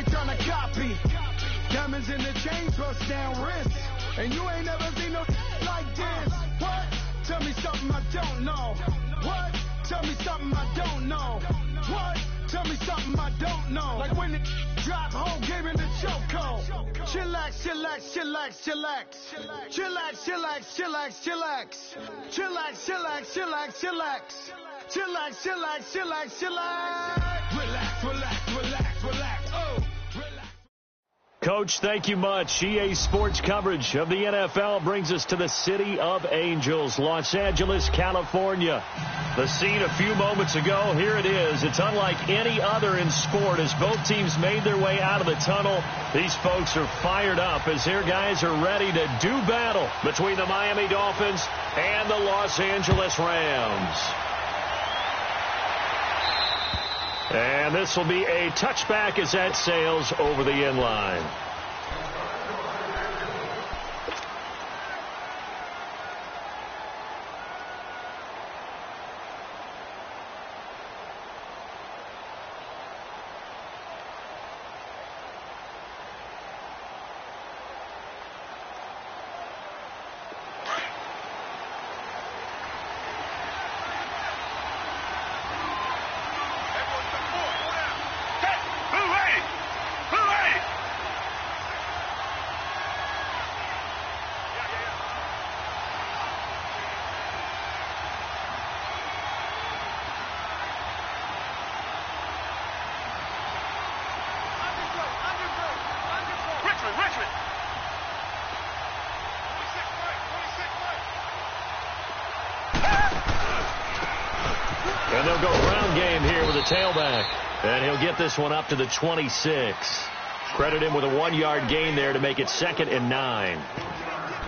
they tryna copy. Diamonds in the chain, bust down wrists. And you ain't never seen no like this. What? Tell me something I don't know. What? Tell me something I don't know. What? Tell me something I don't know. Like when it drop, whole game in the chokehold. Chillax, chillax, chillax, chillax. Chillax, chillax, chillax, chillax. Chillax, chillax, chillax, chillax. Chillax, chillax, chillax, chillax. Relax, relax, relax, relax. Oh. Coach, thank you much. EA Sports coverage of the NFL brings us to the City of Angels, Los Angeles, California. The scene a few moments ago, here it is. It's unlike any other in sport as both teams made their way out of the tunnel. These folks are fired up as their guys are ready to do battle between the Miami Dolphins and the Los Angeles Rams. And this will be a touchback as that sails over the end line. And they'll go ground game here with a tailback. And he'll get this one up to the 26. Credit him with a 1-yard gain there to make it 2nd and 9.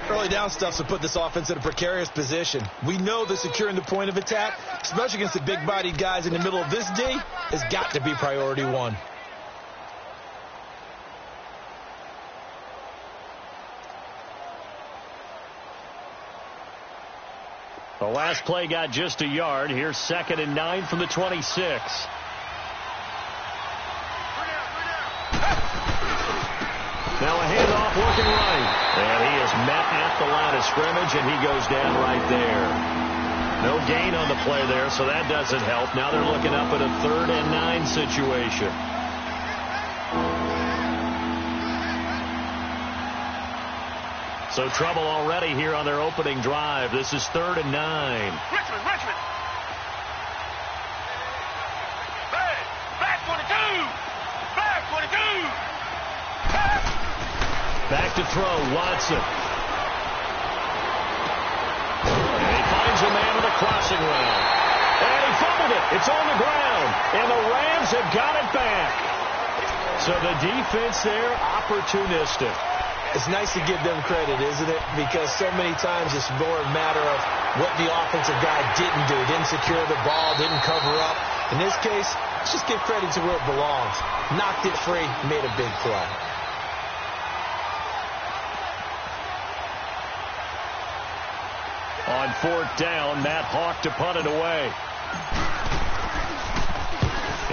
Early down stuff to put this offense in a precarious position. We know that securing the point of attack, especially against the big-bodied guys in the middle of this D, has got to be priority one. The last play got just a yard. Here's 2nd and 9 from the 26. Now a handoff working right. And he is met at the line of scrimmage, and he goes down right there. No gain on the play there, so that doesn't help. Now they're looking up at a 3rd and 9 situation. So trouble already here on their opening drive. This is 3rd and 9. Richmond. Hey, back 22. Back 22. Back to throw, Watson. And he finds a man with a crossing route. And he fumbled it. It's on the ground. And the Rams have got it back. So the defense there, opportunistic. It's nice to give them credit, isn't it? Because so many times it's more a matter of what the offensive guy didn't do. Didn't secure the ball, didn't cover up. In this case, let's just give credit to where it belongs. Knocked it free, made a big play. On 4th down, Matt Hawk to punt it away.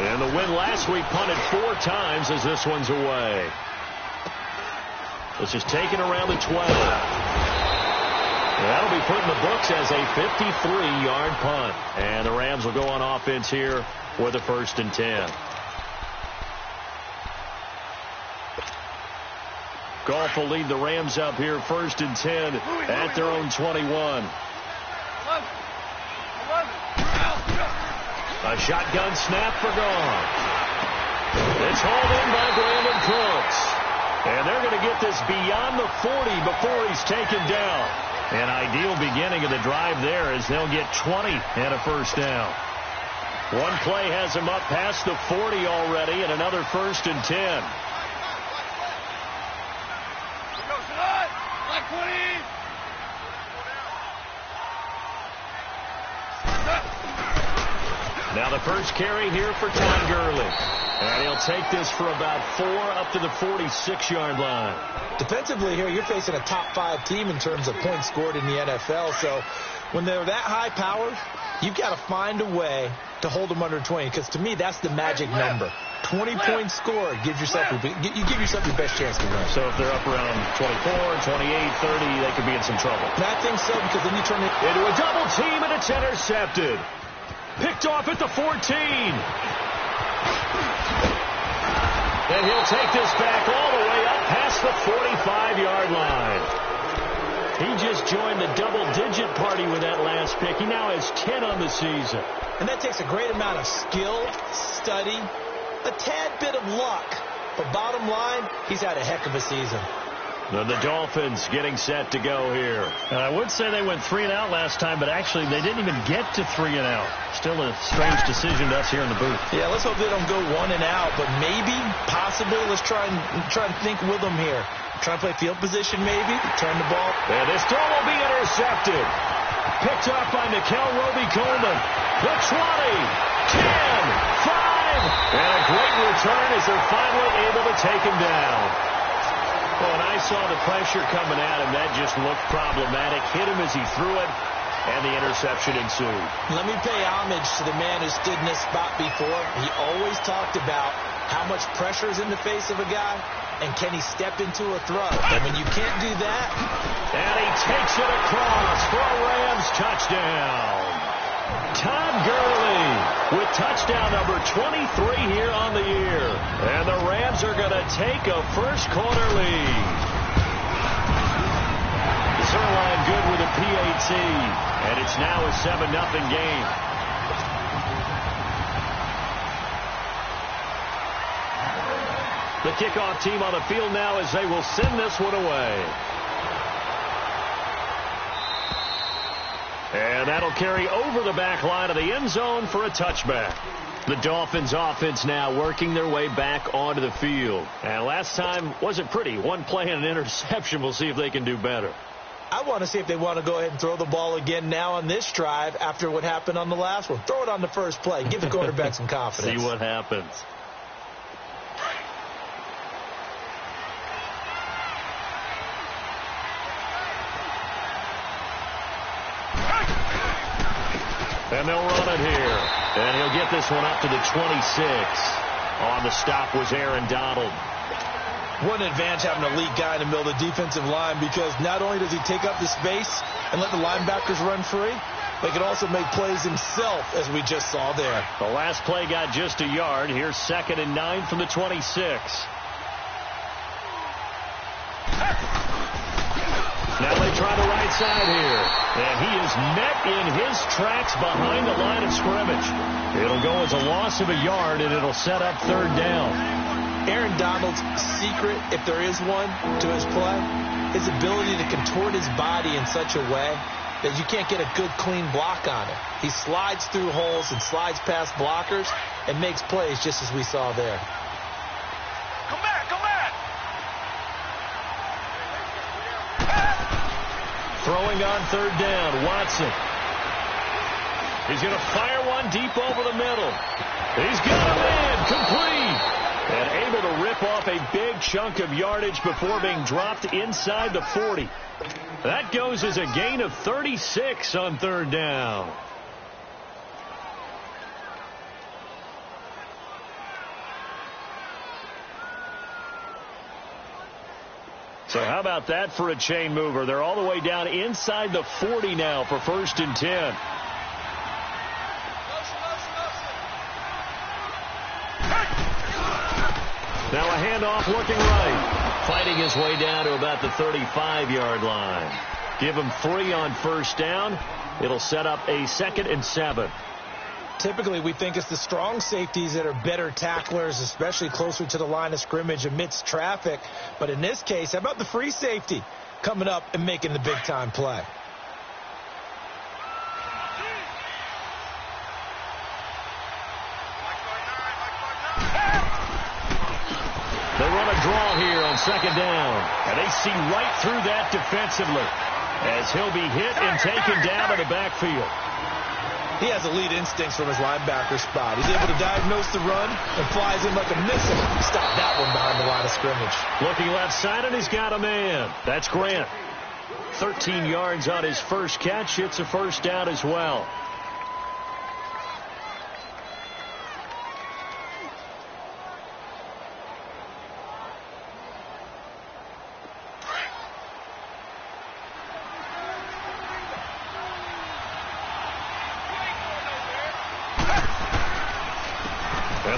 And the win last week punted 4 times as this one's away. This is taken around the 12. That'll be put in the books as a 53-yard punt. And the Rams will go on offense here with a 1st and 10. Goff will lead the Rams up here 1st and 10 at their own 21. A shotgun snap for Goff. It's hauled in by Brandon Cooks. And they're going to get this beyond the 40 before he's taken down. An ideal beginning of the drive there as they'll get 20 and a 1st down. One play has him up past the 40 already and another 1st and 10. Now the first carry here for Todd Gurley. And he'll take this for about 4 up to the 46-yard line. Defensively here, you're facing a top 5 team in terms of points scored in the NFL. So when they're that high powered, you've got to find a way to hold them under 20. Because to me, that's the magic number. 20-point score gives yourself you give yourself your best chance to win. So if they're up around 24, 28, 30, they could be in some trouble. And I think so, because then you turn it into a double team, and it's intercepted. Picked off at the 14. And he'll take this back all the way up past the 45-yard line. He just joined the double-digit party with that last pick. He now has 10 on the season. And that takes a great amount of skill, study, a tad bit of luck. But bottom line, he's had a heck of a season. The Dolphins getting set to go here. And I would say they went 3-and-out last time, but actually they didn't even get to 3-and-out. Still a strange decision to us here in the booth. Yeah, let's hope they don't go 1-and-out, but maybe, possibly, let's try and think with them here. Try and play field position, maybe. Turn the ball. And this throw will be intercepted. Picked off by Nickel Roby-Coleman. The 20, 10, 5. And a great return as they're finally able to take him down. Well, when I saw the pressure coming at him, that just looked problematic. Hit him as he threw it, and the interception ensued. Let me pay homage to the man who stood in this spot before. He always talked about how much pressure is in the face of a guy, and can he step into a throw. And when you can't do that... And he takes it across for a Rams touchdown. Todd Gurley with touchdown number 23 here on the year. And the Rams are going to take a first-quarter lead. Zerline good with a PAT. And it's now a 7-0 game. The kickoff team on the field now as they will send this one away. And that'll carry over the back line of the end zone for a touchback. The Dolphins offense now working their way back onto the field. And last time wasn't pretty. One play and an interception. We'll see if they can do better. I want to see if they want to go ahead and throw the ball again now on this drive after what happened on the last one. Throw it on the first play. Give the quarterback some confidence. See what happens. And they'll run it here. And he'll get this one up to the 26. On the stop was Aaron Donald. What an advantage having an elite guy in the middle of the defensive line, because not only does he take up the space and let the linebackers run free, but he can also make plays himself, as we just saw there. The last play got just a yard. Here's 2nd and 9 from the 26. Now they try the right side here. And he is met in his tracks behind the line of scrimmage. It'll go as a loss of a yard, and it'll set up 3rd down. Aaron Donald's secret, if there is one, to his play, his ability to contort his body in such a way that you can't get a good, clean block on it. He slides through holes and slides past blockers and makes plays just as we saw there. Come back, come back! Throwing on 3rd down, Watson. He's going to fire one deep over the middle. He's got a man, complete. And able to rip off a big chunk of yardage before being dropped inside the 40. That goes as a gain of 36 on 3rd down. So how about that for a chain mover? They're all the way down inside the 40 now for 1st and 10. Now a handoff looking right. Fighting his way down to about the 35-yard line. Give him 3 on 1st down. It'll set up a 2nd and 7. Typically, we think it's the strong safeties that are better tacklers, especially closer to the line of scrimmage amidst traffic. But in this case, how about the free safety coming up and making the big-time play? They run a draw here on 2nd down. And they see right through that defensively as he'll be hit and taken down in the backfield. He has elite instincts from his linebacker spot. He's able to diagnose the run and flies in like a missile. Stop that one behind the line of scrimmage. Looking left side, and he's got a man. That's Grant. 13 yards on his first catch. It's a 1st down as well.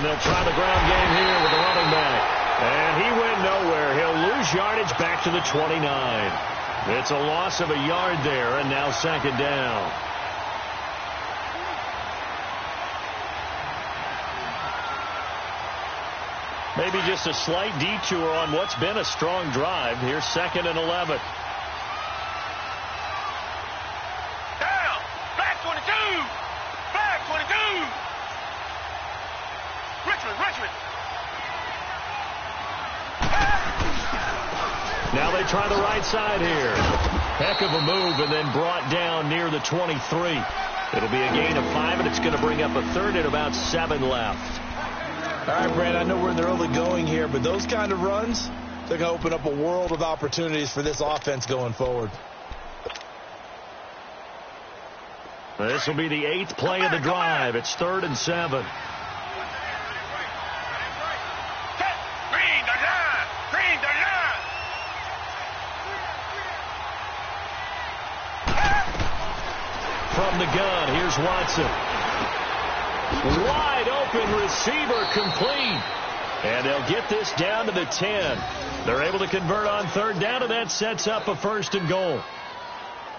And they'll try the ground game here with the running back. And he went nowhere. He'll lose yardage back to the 29. It's a loss of a yard there, and now second down. Maybe just a slight detour on what's been a strong drive. Here's 2nd and 11. Down. Flag 22. Flag 22. Richmond. Now they try the right side here. Heck of a move, and then brought down near the 23. It'll be a gain of 5, and it's going to bring up a third and about 7 left. All right, Brad, I know we're in the early going here, but those kind of runs, they're going to open up a world of opportunities for this offense going forward. This will be the 8th play of the drive. It's 3rd and 7. Green the line. From the gun, here's Watson. Wide open receiver, complete. And they'll get this down to the 10. They're able to convert on 3rd down, and that sets up a 1st and goal.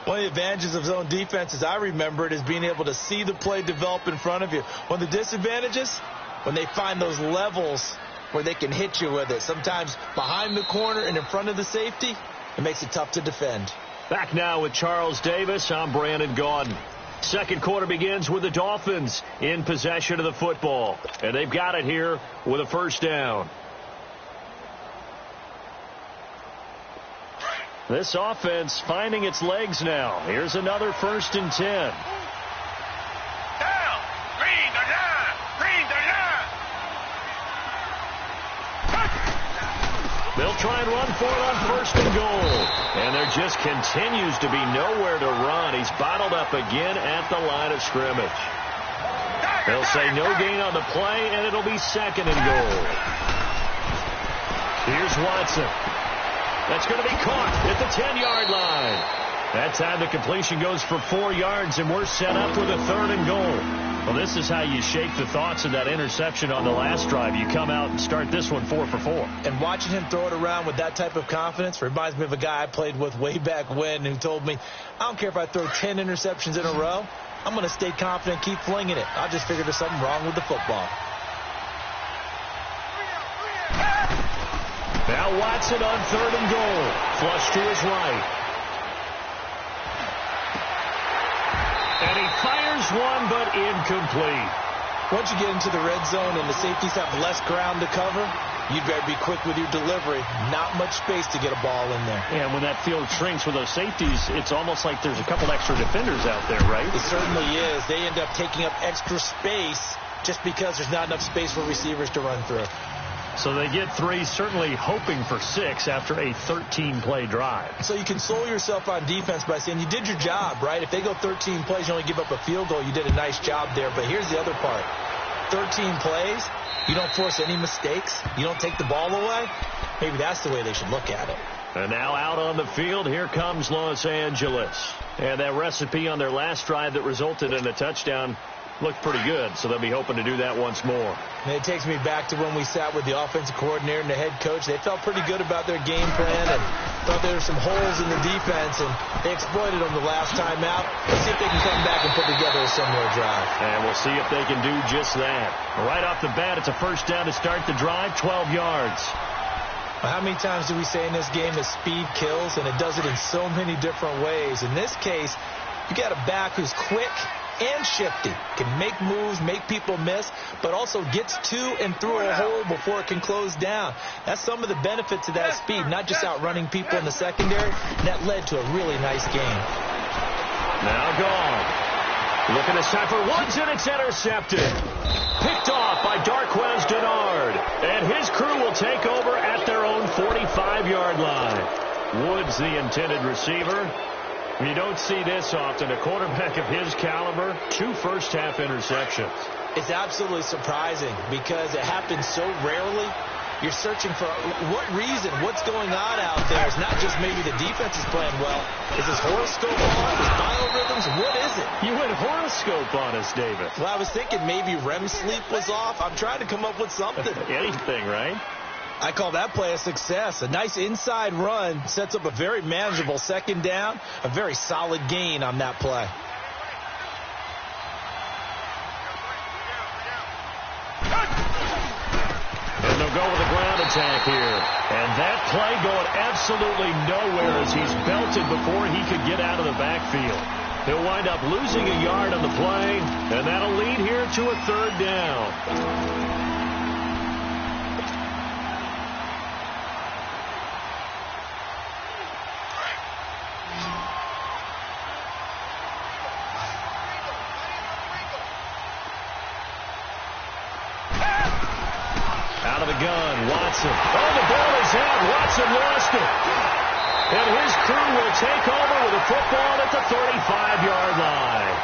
One of the advantages of zone defense, as I remember it, is being able to see the play develop in front of you. One of the disadvantages, when they find those levels where they can hit you with it, sometimes behind the corner and in front of the safety, it makes it tough to defend. Back now with Charles Davis. I'm Brandon Gaudin. Second quarter begins with the Dolphins in possession of the football. And they've got it here with a 1st down. This offense finding its legs now. Here's another 1st and 10. Down. Green the line. They'll try and run for it on 1st and goal. And there just continues to be nowhere to run. He's bottled up again at the line of scrimmage. They'll say no gain on the play, and it'll be 2nd and goal. Here's Watson. That's going to be caught at the 10-yard line. That time the completion goes for 4 yards, and we're set up with a 3rd and goal. Well, this is how you shake the thoughts of that interception on the last drive. You come out and start this one 4 for 4. And watching him throw it around with that type of confidence reminds me of a guy I played with way back when who told me, I don't care if I throw 10 interceptions in a row. I'm going to stay confident, keep flinging it. I just figured there's something wrong with the football. Now Watson on 3rd and goal. Flush to his right. And he fires one, but incomplete. Once you get into the red zone and the safeties have less ground to cover, you'd better be quick with your delivery. Not much space to get a ball in there. Yeah, when that field shrinks with those safeties, it's almost like there's a couple extra defenders out there, right? It certainly is. They end up taking up extra space just because there's not enough space for receivers to run through. So they get 3, certainly hoping for 6 after a 13-play drive. So you console yourself on defense by saying you did your job, right? If they go 13 plays, you only give up a field goal, you did a nice job there. But here's the other part. 13 plays, you don't force any mistakes, you don't take the ball away. Maybe that's the way they should look at it. And now out on the field, here comes Los Angeles. And that recipe on their last drive that resulted in a touchdown looked pretty good, so they'll be hoping to do that once more. And it takes me back to when we sat with the offensive coordinator and the head coach. They felt pretty good about their game plan and thought there were some holes in the defense, and they exploited them the last time out. Let's see if they can come back and put together a similar drive. And we'll see if they can do just that. Right off the bat, it's a 1st down to start the drive, 12 yards. How many times do we say in this game that speed kills, and it does it in so many different ways? In this case, you got a back who's quick and shifty, can make moves, make people miss, but also gets to and through a hole before it can close down. That's some of the benefits of that speed, not just outrunning people in the secondary, and that led to a really nice game. Now gone. Looking this time for Woods, and it's intercepted. Picked off by Darquez Dennard, and his crew will take over at their own 45-yard line. Woods, the intended receiver. You don't see this often. A quarterback of his caliber, 2 first-half interceptions. It's absolutely surprising because it happens so rarely. You're searching for what reason, what's going on out there. It's not just maybe the defense is playing well. Is his horoscope off? His biorhythms? What is it? You went horoscope on us, David. Well, I was thinking maybe REM sleep was off. I'm trying to come up with something. Anything, right? I call that play a success. A nice inside run sets up a very manageable second down. A very solid gain on that play. And they'll go with a ground attack here. And that play going absolutely nowhere as he's belted before he could get out of the backfield. He'll wind up losing a yard on the play, and that'll lead here to a third down. Out of the gun, Watson. Oh, the ball is out. Watson lost it. And his crew will take over with a football at the 35-yard line.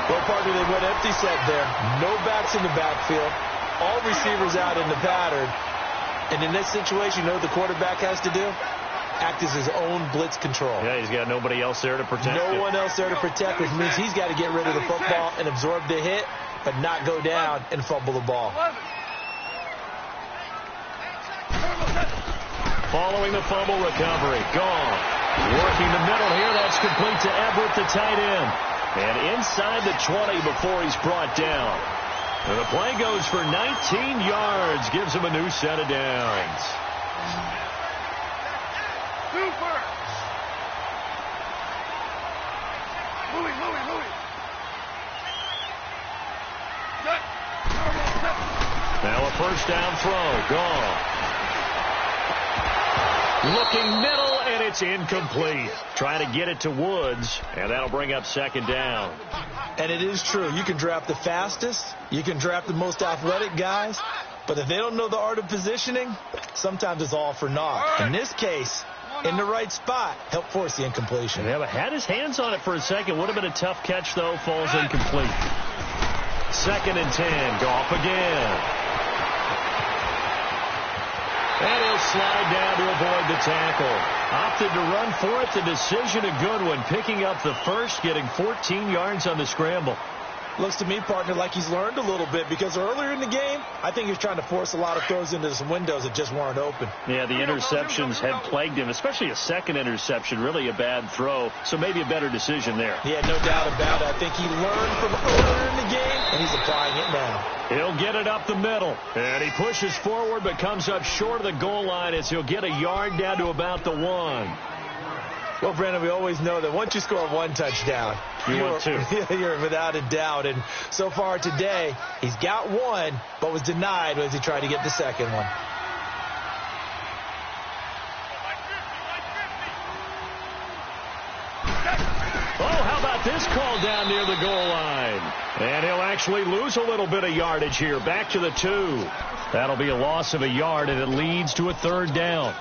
Well, partner, they went empty set there. No backs in the backfield. All receivers out in the pattern. And in this situation, you know what the quarterback has to do? Act as his own blitz control. Yeah, he's got nobody else there to protect him. No one else there to protect, which means he's got to get rid of the football and absorb the hit, but not go down and fumble the ball. Following the fumble recovery. Gone. Working the middle here. That's complete to Everett, the tight end. And inside the 20 before he's brought down. And the play goes for 19 yards. Gives him a new set of downs. Super. Louis. Now a first down throw. Gone. Looking middle, and it's incomplete. Trying to get it to Woods, and that'll bring up second down. And it is true. You can draft the fastest. You can draft the most athletic guys. But if they don't know the art of positioning, sometimes it's all for naught. In this case, in the right spot, help force the incompletion. Yeah, but had his hands on it for a second. Would have been a tough catch, though. Falls incomplete. 2nd and 10. Goff again. And he'll slide down to avoid the tackle. Opted to run for it. The decision a good one. Picking up the first, getting 14 yards on the scramble. Looks to me, partner, like he's learned a little bit because earlier in the game, I think he was trying to force a lot of throws into some windows that just weren't open. Yeah, the interceptions have plagued him, especially a second interception, really a bad throw. So maybe a better decision there. Yeah, no doubt about it. I think he learned from earlier in the game, and he's applying it now. He'll get it up the middle, and he pushes forward but comes up short of the goal line as he'll get a yard down to about the 1. Well, Brandon, we always know that once you score one touchdown, you're without a doubt. And so far today, he's got one, but was denied as he tried to get the second one. Oh, how about this call down near the goal line? And he'll actually lose a little bit of yardage here. Back to the 2. That'll be a loss of a yard, and it leads to a third down.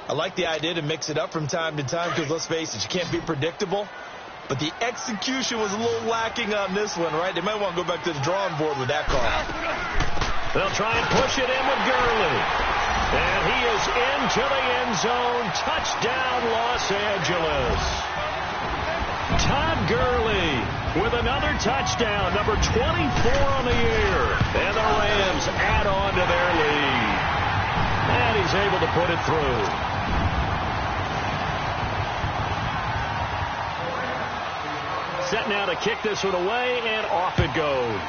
I like the idea to mix it up from time to time because, let's face it, you can't be predictable. But the execution was a little lacking on this one, right? They might want to go back to the drawing board with that call. They'll try and push it in with Gurley. And he is into the end zone. Touchdown, Los Angeles. Todd Gurley with another touchdown, number 24 on the year. And the Rams add on to their lead. And he's able to put it through. Set now to kick this one away, and off it goes.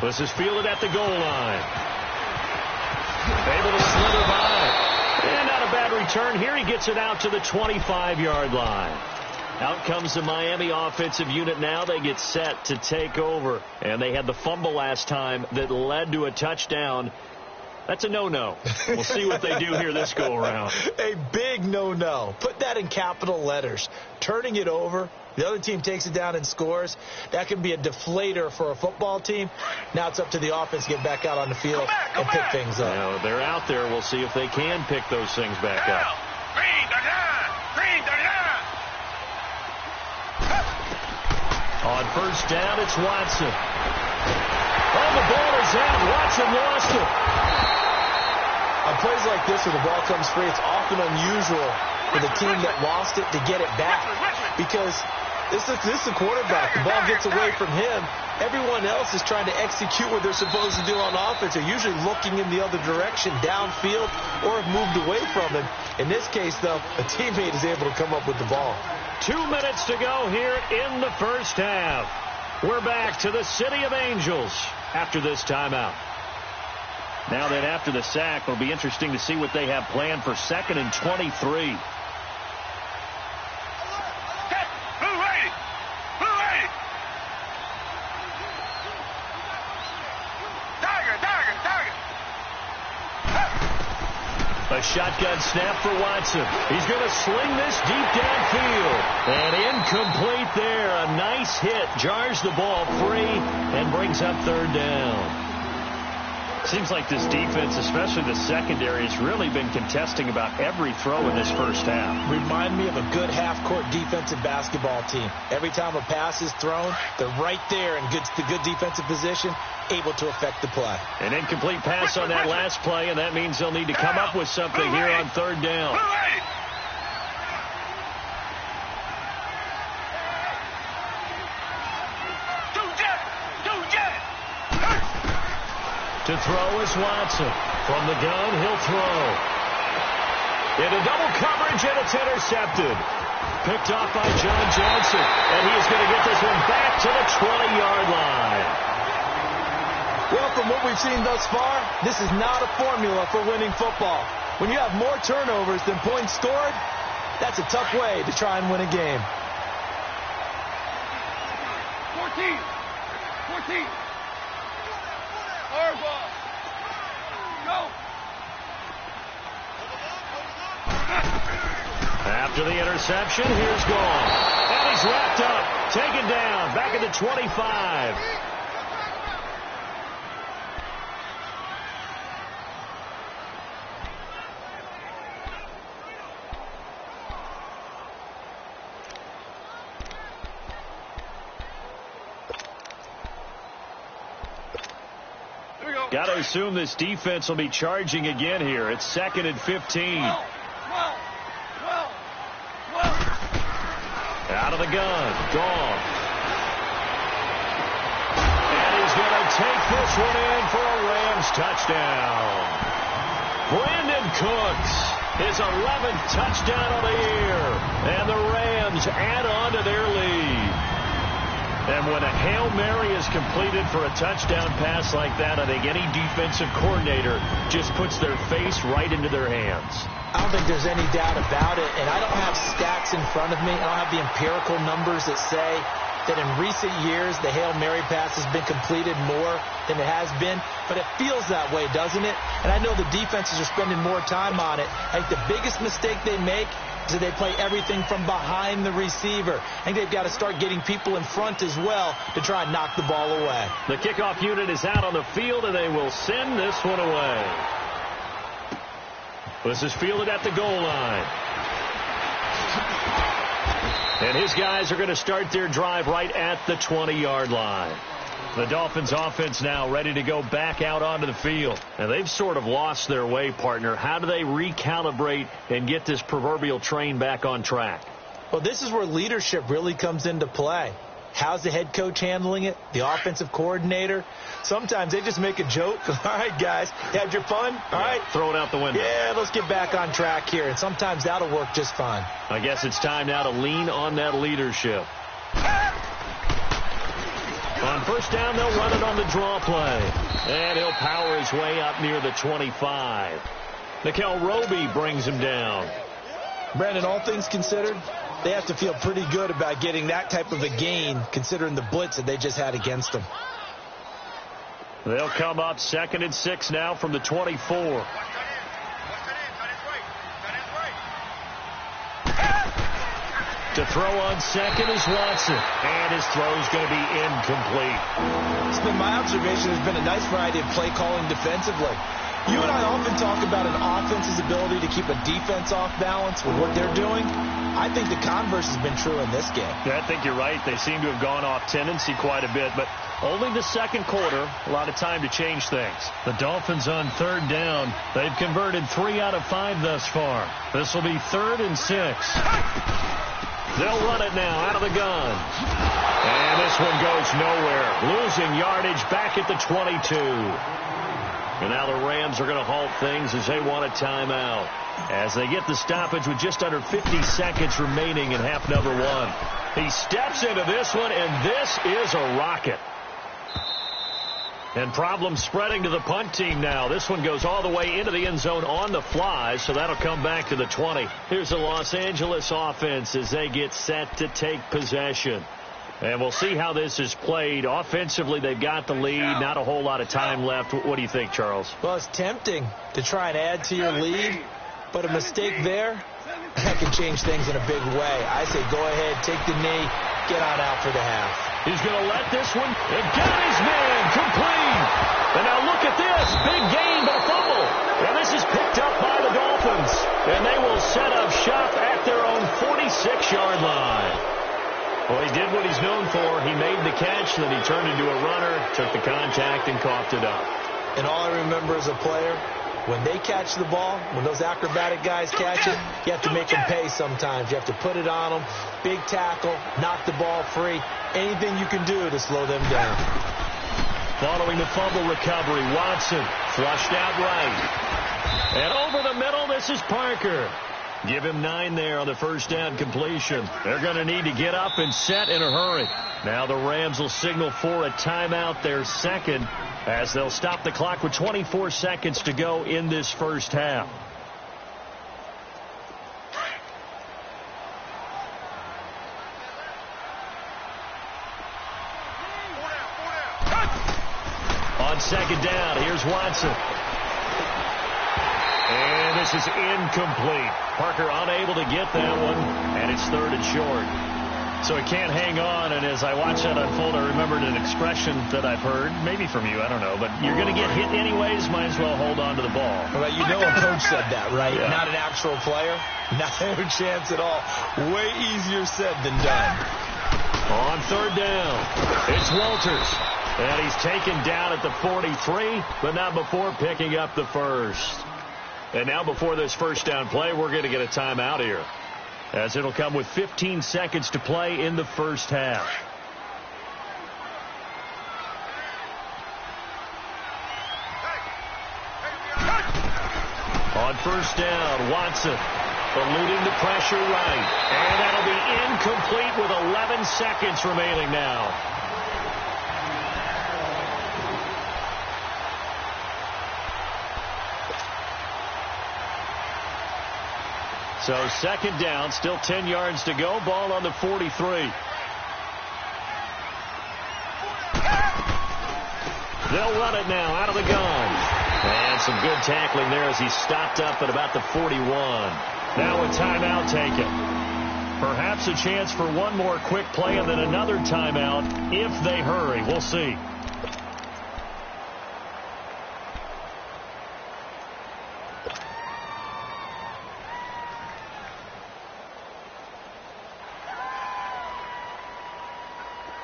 This is fielded at the goal line. Able to slither by. And not a bad return here. He gets it out to the 25-yard line. Out comes the Miami offensive unit now. They get set to take over. And they had the fumble last time that led to a touchdown. That's a no-no. We'll see what they do here this go-around. A big no-no. Put that in capital letters. Turning it over, the other team takes it down and scores. That can be a deflator for a football team. Now it's up to the offense to get back out on the field and pick things up. Now, they're out there. We'll see if they can pick those things back up. Green the line! Green the line! On first down, it's Watson. Oh, the ball is out. Watson lost it. On plays like this where the ball comes free, it's often unusual for the team that lost it to get it back. Because this is the quarterback. The ball gets away from him. Everyone else is trying to execute what they're supposed to do on offense. They're usually looking in the other direction, downfield, or have moved away from him. In this case, though, a teammate is able to come up with the ball. 2 minutes to go here in the first half. We're back to the City of Angels after this timeout. Now that after the sack, it'll be interesting to see what they have planned for 2nd and 23. A shotgun snap for Watson. He's going to sling this deep downfield. And incomplete there. A nice hit. Jars the ball free and brings up 3rd down. Seems like this defense, especially the secondary, has really been contesting about every throw in this first half. Remind me of a good half-court defensive basketball team. Every time a pass is thrown, they're right there in the good defensive position, able to affect the play. An incomplete pass on that last play, and that means they'll need to come up with something here on 3rd down. To throw is Watson. From the gun, he'll throw. Into double coverage, and it's intercepted. Picked off by John Johnson. And he is going to get this one back to the 20-yard line. Well, from what we've seen thus far, this is not a formula for winning football. When you have more turnovers than points scored, that's a tough way to try and win a game. 14. Hard ball. Go. After the interception, here's gone. And he's wrapped up. Taken down. Back at the 25. Got to assume this defense will be charging again here. It's 2nd and 15. Out of the gun. Gone. And he's going to take this one in for a Rams touchdown. Brandon Cooks, his 11th touchdown of the year. And the Rams add on to their lead. And when a Hail Mary is completed for a touchdown pass like that, I think any defensive coordinator just puts their face right into their hands. I don't think there's any doubt about it, and I don't have stats in front of me. I don't have the empirical numbers that say that in recent years the Hail Mary pass has been completed more than it has been, but it feels that way, doesn't it? And I know the defenses are spending more time on it. I think the biggest mistake they make is that they play everything from behind the receiver. I think they've got to start getting people in front as well to try and knock the ball away. The kickoff unit is out on the field, and they will send this one away. This is fielded at the goal line. And his guys are going to start their drive right at the 20-yard line. The Dolphins offense now ready to go back out onto the field. And they've sort of lost their way, partner. How do they recalibrate and get this proverbial train back on track? Well, this is where leadership really comes into play. How's the head coach handling it? The offensive coordinator? Sometimes they just make a joke. All right, guys, you had your fun? All right. Throw it out the window. Yeah, let's get back on track here. And sometimes that'll work just fine. I guess it's time now to lean on that leadership. On first down, they'll run it on the draw play. And he'll power his way up near the 25. Nickel Roby brings him down. Brandon, all things considered, they have to feel pretty good about getting that type of a gain considering the blitz that they just had against them. They'll come up 2nd and 6 now from the 24. To throw on second is Watson. And his throw is going to be incomplete. It's been my observation. There's been a nice variety of play calling defensively. You and I often talk about an offense's ability to keep a defense off balance with what they're doing. I think the converse has been true in this game. Yeah, I think you're right. They seem to have gone off tendency quite a bit, but only the second quarter, a lot of time to change things. The Dolphins on third down. They've converted 3 out of 5 thus far. This will be 3rd and 6. They'll run it now out of the gun. And this one goes nowhere. Losing yardage back at the 22. And now the Rams are going to halt things as they want a timeout, as they get the stoppage with just under 50 seconds remaining in half number 1. He steps into this one, and this is a rocket. And problems spreading to the punt team now. This one goes all the way into the end zone on the fly, so that'll come back to the 20. Here's the Los Angeles offense as they get set to take possession. And we'll see how this is played. Offensively, they've got the lead. Not a whole lot of time left. What do you think, Charles? Well, it's tempting to try and add to your lead, but a mistake there, that can change things in a big way. I say go ahead, take the knee, get on out for the half. He's going to let this one, and got his man, complete. And now look at this, big gain, but a fumble. And this is picked up by the Dolphins. And they will set up shop at their own 46-yard line. Well, he did what he's known for. He made the catch, then he turned into a runner, took the contact, and coughed it up. And all I remember as a player, when they catch the ball, when those acrobatic guys catch it, you have to make them pay sometimes. You have to put it on them, big tackle, knock the ball free, anything you can do to slow them down. Following the fumble recovery, Watson flushed out right. And over the middle, this is Parker. Give him 9 there on the first down completion. They're going to need to get up and set in a hurry. Now the Rams will signal for a timeout, their second, as they'll stop the clock with 24 seconds to go in this first half. On second down, here's Watson. And this is incomplete. Parker unable to get that one, and it's 3rd and short. So he can't hang on, and as I watch that unfold, I remembered an expression that I've heard, maybe from you, I don't know, but you're going to get hit anyways, might as well hold on to the ball. Well, you know a coach said that, right? Yeah. Not an actual player. Not a chance at all. Way easier said than done. On third down, it's Walters. And he's taken down at the 43, but not before picking up the first. And now before this first down play, we're going to get a timeout here, as it'll come with 15 seconds to play in the first half. On first down, Watson eluding the pressure right. And that'll be incomplete with 11 seconds remaining now. So second down, still 10 yards to go. Ball on the 43. They'll run it now out of the gun. And some good tackling there as he stopped up at about the 41. Now a timeout taken. Perhaps a chance for one more quick play and then another timeout if they hurry. We'll see.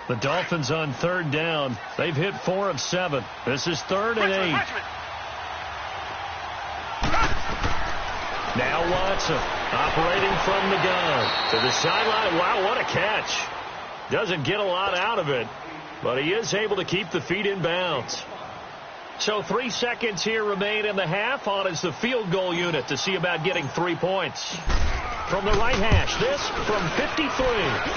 The Dolphins on third down. They've hit 4 of 7. This is 3rd and 8. Now Watson operating from the gun to the sideline. Wow, what a catch. Doesn't get a lot out of it, but he is able to keep the feet in bounds. So 3 seconds here remain in the half. On is the field goal unit to see about getting 3 points. From the right hash, this from 53.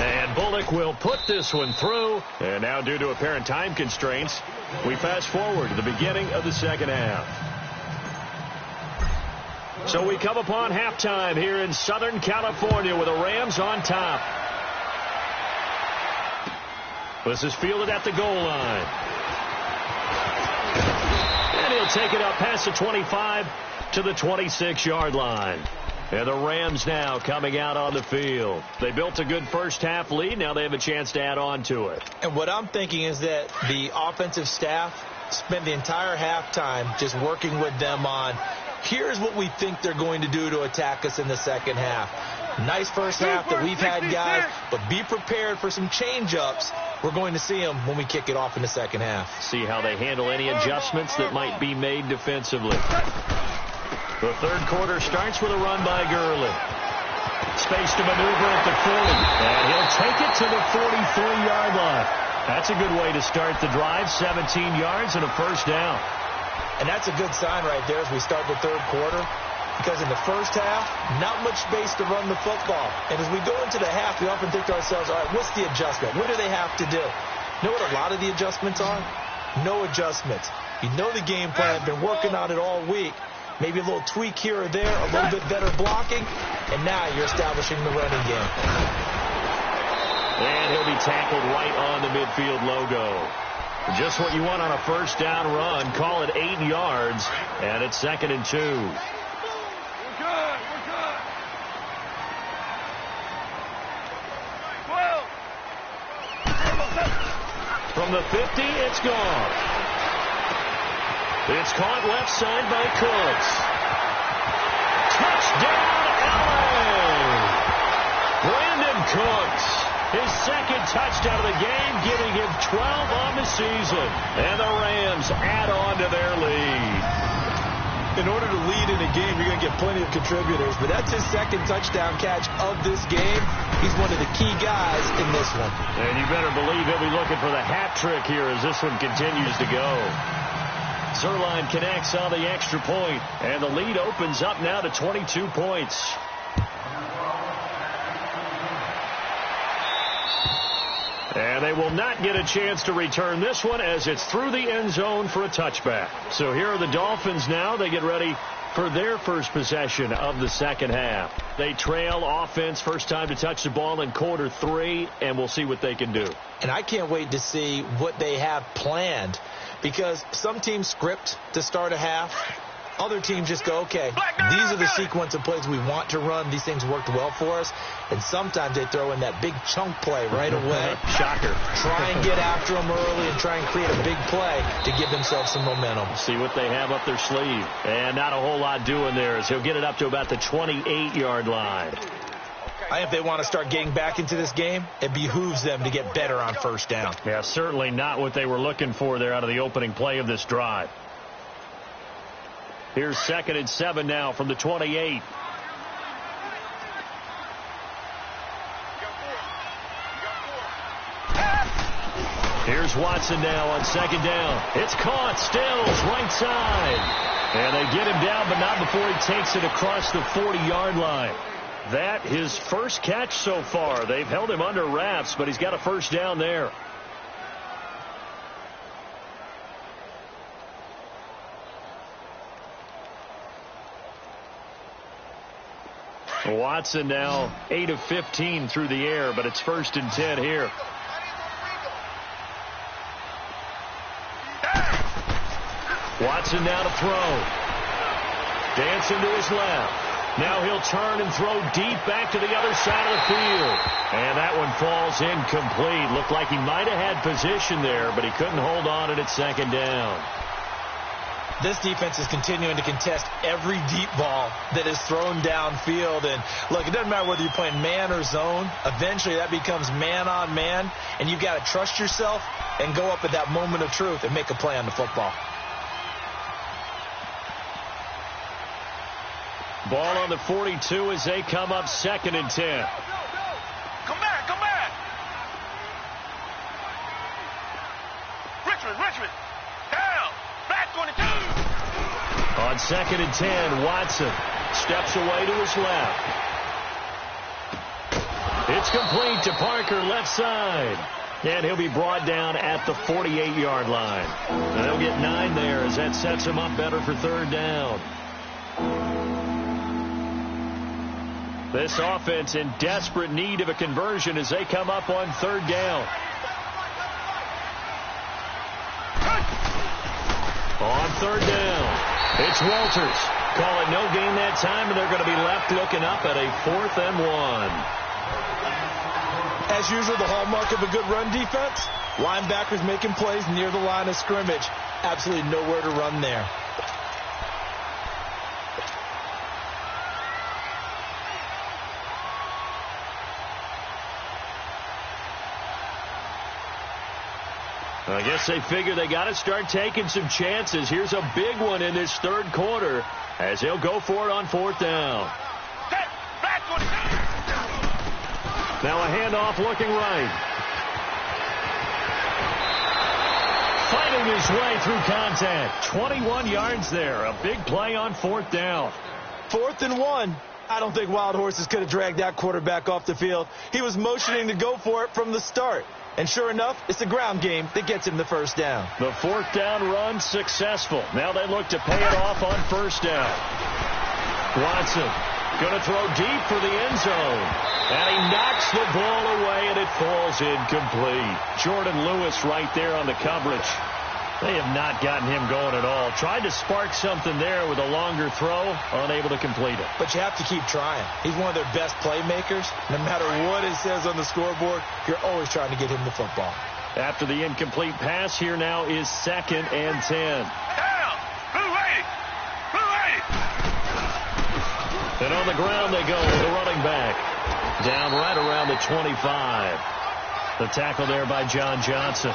And Bullock will put this one through. And now due to apparent time constraints, we fast forward to the beginning of the second half. So we come upon halftime here in Southern California with the Rams on top. This is fielded at the goal line. And he'll take it up past the 25 to the 26-yard line. And the Rams now coming out on the field. They built a good first half lead. Now they have a chance to add on to it. And what I'm thinking is that the offensive staff spent the entire halftime just working with them on, here's what we think they're going to do to attack us in the second half. Nice first half that we've had, guys, but be prepared for some change-ups. We're going to see them when we kick it off in the second half. See how they handle any adjustments that might be made defensively. The third quarter starts with a run by Gurley. Space to maneuver at the 40, and he'll take it to the 43-yard line. That's a good way to start the drive, 17 yards and a first down. And that's a good sign right there as we start the third quarter, because in the first half, not much space to run the football. And as we go into the half, we often think to ourselves, all right, what's the adjustment? What do they have to do? You know what a lot of the adjustments are? No adjustments. You know the game plan, been working on it all week. Maybe a little tweak here or there, a little bit better blocking, and now you're establishing the running game. And he'll be tackled right on the midfield logo. Just what you want on a first down run. Call it 8 yards, and it's 2nd and 2. We're good. From the 50, it's gone. It's caught left side by Cooks. Touchdown, LA! Brandon Cooks, his second touchdown of the game, giving him 12 on the season. And the Rams add on to their lead. In order to lead in a game, you're going to get plenty of contributors, but that's his second touchdown catch of this game. He's one of the key guys in this one. And you better believe he'll be looking for the hat trick here as this one continues to go. Zerline connects on the extra point, and the lead opens up now to 22 points. And they will not get a chance to return this one as it's through the end zone for a touchback. So here are the Dolphins now. They get ready for their first possession of the second half. They trail offense, first time to touch the ball in quarter 3, and we'll see what they can do. And I can't wait to see what they have planned, because some teams script to start a half. Other teams just go, okay, these are the sequence of plays we want to run. These things worked well for us. And sometimes they throw in that big chunk play right away. Shocker. Try and get after them early and try and create a big play to give themselves some momentum. See what they have up their sleeve. And not a whole lot doing there as he'll get it up to about the 28-yard line. I think if they want to start getting back into this game, it behooves them to get better on first down. Yeah, certainly not what they were looking for there out of the opening play of this drive. Here's 2nd and 7 now from the 28. Here's Watson now on 2nd down. It's caught. Stills right side. And they get him down, but not before he takes it across the 40-yard line. That his first catch so far. They've held him under wraps, but he's got a first down there. Watson now 8 of 15 through the air, but it's 1st and 10 here. Watson now to throw. Dancing to his left. Now he'll turn and throw deep back to the other side of the field. And that one falls incomplete. Looked like he might have had position there, but he couldn't hold on and it's 2nd down. This defense is continuing to contest every deep ball that is thrown downfield. And, look, it doesn't matter whether you're playing man or zone. Eventually that becomes man on man, and you've got to trust yourself and go up at that moment of truth and make a play on the football. Ball on the 42 as they come up 2nd and 10. Come back. Richmond. Down. Back on the 2. On 2nd and 10, Watson steps away to his left. It's complete to Parker, left side. And he'll be brought down at the 48-yard line. And they'll get 9 there as that sets him up better for 3rd down. This offense in desperate need of a conversion as they come up on 3rd down. On 3rd down, it's Walters. Call it no gain that time, and they're going to be left looking up at a 4th and 1. As usual, the hallmark of a good run defense, linebackers making plays near the line of scrimmage. Absolutely nowhere to run there. I guess they figure they got to start taking some chances. Here's a big one in this third quarter as they'll go for it on fourth down. Now a handoff looking right. Fighting his way through contact. 21 yards there. A big play on fourth down. 4th and 1. I don't think Wild Horses could have dragged that quarterback off the field. He was motioning to go for it from the start. And sure enough, it's the ground game that gets him the first down. The fourth down run successful. Now they look to pay it off on first down. Watson going to throw deep for the end zone. And he knocks the ball away, and it falls incomplete. Jordan Lewis right there on the coverage. They have not gotten him going at all. Tried to spark something there with a longer throw, unable to complete it. But you have to keep trying. He's one of their best playmakers. No matter what it says on the scoreboard, you're always trying to get him the football. After the incomplete pass, here now is 2nd and 10. Down! Blue 80! Blue 80! And on the ground they go with the running back. Down right around the 25. The tackle there by John Johnson.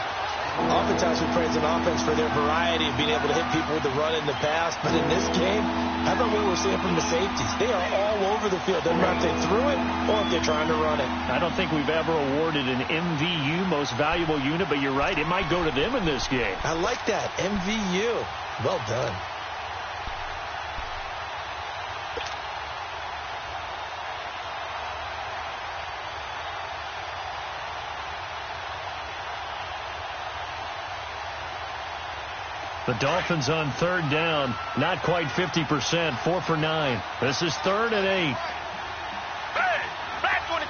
Oftentimes we praise an offense for their variety of being able to hit people with the run in the pass. But in this game, how about what we're seeing from the safeties? They are all over the field. Doesn't matter if they threw it or if they're trying to run it. I don't think we've ever awarded an MVU, most valuable unit, but you're right. It might go to them in this game. I like that. MVU. Well done. The Dolphins on third down, not quite 50%, 4 for 9. This is 3rd and 8. Hey! Back 22!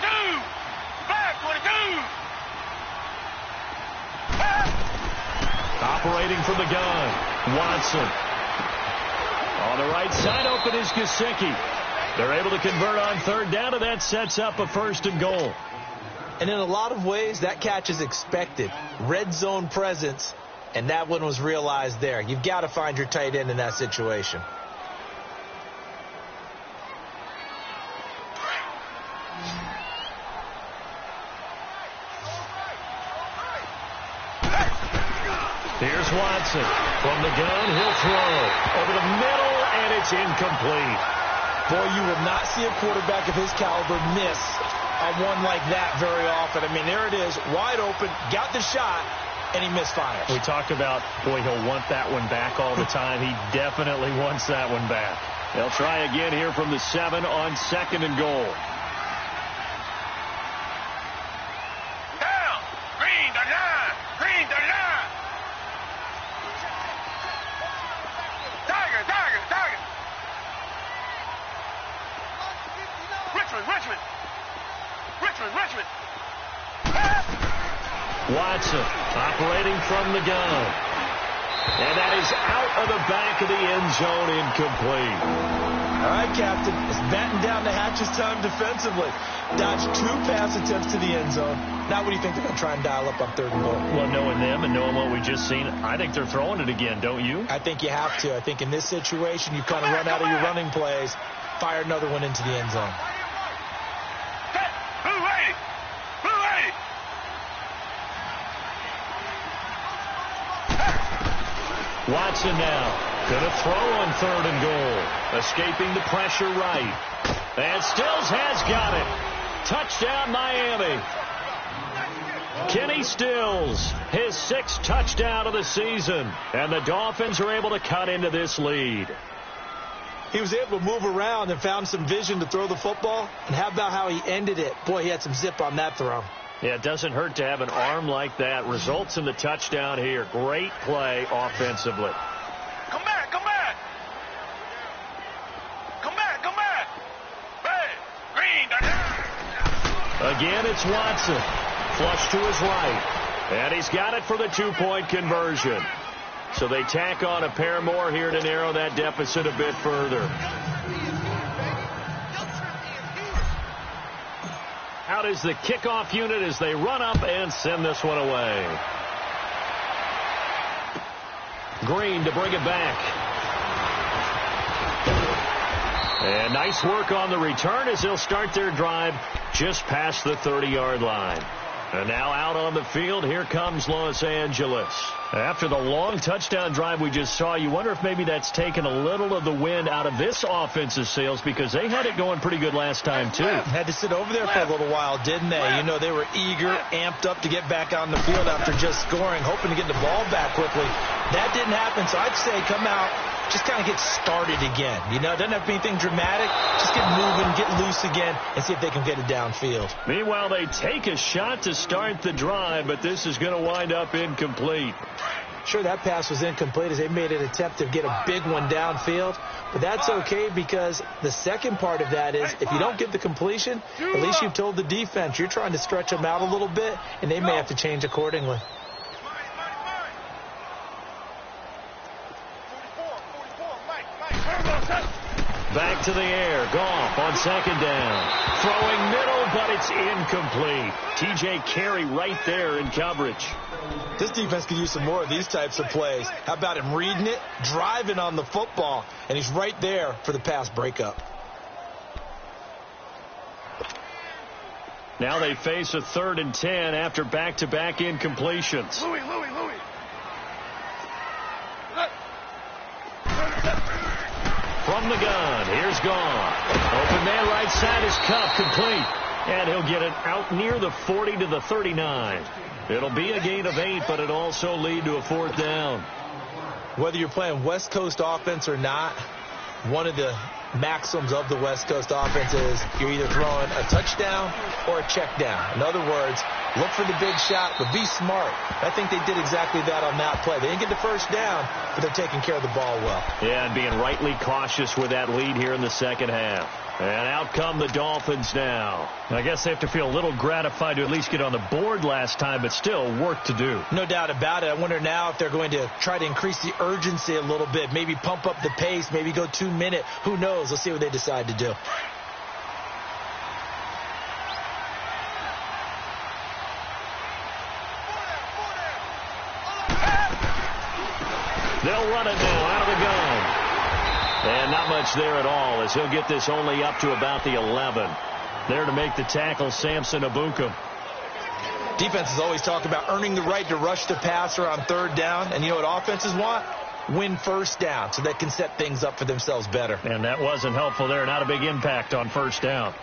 Back 22! Operating from the gun, Watson. On the right side, open is Gesicki. They're able to convert on third down, and that sets up a 1st and goal. And in a lot of ways, that catch is expected. Red zone presence. And that one was realized there. You've got to find your tight end in that situation. Here's Watson. From the gun, he'll throw. Over the middle, and it's incomplete. Boy, you will not see a quarterback of his caliber miss on one like that very often. I mean, there it is, wide open, got the shot, and he misfires. We talk about, boy, he'll want that one back all the time. He definitely wants that one back. They'll try again here from the 7 on 2nd and goal. Down! Green the line! Green the line! Tiger! Tiger! Tiger! Richmond! Richmond! Richmond! Richmond! Watson operating from the gun. And that is out of the back of the end zone, incomplete. All right, Captain. It's batten down the hatches time defensively. Dodged 2 pass attempts to the end zone. Now what do you think they're going to try and dial up on 3rd and goal? Well, knowing them and knowing what we just seen, I think they're throwing it again, don't you? I think you have to. I think in this situation, you kind of run out of your running plays, fire another one into the end zone. Blue 80! Blue 80! Watson now going to throw on 3rd and goal. Escaping the pressure right. And Stills has got it. Touchdown, Miami. Kenny Stills, his 6th touchdown of the season. And the Dolphins are able to cut into this lead. He was able to move around and found some vision to throw the football. And how about how he ended it? Boy, he had some zip on that throw. Yeah, it doesn't hurt to have an arm like that. Results in the touchdown here. Great play offensively. Come back! Come back! Come back! Come back! Hey! Green the line! Again, it's Watson. Flush to his right. And he's got it for the 2-point conversion. So they tack on a pair more here to narrow that deficit a bit further. Out is the kickoff unit as they run up and send this one away. Green to bring it back. And nice work on the return as they'll start their drive just past the 30-yard line. And now out on the field, here comes Los Angeles. After the long touchdown drive we just saw, you wonder if maybe that's taken a little of the wind out of this offense's sails, because they had it going pretty good last time, too. Had to sit over there for a little while, didn't they? You know, they were eager, amped up to get back on the field after just scoring, hoping to get the ball back quickly. That didn't happen, so I'd say come out, just kind of get started again. You know, it doesn't have to be anything dramatic. Just get moving, get loose again, and see if they can get it downfield. Meanwhile, they take a shot to start the drive, but this is going to wind up incomplete. Sure, that pass was incomplete as they made an attempt to get a big one downfield, but that's okay because the second part of that is if you don't get the completion, at least you've told the defense you're trying to stretch them out a little bit, and they may have to change accordingly. Back to the air. Goff on second down. Throwing middle, but it's incomplete. TJ Carey right there in coverage. This defense could use some more of these types of plays. How about him reading it, driving on the football, and he's right there for the pass breakup. Now they face a 3rd and 10 after back-to-back incompletions. Louis. From the gun, here's Goff. Open man right side is Cup, complete. And he'll get it out near the 40 to the 39. It'll be a gain of 8, but it'll also lead to a 4th down. Whether you're playing West Coast offense or not, one of the maxims of the West Coast offense is you're either throwing a touchdown or a check down. In other words, look for the big shot, but be smart. I think they did exactly that on that play. They didn't get the first down, but they're taking care of the ball well. Yeah, and being rightly cautious with that lead here in the second half. And out come the Dolphins now. I guess they have to feel a little gratified to at least get on the board last time, but still work to do. No doubt about it. I wonder now if they're going to try to increase the urgency a little bit, maybe pump up the pace, maybe go 2-minute. Who knows? Let's see what they decide to do. They'll run it now out of the gun. And not much there at all as he'll get this only up to about the 11. There to make the tackle, Samson Abukum. Defenses always talk about earning the right to rush the passer on 3rd down. And you know what offenses want? Win 1st down so they can set things up for themselves better. And that wasn't helpful there. Not a big impact on 1st down.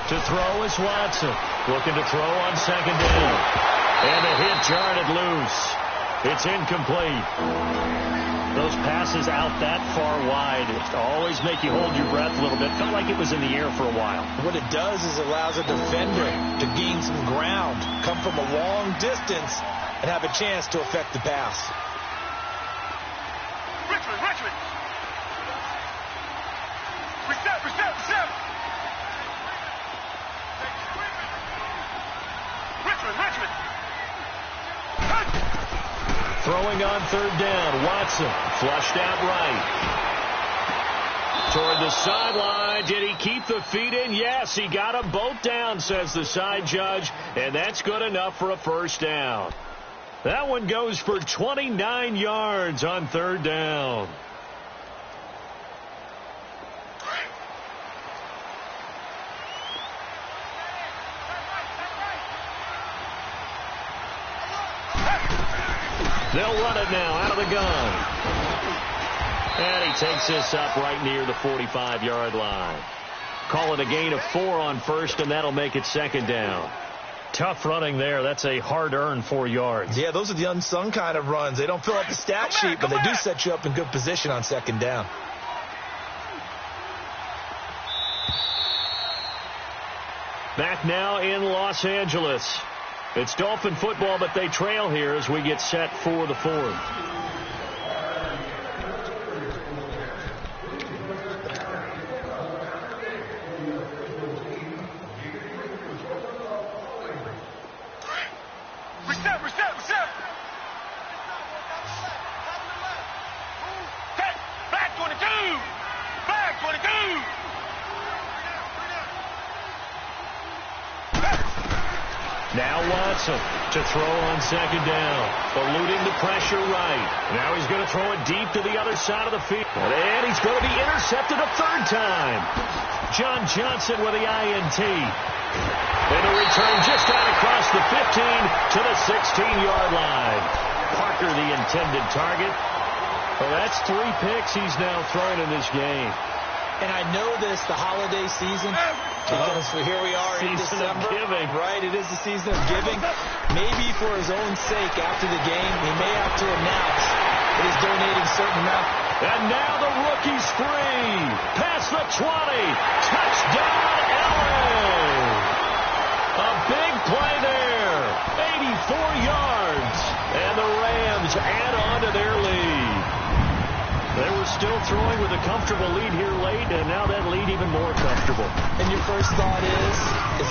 To throw is Watson. Looking to throw on 2nd down. And a hit jarred it loose. It's incomplete. Those passes out that far wide always make you hold your breath a little bit. Felt like it was in the air for a while. What it does is it allows a defender to gain some ground, come from a long distance, and have a chance to affect the pass. Richmond. Reset. Richmond. Throwing on 3rd down. Watson flushed out right. Toward the sideline. Did he keep the feet in? Yes, he got them both down, says the side judge. And that's good enough for a 1st down. That one goes for 29 yards on 3rd down. They'll run it now out of the gun. And he takes this up right near the 45-yard line. Call it a gain of 4 on 1st, and that'll make it 2nd down. Tough running there. That's a hard-earned 4 yards. Yeah, those are the unsung kind of runs. They don't fill up the stat sheet, but they do set you up in good position on 2nd down. Back now in Los Angeles. It's Dolphin football, but they trail here as we get set for the 4th. Reset. Back 22. Now Watson to throw on second down. Eluding the pressure right. Now he's going to throw it deep to the other side of the field. And he's going to be intercepted a third time. John Johnson with the INT. And a return just out across the 15 to the 16-yard line. Parker the intended target. Well, that's 3 picks he's now thrown in this game. And I know this, the holiday season, because here we are in December. Giving. Right, it is the season of giving. Maybe for his own sake after the game, he may have to announce that he's donating a certain amount. And now the rookie's free. Past the 20. Touchdown, LA. A big play there. 84 yards. And the Rams add on to their lead. They were still throwing with a comfortable lead here late, and now that lead even more comfortable. And your first thought is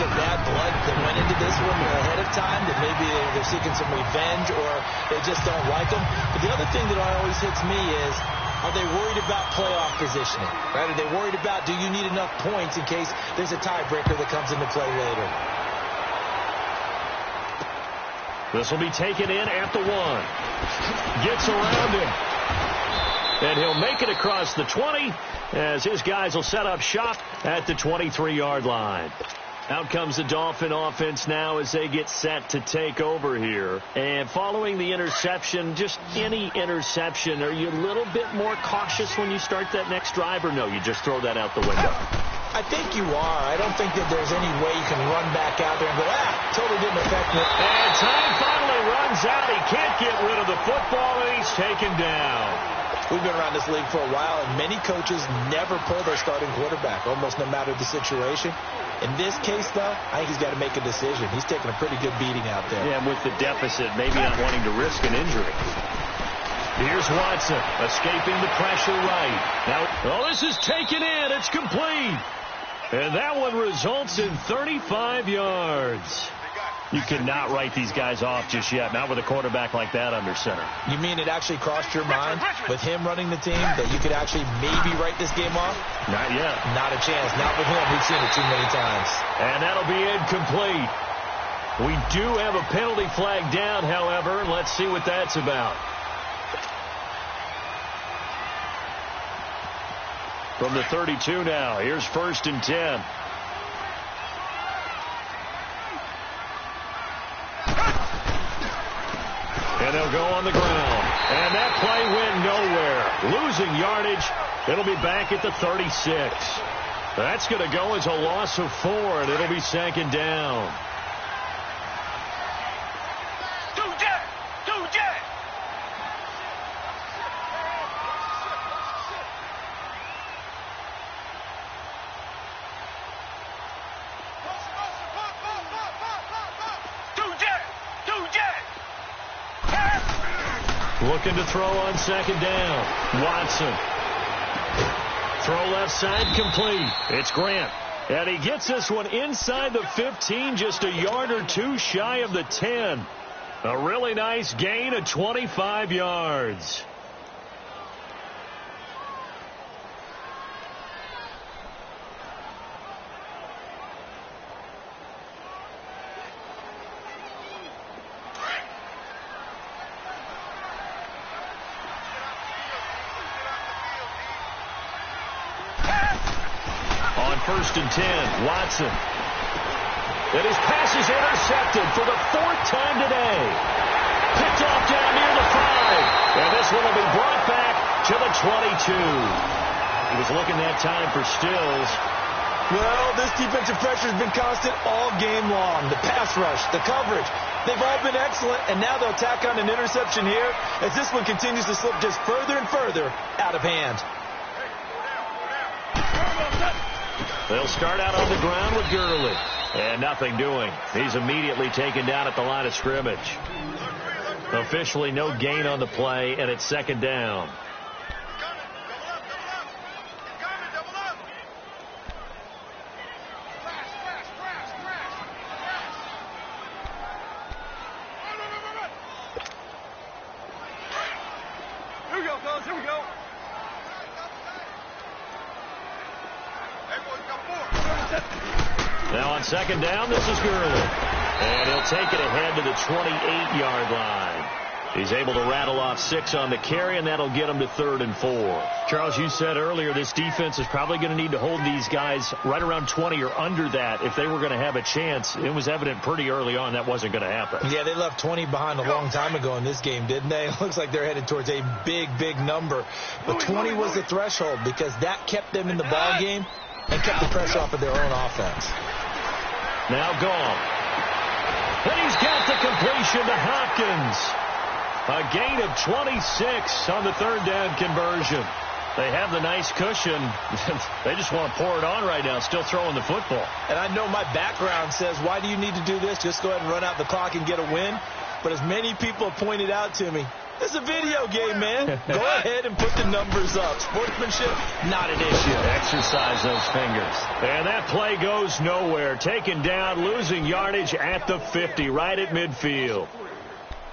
it bad blood that went into this one ahead of time, that maybe they're seeking some revenge or they just don't like them? But the other thing that always hits me is, are they worried about playoff positioning? Right? Are they worried about, do you need enough points in case there's a tiebreaker that comes into play later? This will be taken in at the 1. Gets around him. And he'll make it across the 20 as his guys will set up shop at the 23-yard line. Out comes the Dolphin offense now as they get set to take over here. And following the interception, just any interception, are you a little bit more cautious when you start that next drive, or no, you just throw that out the window? I think you are. I don't think that there's any way you can run back out there and go, totally didn't affect me. And time finally runs out. He can't get rid of the football, and he's taken down. We've been around this league for a while, and many coaches never pull their starting quarterback, almost no matter the situation. In this case, though, I think he's got to make a decision. He's taking a pretty good beating out there. Yeah, and with the deficit, maybe not wanting to risk an injury. Here's Watson, escaping the pressure right. Now, this is taken in. It's complete. And that one results in 35 yards. You cannot write these guys off just yet, not with a quarterback like that under center. You mean it actually crossed your mind with him running the team that you could actually maybe write this game off? Not yet. Not a chance. Not with him. We've seen it too many times. And that'll be incomplete. We do have a penalty flag down, however, and let's see what that's about. From the 32 now, here's 1st and 10. And they'll go on the ground. And that play went nowhere. Losing yardage. It'll be back at the 36. That's going to go as a loss of 4, and it'll be 2nd down. Looking to throw on 2nd down. Watson. Throw left side complete. It's Grant. And he gets this one inside the 15, just a yard or 2 shy of the 10. A really nice gain of 25 yards. On 1st and 10, Watson. And his pass is intercepted for the 4th time today. Picked off down near the 5. And this one will be brought back to the 22. He was looking that time for Stills. Well, this defensive pressure has been constant all game long. The pass rush, the coverage, they've all been excellent, and now they'll tack on an interception here as this one continues to slip just further and further out of hand. They'll start out on the ground with Gurley. And nothing doing. He's immediately taken down at the line of scrimmage. Officially no gain on the play, and it's 2nd down. Here we go, fellas. Here we go. Now on 2nd down, this is Gurley. And he'll take it ahead to the 28-yard line. He's able to rattle off 6 on the carry, and that'll get him to 3rd and 4. Charles, you said earlier this defense is probably going to need to hold these guys right around 20 or under that if they were going to have a chance. It was evident pretty early on that wasn't going to happen. Yeah, they left 20 behind a long time ago in this game, didn't they? It looks like they're headed towards a big, big number. But 20 was the threshold because that kept them in the ball game and kept the pressure off of their own offense. Now gone. And he's got the completion to Hopkins. A gain of 26 on the 3rd down conversion. They have the nice cushion. They just want to pour it on right now, still throwing the football. And I know my background says, why do you need to do this? Just go ahead and run out the clock and get a win. But as many people have pointed out to me, it's a video game, man. Go ahead and put the numbers up. Sportsmanship, not an issue. Exercise those fingers. And that play goes nowhere. Taken down, losing yardage at the 50, right at midfield.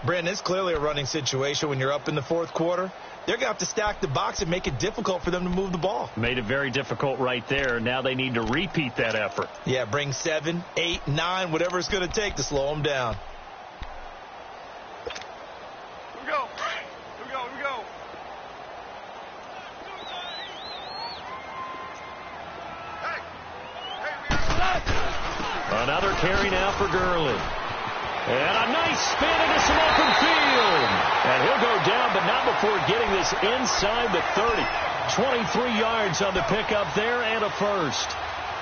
Brandon, it's clearly a running situation when you're up in the 4th quarter. They're going to have to stack the box and make it difficult for them to move the ball. Made it very difficult right there. Now they need to repeat that effort. Yeah, bring 7, 8, 9, whatever it's going to take to slow them down. Here we go. Here we go. Here we go. Hey. Another carry now for Gurley. And a nice spin into some open field. And he'll go down, but not before getting this inside the 30. 23 yards on the pickup there and a first.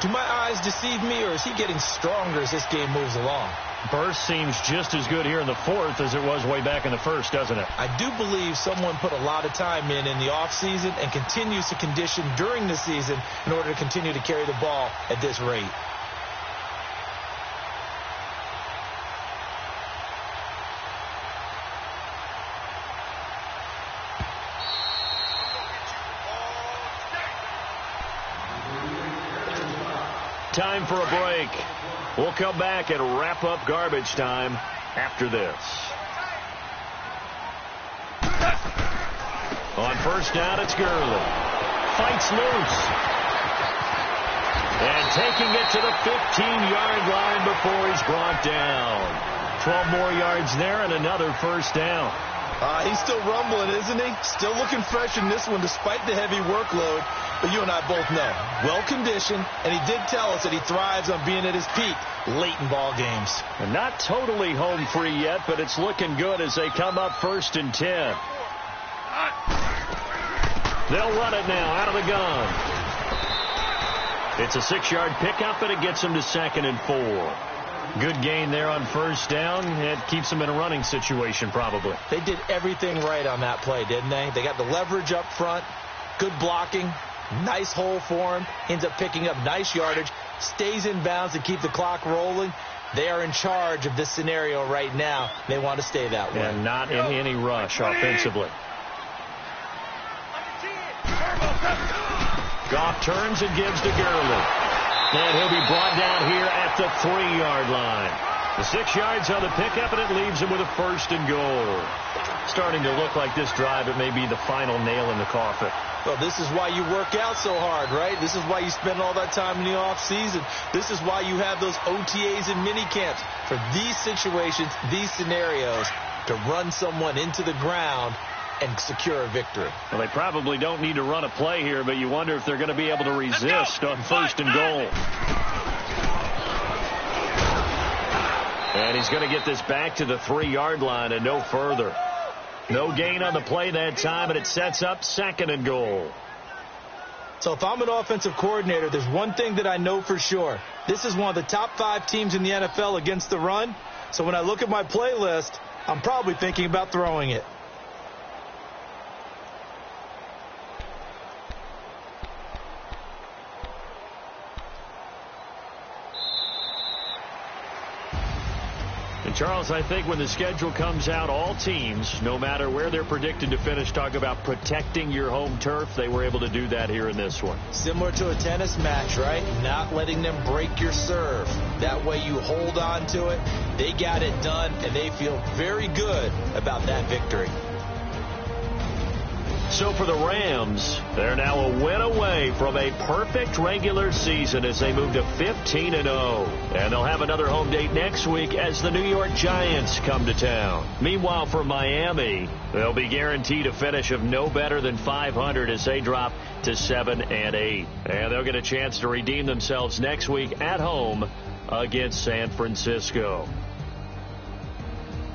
Do my eyes deceive me, or is he getting stronger as this game moves along? Burst seems just as good here in the 4th as it was way back in the 1st, doesn't it? I do believe someone put a lot of time in the offseason and continues to condition during the season in order to continue to carry the ball at this rate. Time for a break. We'll come back and wrap up garbage time after this. On 1st down, it's Gurley. Fights loose. And taking it to the 15-yard line before he's brought down. 12 more yards there and another 1st down. He's still rumbling, isn't he? Still looking fresh in this one despite the heavy workload. But you and I both know, well-conditioned, and he did tell us that he thrives on being at his peak late in ball games. And not totally home free yet, but it's looking good as they come up 1st and 10. They'll run it now out of the gun. It's a 6-yard pickup, and it gets them to 2nd and 4. Good gain there on 1st down. It keeps them in a running situation probably. They did everything right on that play, didn't they? They got the leverage up front, good blocking, nice hole for him, ends up picking up nice yardage, stays in bounds to keep the clock rolling. They are in charge of this scenario right now. They want to stay that way. And not in any rush offensively. Goff turns and gives to Gurley. And he'll be brought down here at the 3-yard line. The 6 yards on the pickup, and it leaves him with a 1st and goal. Starting to look like this drive, it may be the final nail in the coffin. Well, this is why you work out so hard, right? This is why you spend all that time in the offseason. This is why you have those OTAs and mini camps. For these situations, these scenarios, to run someone into the ground and secure a victory. Well, they probably don't need to run a play here, but you wonder if they're going to be able to resist on 1st and goal. And he's going to get this back to the 3-yard line and no further. No gain on the play that time, and it sets up 2nd and goal. So if I'm an offensive coordinator, there's one thing that I know for sure. This is one of the top 5 teams in the NFL against the run. So when I look at my playlist, I'm probably thinking about throwing it. Charles, I think when the schedule comes out, all teams, no matter where they're predicted to finish, talk about protecting your home turf. They were able to do that here in this one. Similar to a tennis match, right? Not letting them break your serve. That way you hold on to it. They got it done, and they feel very good about that victory. So for the Rams, they're now a win away from a perfect regular season as they move to 15-0. And they'll have another home date next week as the New York Giants come to town. Meanwhile, for Miami, they'll be guaranteed a finish of no better than 500 as they drop to 7-8. And they'll get a chance to redeem themselves next week at home against San Francisco.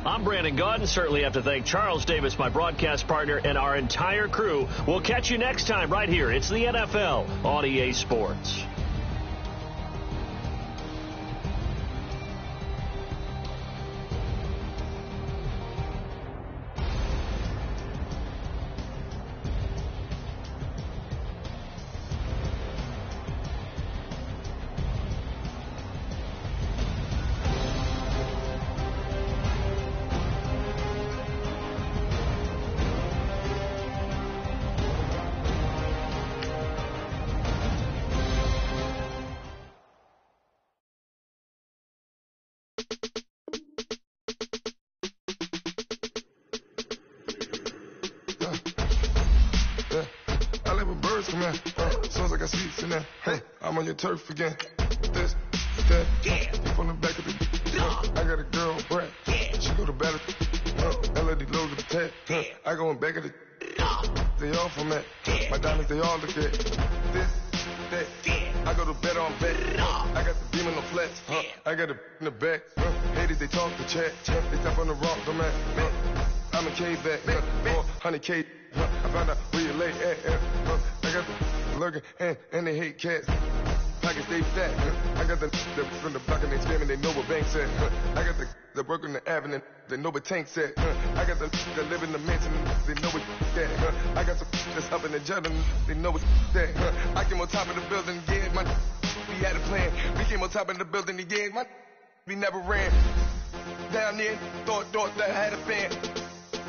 I'm Brandon Gaudin. Certainly have to thank Charles Davis, my broadcast partner, and our entire crew. We'll catch you next time right here. It's the NFL on EA Sports. I'm on your turf again. This, that, from the back of the I got a girl, Brad. She go to battle. LED low to the tag. I go in back of the they all from that. My diamonds, they all look at this, that. I go to bed on bed. I got the beam in the flats. I got it in the back. Haters, they talk to chat. They step on the rock, the man. I'm a K-back. 400K. I found out where you lay at. I got the lurking and they hate cats. Pockets stay fat. I got the from the block and they spamming, they know what banks at. I got the work on the avenue, they know what tanks at. I got the that live in the mansion, they know what that. I got the that's up in the jungle, they know what that. I came on top of the building, yeah, my we had a plan. We came on top of the building, yeah, my we never ran. Down there, thought that I had a fan.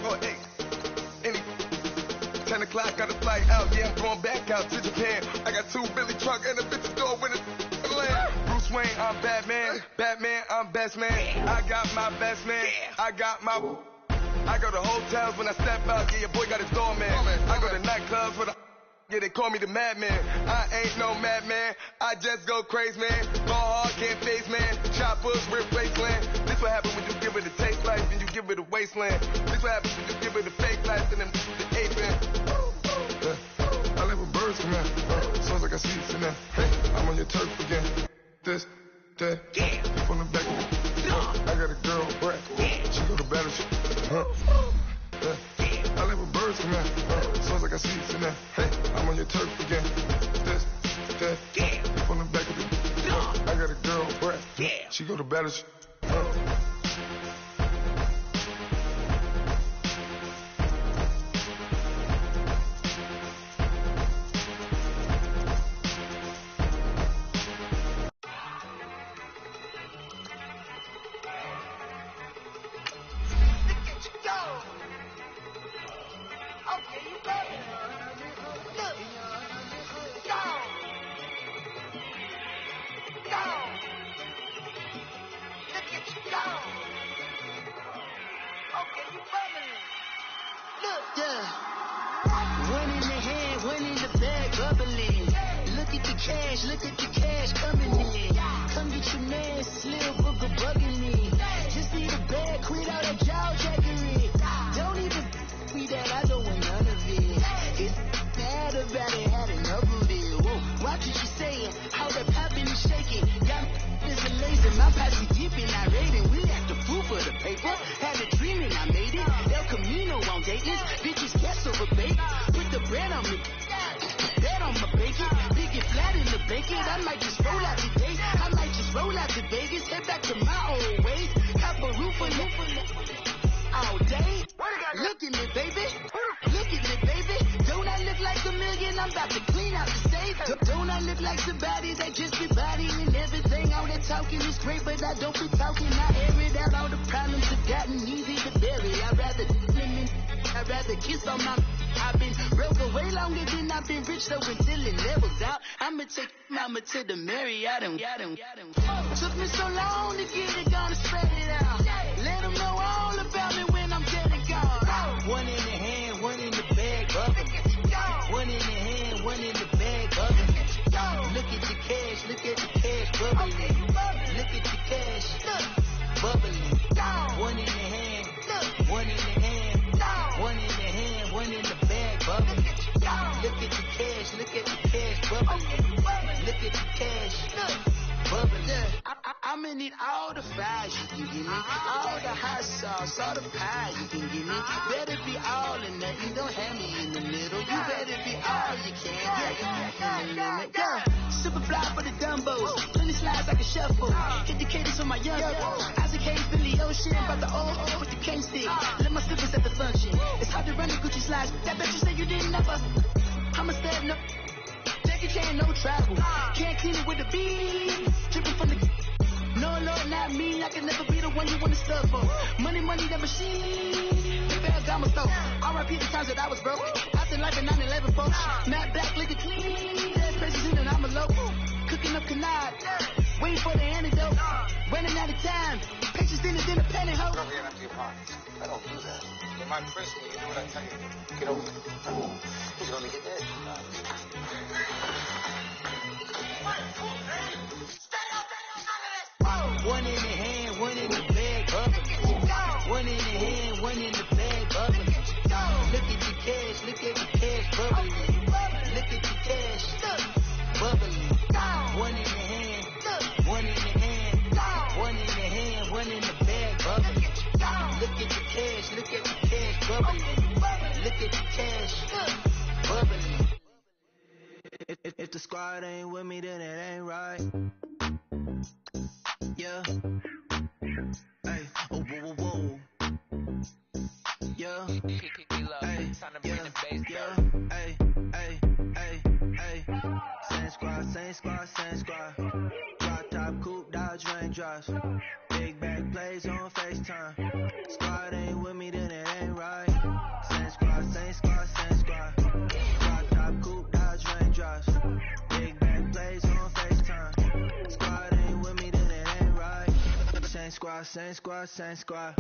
Oh, hey, any 10 o'clock, got a flight out, yeah, I'm going back out to Japan. I got 2 Billy truck and a bitch store with a land. Bruce Wayne, I'm Batman. Batman, I'm best man. I got my best man. I got my... I go to hotels when I step out, yeah, your boy got his doorman. I go to nightclubs with a... Yeah, they call me the madman. I ain't no madman. I just go crazy, man. Go hard, can't face, man. Choppers, rip wasteland. This what happens when you give it a taste life and you give it a wasteland. This what happens when you give it a fake life and then the ape in. I live with birds from there. Sounds like I see it in there. Hey, I'm on your turf again. This, that, from the back of the I got a girl, Brad. She go to battle. I live with birds from there. Sounds like I see it in there. Hey, I'm on your turf again. This, that, from the back of the I got a girl, Brad. She go to battle. Look at the cash coming in. Come get your man, Slim Booker bugging me. Just need a bag, quit out that jaw jackery. Don't even me that, I don't want none of it. It's bad about it, had enough of it. Whoa, watch what you saying, how that popping and shaking. Got this amazing, my posse dipping, I raiding. We had the food for the paper, had a dream and I made it. El Camino on Dayton's, bitches guess over bait. Put the bread on me. Bet on my bacon, big and flat in the bacon. I might just roll out the day. I might just roll out to Vegas, head back to my old ways. Have a roof all day. Look at me, baby. Look at me, baby. Don't I look like $1 million? I'm about to clean out the safe. Don't I look like somebody that just be bodying everything? All that talking is great, but I don't be talking. I air it out. All the problems have gotten easy to bury. I'd rather kiss on my... I've been broke way longer than I've been rich, so until it levels out, I'ma take mama to the Marriott and got him. Took me so long to get it, gonna spread it out. Let them know all about me when I'm dead and gone. One in the hand, one in the bag, brother. I'ma need all the fries you can give me, all the hot sauce, all the pie you can give me. Better be all or nothing, don't have me in the middle. You better be all you can. Yeah. Super fly for the Dumbos, plenty slides like a shuffle. Hit the cadence on my young Isaac Hayes, Billy Ocean, about the old with the cane stick. Let my slippers at the function. It's hard to run the Gucci slides. That bet you say you didn't never. I'm a step no. Jackie Chan, no travel. Can't clean it with the beat. Dripping from the. No, Lord, not me. I can never be the one you want to stuff for. Money, that machine. The bell got my stuff. R.I.P. the times that I was broke. I said life in 9/11, folks. Matte black, liquor clean. Dead president and I'm a local. Cooking up canard. Waiting for the antidote. Running out of time. Patience dinner, penny hoe. Don't get empty pockets. I don't do that. You might press me. You do what I tell you. Get over it. You can only get that. One in the hand, one in the bag, bubbling. One in the hand, one in the bag, bubbling. Look at the cash, bubbling. Look at the cash, bubbling. One in the hand, one in the hand, one in the hand, one in the bag, bubbling. Look at the cash, bubbling. Look at the cash, bubbling. If the squad ain't with me, then it ain't right. Yeah. Hey. Oh, whoa, whoa, whoa. Yeah. Hey. Yeah. Hey. Hey. Hey. Hey. Same squad. Drop top, coupe, Dodge raindrops. Big back plays on FaceTime. Squad ain't with me, then it ain't right. Same squad. Drop top, coupe, Dodge raindrops. Big back plays on FaceTime. Squad ain't with me, then it ain't right. Same squad.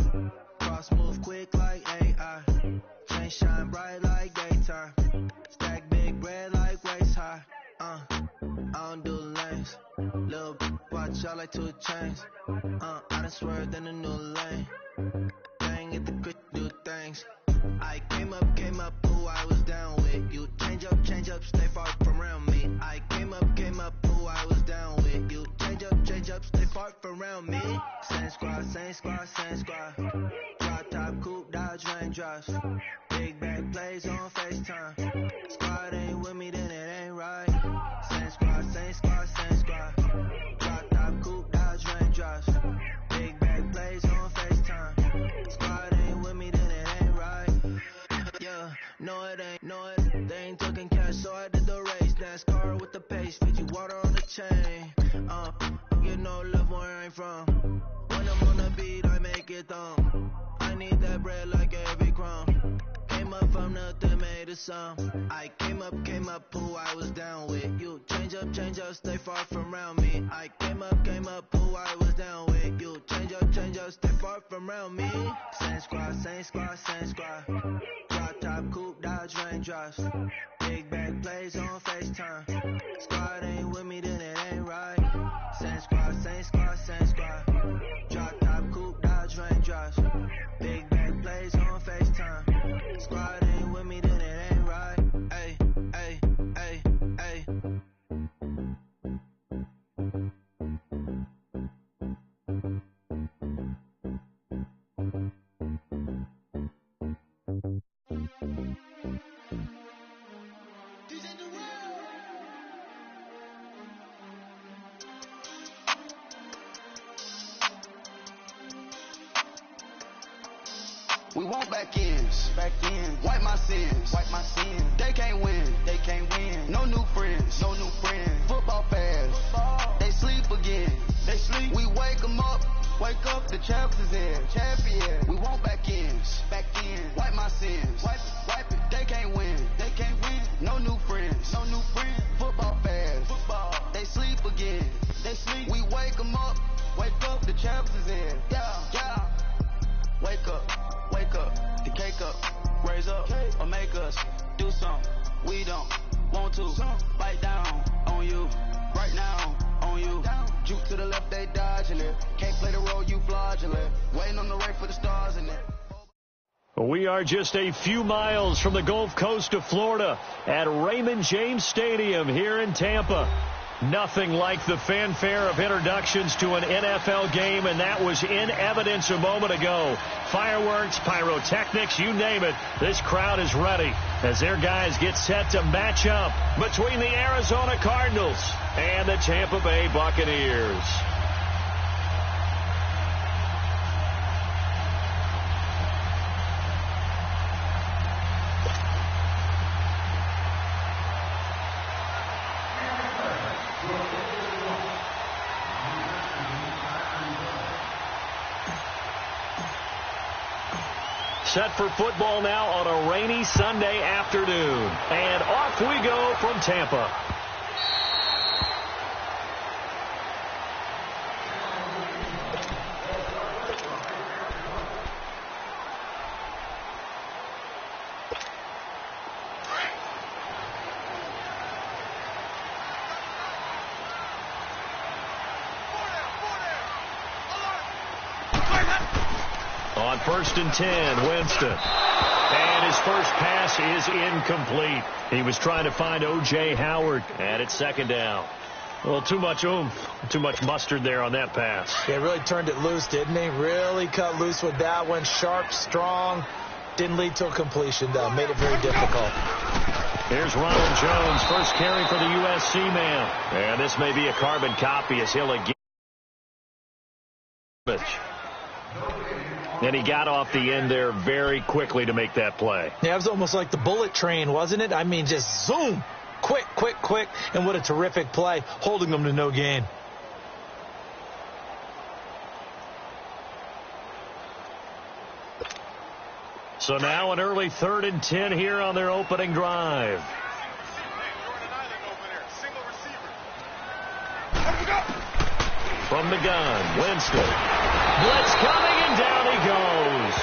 Cross move quick like AI. Chain shine bright like daytime. Stack big bread like waist high. I don't do lanes. Little watch out like 2 chains. I done swerved in a new lane. Dang it, the grit do things. I came up, who I was down with. You change up, stay far from around me. I came up, who I was down with. You change up, stay far from around me. Same squad. Drop top, coupe, Dodge raindrops. Big back plays on FaceTime. Squad ain't with me, then it ain't right. Same squad. Drop top, coupe, Dodge raindrops. Big back plays on FaceTime. Squad ain't with me, then it ain't right. Yeah, no it ain't. They ain't talking cash, so I did the race. NASCAR with the pace, Fiji water on the chain. You know love where I'm from. When I'm on the beat, I make it thumb. I need that bread like every crumb. Came up from nothing, made a sum. I came up, who I was down with. You change up, stay far from around me. I came up, who I was down with. You change up, stay far from around me. Same squad. Drop top, coupe, Dodge raindrops. Big back plays on FaceTime. Squad ain't with me, then it ain't right. Same squad. Drop top, coupe, Dodge raindrops. Big back plays on FaceTime. Squad ain't with me, then it ain't right. Ay. We want back ends. Wipe my sins. They can't win. No new friends. Football fans. They sleep again. We wake them up. The champs is in. We want back ends. Wipe my sins. Wipe it. They can't win. No new friends. Football fans. They sleep again. We wake them up. The champs is in. Yeah. Wake up, the cake up, raise up, or make us do something we don't want to. Bite down on you, right now on you. Juke to the left, they dodging it. Can't play the role, you fraudulent. Waiting on the race for the stars in it. We are just a few miles from the Gulf Coast of Florida at Raymond James Stadium here in Tampa. Nothing like the fanfare of introductions to an NFL game, and that was in evidence a moment ago. Fireworks, pyrotechnics, you name it. This crowd is ready as their guys get set to match up between the Arizona Cardinals and the Tampa Bay Buccaneers. Set for football now on a rainy Sunday afternoon. And off we go from Tampa. On 1st and 10, Winston. And his first pass is incomplete. He was trying to find O.J. Howard, and it's 2nd down. Well, too much oomph, too much mustard there on that pass. Yeah, really turned it loose, didn't he? Really cut loose with that one. Sharp, strong. Didn't lead to a completion, though. Made it very difficult. Here's Ronald Jones, first carry for the USC man. And this may be a carbon copy as he'll again. And he got off the end there very quickly to make that play. Yeah, it was almost like the bullet train, wasn't it? I mean, just zoom. Quick, quick, quick. And what a terrific play, holding them to no gain. So now an early 3rd and 10 here on their opening drive. From the gun, Winston. Blitz coming, and down he goes.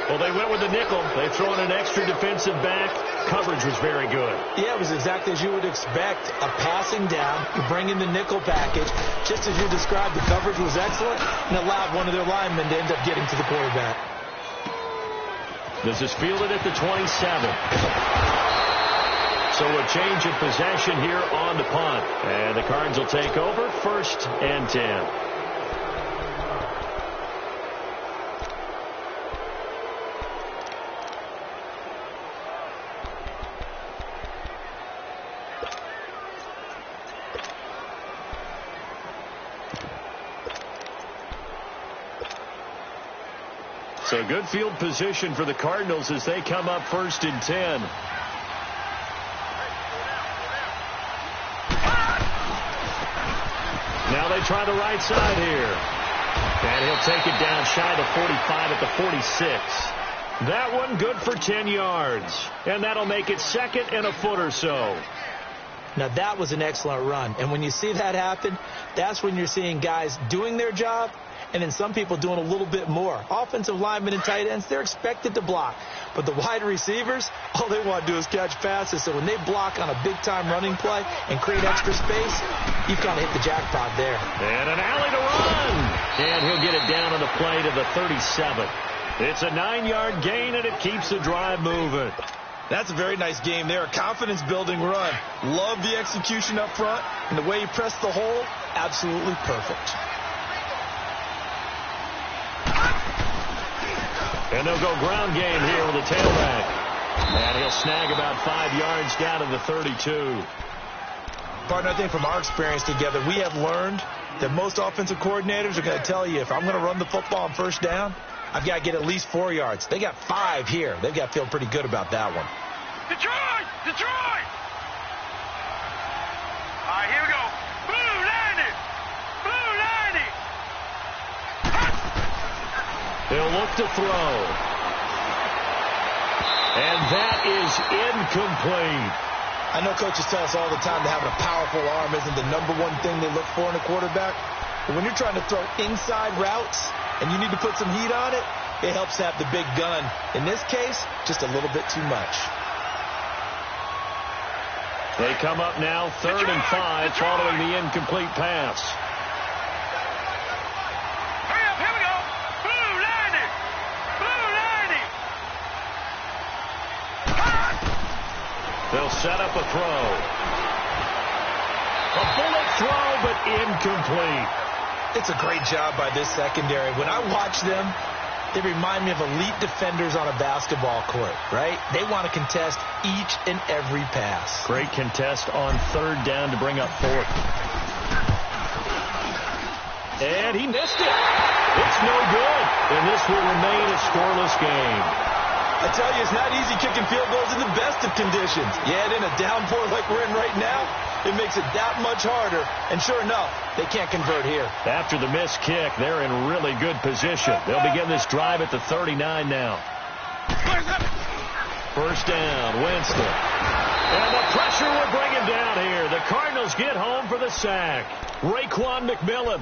Well, they went with the nickel. They throw in an extra defensive back. Coverage was very good. Yeah, it was exactly as you would expect. A passing down. You bring in the nickel package. Just as you described, the coverage was excellent and allowed one of their linemen to end up getting to the quarterback. This is fielded at the 27. So a change of possession here on the punt. And the Cards will take over 1st and 10. So good field position for the Cardinals as they come up 1st and 10. Now they try the right side here. And he'll take it down shy of the 45 at the 46. That one good for 10 yards. And that'll make it 2nd and a foot or so. Now that was an excellent run. And when you see that happen, that's when you're seeing guys doing their job and then some people doing a little bit more. Offensive linemen and tight ends, they're expected to block. But the wide receivers, all they want to do is catch passes. So when they block on a big-time running play and create extra space, you've kind of hit the jackpot there. And an alley to run. And he'll get it down on the play to the 37. It's a 9-yard gain, and it keeps the drive moving. That's a very nice game there. A confidence-building run. Love the execution up front. And the way he pressed the hole, absolutely perfect. And they'll go ground game here with a tailback. And he'll snag about 5 yards down to the 32. Partner, I think from our experience together, we have learned that most offensive coordinators are going to tell you, if I'm going to run the football on 1st down, I've got to get at least 4 yards. They got 5 here. They've got to feel pretty good about that one. Detroit! Detroit! All right, here we go. Blue 90! Blue 90! They'll look to throw. And that is incomplete. I know coaches tell us all the time that having a powerful arm isn't the #1 thing they look for in a quarterback. But when you're trying to throw inside routes and you need to put some heat on it, it helps to have the big gun. In this case, just a little bit too much. They come up now 3rd and 5 following the incomplete pass. Hurry up, here we go. Blue 90! Blue 90! They'll set up a throw. A bullet throw, but incomplete. It's a great job by this secondary. When I watch them, they remind me of elite defenders on a basketball court, right? They want to contest each and every pass. Great contest on third down to bring up fourth. And he missed it. It's no good. And this will remain a scoreless game. I tell you, it's not easy kicking field goals in the best of conditions. Yet in a downpour like we're in right now, it makes it that much harder. And sure enough, they can't convert here. After the missed kick, they're in really good position. They'll begin this drive at the 39 now. First down, Winston. And the pressure will bring him down here. The Cardinals get home for the sack. Raekwon McMillan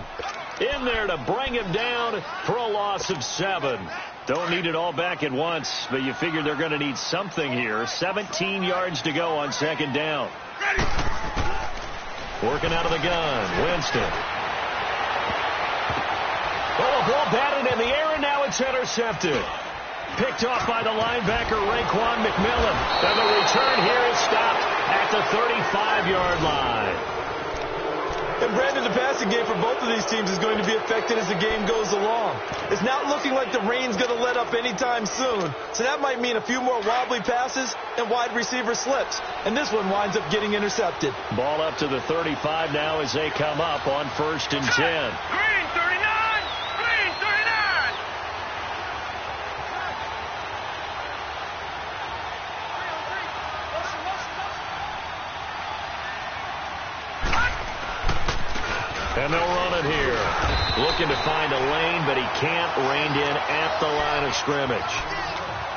in there to bring him down for a loss of 7. Don't need it all back at once, but you figure they're going to need something here. 17 yards to go on second down. Working out of the gun, Winston. Oh, ball batted in the air, and now it's intercepted. Picked off by the linebacker, Raekwon McMillan. And the return here is stopped at the 35-yard line. And Brandon, the passing game for both of these teams is going to be affected as the game goes along. It's not looking like the rain's going to let up anytime soon. So that might mean a few more wobbly passes and wide receiver slips. And this one winds up getting intercepted. Ball up to the 35 now as they come up on 1st and 10. Green 39! Green 39! And they'll run it here. Looking to find a lane, but he can't. Reined in at the line of scrimmage.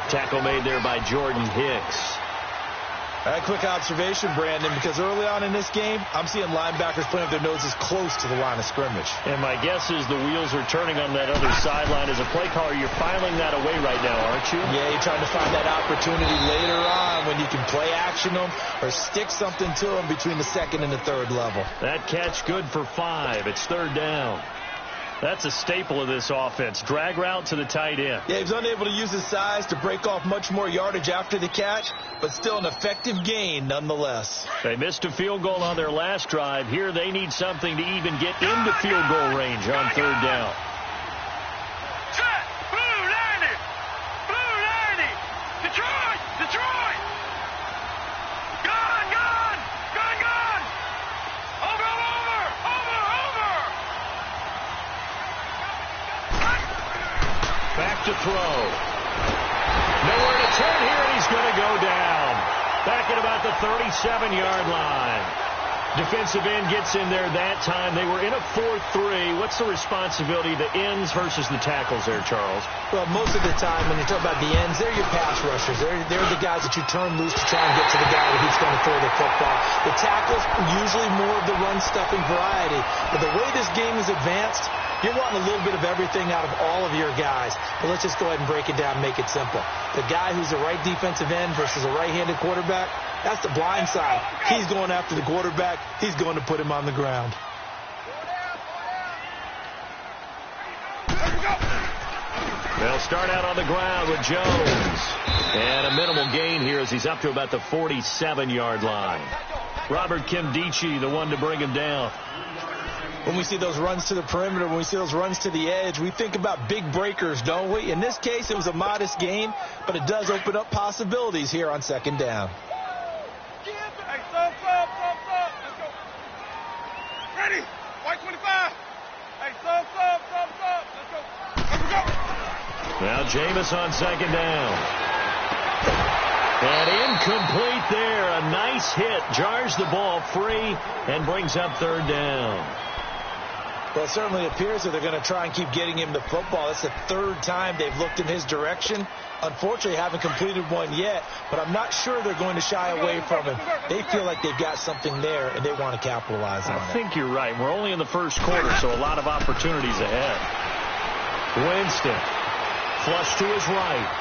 Tackle made there by Jordan Hicks. A quick observation, Brandon, because early on in this game, I'm seeing linebackers putting their noses close to the line of scrimmage. And my guess is the wheels are turning on that other sideline. As a play caller, you're filing that away right now, aren't you? Yeah, you're trying to find that opportunity later on when you can play action them or stick something to them between the second and the third level. That catch good for 5. It's 3rd down. That's a staple of this offense. Drag route to the tight end. Yeah, he was unable to use his size to break off much more yardage after the catch, but still an effective gain nonetheless. They missed a field goal on their last drive. Here they need something to even get into field goal range on 3rd down. Set! Blue 90! Blue 90! Detroit! Detroit! Gone! Gone! Gone! Gone! Over! Over! Over! Over! Back to throw. Nowhere to turn here, and he's going to go down. Back at about the 37-yard line. Defensive end gets in there that time. They were in a 4-3. What's the responsibility of the ends versus the tackles there, Charles? Well, most of the time when you talk about the ends, they're your pass rushers. They're the guys that you turn loose to try and get to the guy who's going to throw the football. The tackles, usually more of the run-stuffing variety. But the way this game is advanced, you're wanting a little bit of everything out of all of your guys. But let's just go ahead and break it down and make it simple. The guy who's a right defensive end versus a right-handed quarterback, that's the blind side. He's going after the quarterback. He's going to put him on the ground. They'll start out on the ground with Jones. And a minimal gain here as he's up to about the 47-yard line. Robert Kimdichie, the one to bring him down. When we see those runs to the perimeter, when we see those runs to the edge, we think about big breakers, don't we? In this case, it was a modest gain, but it does open up possibilities here on 2nd down. Hey, stop. Let's go. Ready. White 25. Hey, stop. Let's go. Now Jameis on 2nd down. And incomplete there. A nice hit. Jars the ball free and brings up 3rd down. Well, it certainly appears that they're going to try and keep getting him the football. That's the 3rd time they've looked in his direction. Unfortunately, haven't completed one yet, but I'm not sure they're going to shy away from him. They feel like they've got something there, and they want to capitalize on it. I think you're right. We're only in the first quarter, so a lot of opportunities ahead. Winston, flush to his right.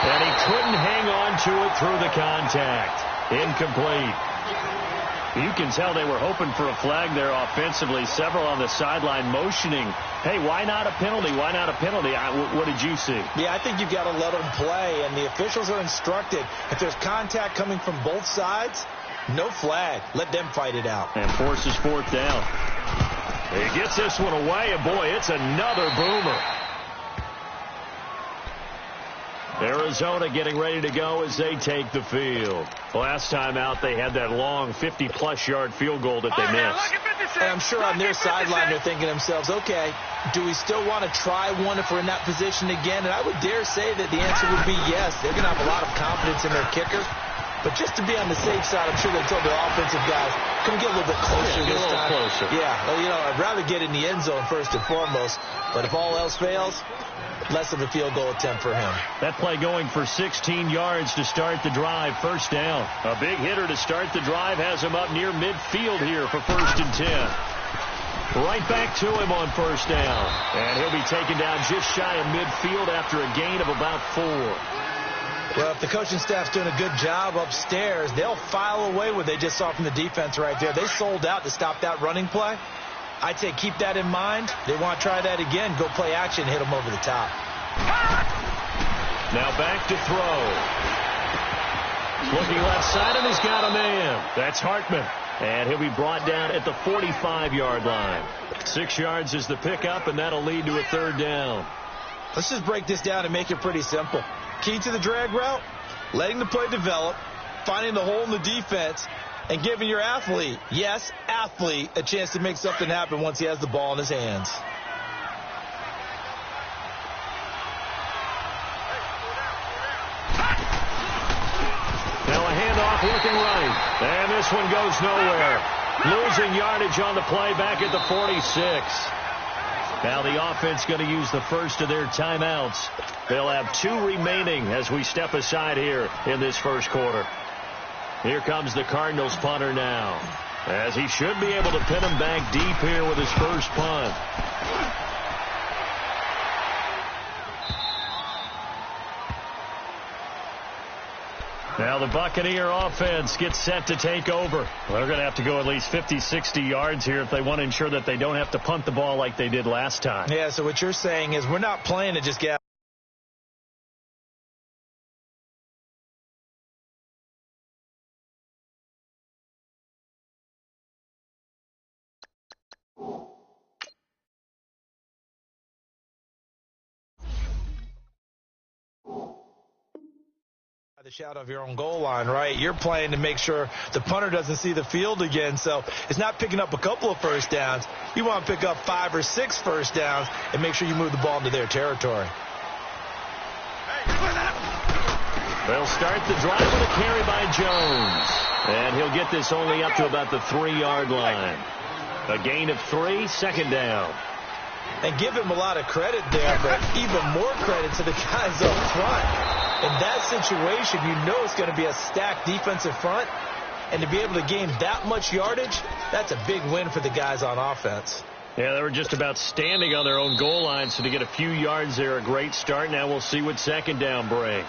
And he couldn't hang on to it through the contact. Incomplete. You can tell they were hoping for a flag there offensively. Several on the sideline motioning, hey, why not a penalty? Why not a penalty? What did you see? Yeah, I think you've got to let them play, and the officials are instructed if there's contact coming from both sides, No flag. Let them fight it out. And forces fourth down. He gets this one away, and boy, it's another boomer. Arizona getting ready to go as they take the field. Last time out, they had that long 50-plus yard field goal that they missed. And I'm sure on their sideline they're thinking to themselves, okay, do we still want to try one if we're in that position again? And I would dare say that the answer would be yes. They're going to have a lot of confidence in their kicker. But just to be on the safe side, I'm sure they told their offensive guys, come get a little bit closer this time. Closer. Yeah, well, I'd rather get in the end zone first and foremost. But if all else fails, less of a field goal attempt for him. That play going for 16 yards to start the drive. First down. A big hitter to start the drive has him up near midfield here for 1st and 10. Right back to him on first down. And he'll be taken down just shy of midfield after a gain of about 4. Well, if the coaching staff's doing a good job upstairs, they'll file away what they just saw from the defense right there. They sold out to stop that running play. I'd say keep that in mind. They want to try that again. Go play action, hit them over the top. Now back to throw. Looking left side, and he's got a man. That's Hartman. And he'll be brought down at the 45-yard line. 6 yards is the pickup, and that'll lead to a 3rd down. Let's just break this down and make it pretty simple. Key to the drag route, letting the play develop, finding the hole in the defense, and giving your athlete, yes, athlete, a chance to make something happen once he has the ball in his hands. Now a handoff looking right. And this one goes nowhere. Losing yardage on the play back at the 46. Now the offense going to use the first of their timeouts. They'll have 2 remaining as we step aside here in this first quarter. Here comes the Cardinals punter now, as he should be able to pin him back deep here with his first punt. Now the Buccaneer offense gets set to take over. They're going to have to go at least 50, 60 yards here if they want to ensure that they don't have to punt the ball like they did last time. Yeah, so what you're saying is we're not playing to just get... the shot of your own goal line, right? You're playing to make sure the punter doesn't see the field again. So it's not picking up a couple of first downs. You want to pick up 5 or 6 first downs and make sure you move the ball into their territory. They'll start the drive with a carry by Jones. And he'll get this only up to about the 3-yard line. A gain of 3, 2nd down. And give him a lot of credit there, but even more credit to the guys up front. In that situation, you know it's going to be a stacked defensive front. And to be able to gain that much yardage, that's a big win for the guys on offense. Yeah, they were just about standing on their own goal line, so to get a few yards there, a great start. Now we'll see what 2nd down brings.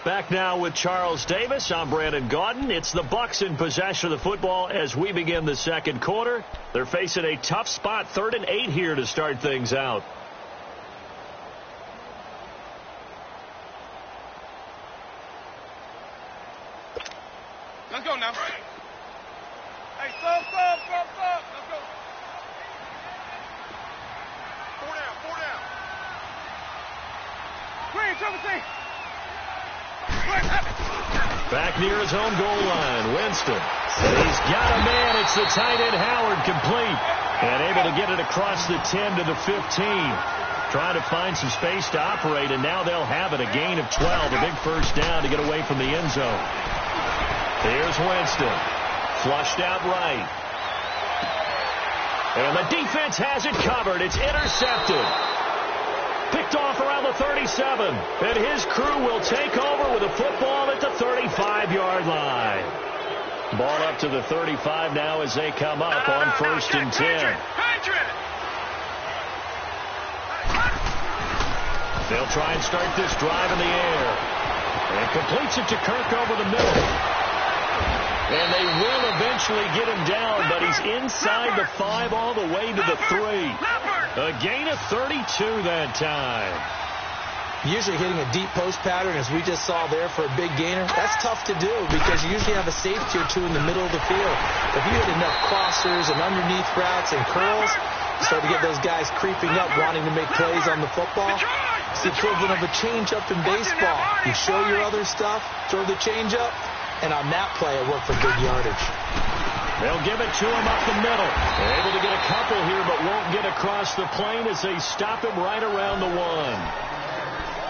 Back now with Charles Davis. I'm Brandon Gaudin. It's the Bucs in possession of the football as we begin the second quarter. They're facing a tough spot, 3rd and 8 here to start things out. Let's go now. Hey, stop. Let's go. 4 down. Green, trouble C. Back near his own goal line, Winston. He's got a man. It's the tight end, Howard, complete. And able to get it across the 10 to the 15. Trying to find some space to operate, and now they'll have it. A gain of 12, a big first down to get away from the end zone. Here's Winston. Flushed out right. And the defense has it covered. It's intercepted. Picked off around the 37. And his crew will take over with a football at the 35-yard line. Ball up to the 35 now as they come up on 1st and 10. They'll try and start this drive in the air. And completes it to Kirk over the middle. And they will eventually get him down, but he's inside the 5 all the way to the 3. A gain of 32 that time. Usually hitting a deep post pattern, as we just saw there for a big gainer, that's tough to do because you usually have a safety or two in the middle of the field. If you hit enough crossers and underneath routes and curls, you start to get those guys creeping up, wanting to make plays on the football. It's the equivalent of a change-up in baseball. You show your other stuff, throw the change-up, and on that play, it worked for good yardage. They'll give it to him up the middle. They're able to get a couple here, but won't get across the plane as they stop him right around the 1.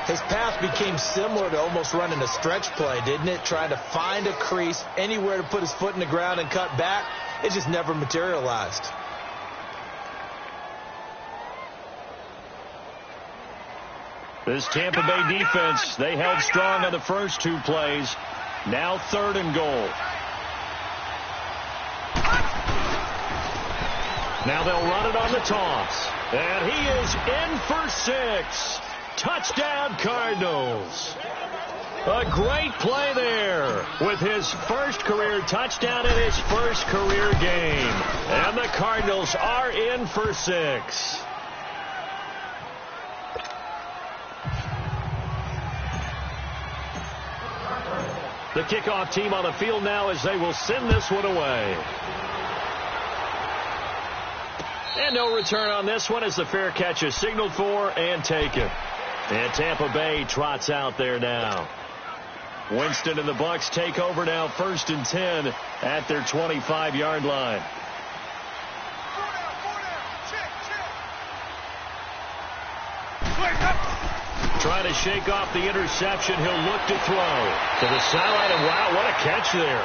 His path became similar to almost running a stretch play, didn't it? Trying to find a crease, anywhere to put his foot in the ground and cut back. It just never materialized. This Tampa Bay defense, they held strong on the first 2 plays. Now 3rd and goal. Now they'll run it on the toss. And he is in for 6. Touchdown, Cardinals. A great play there with his first career touchdown in his first career game. And the Cardinals are in for 6. The kickoff team on the field now as they will send this one away. And no return on this one as the fair catch is signaled for and taken. And Tampa Bay trots out there now. Winston and the Bucs take over now 1st and 10 at their 25-yard line. Trying to shake off the interception. He'll look to throw to the sideline, and wow, what a catch there.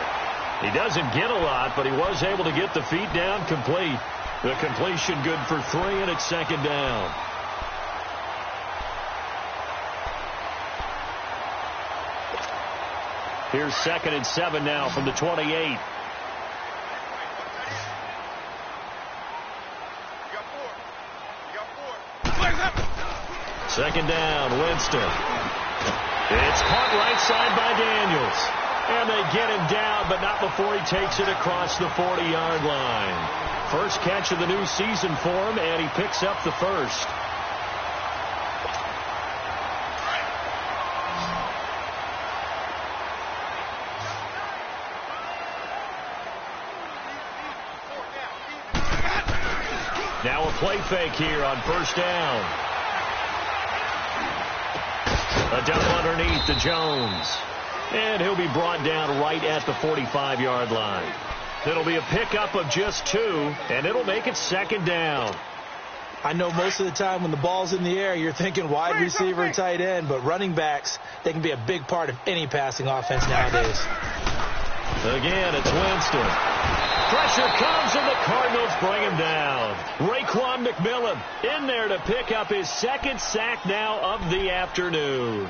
He doesn't get a lot, but he was able to get the feet down complete. The completion good for 3, and it's 2nd down. Here's 2nd and 7 now from the 28. Second down, Winston. It's caught right side by Daniels. And they get him down, but not before he takes it across the 40-yard line. First catch of the new season for him, and he picks up the first. Now a play fake here on 1st down. A dump underneath to Jones. And he'll be brought down right at the 45-yard line. It'll be a pickup of just 2, and it'll make it 2nd down. I know most of the time when the ball's in the air, you're thinking wide receiver, tight end, but running backs, they can be a big part of any passing offense nowadays. Again, it's Winston. Pressure comes, and the Cardinals bring him down. Raekwon McMillan in there to pick up his 2nd sack now of the afternoon.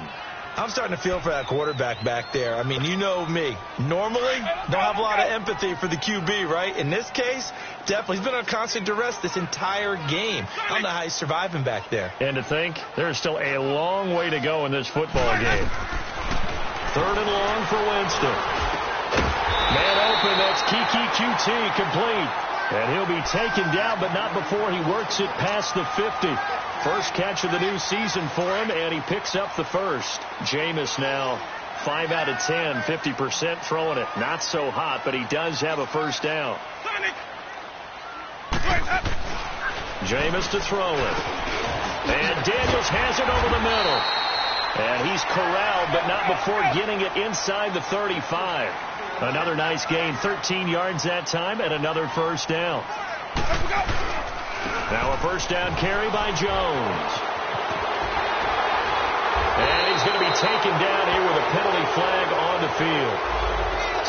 I'm starting to feel for that quarterback back there. I mean, you know me. Normally, don't have a lot of empathy for the QB, right? In this case, definitely. He's been on constant duress this entire game. I don't know how he's surviving back there. And to think, there's still a long way to go in this football game. 3rd and long for Winston. Man open, that's Kiki QT complete. And he'll be taken down, but not before he works it past the 50. First catch of the new season for him, and he picks up the first. Jameis now 5 out of 10, 50% throwing it. Not so hot, but he does have a first down. Jameis to throw it. And Daniels has it over the middle. And he's corralled, but not before getting it inside the 35. Another nice gain, 13 yards that time, and another first down. Now a first down carry by Jones. And he's going to be taken down here with a penalty flag on the field.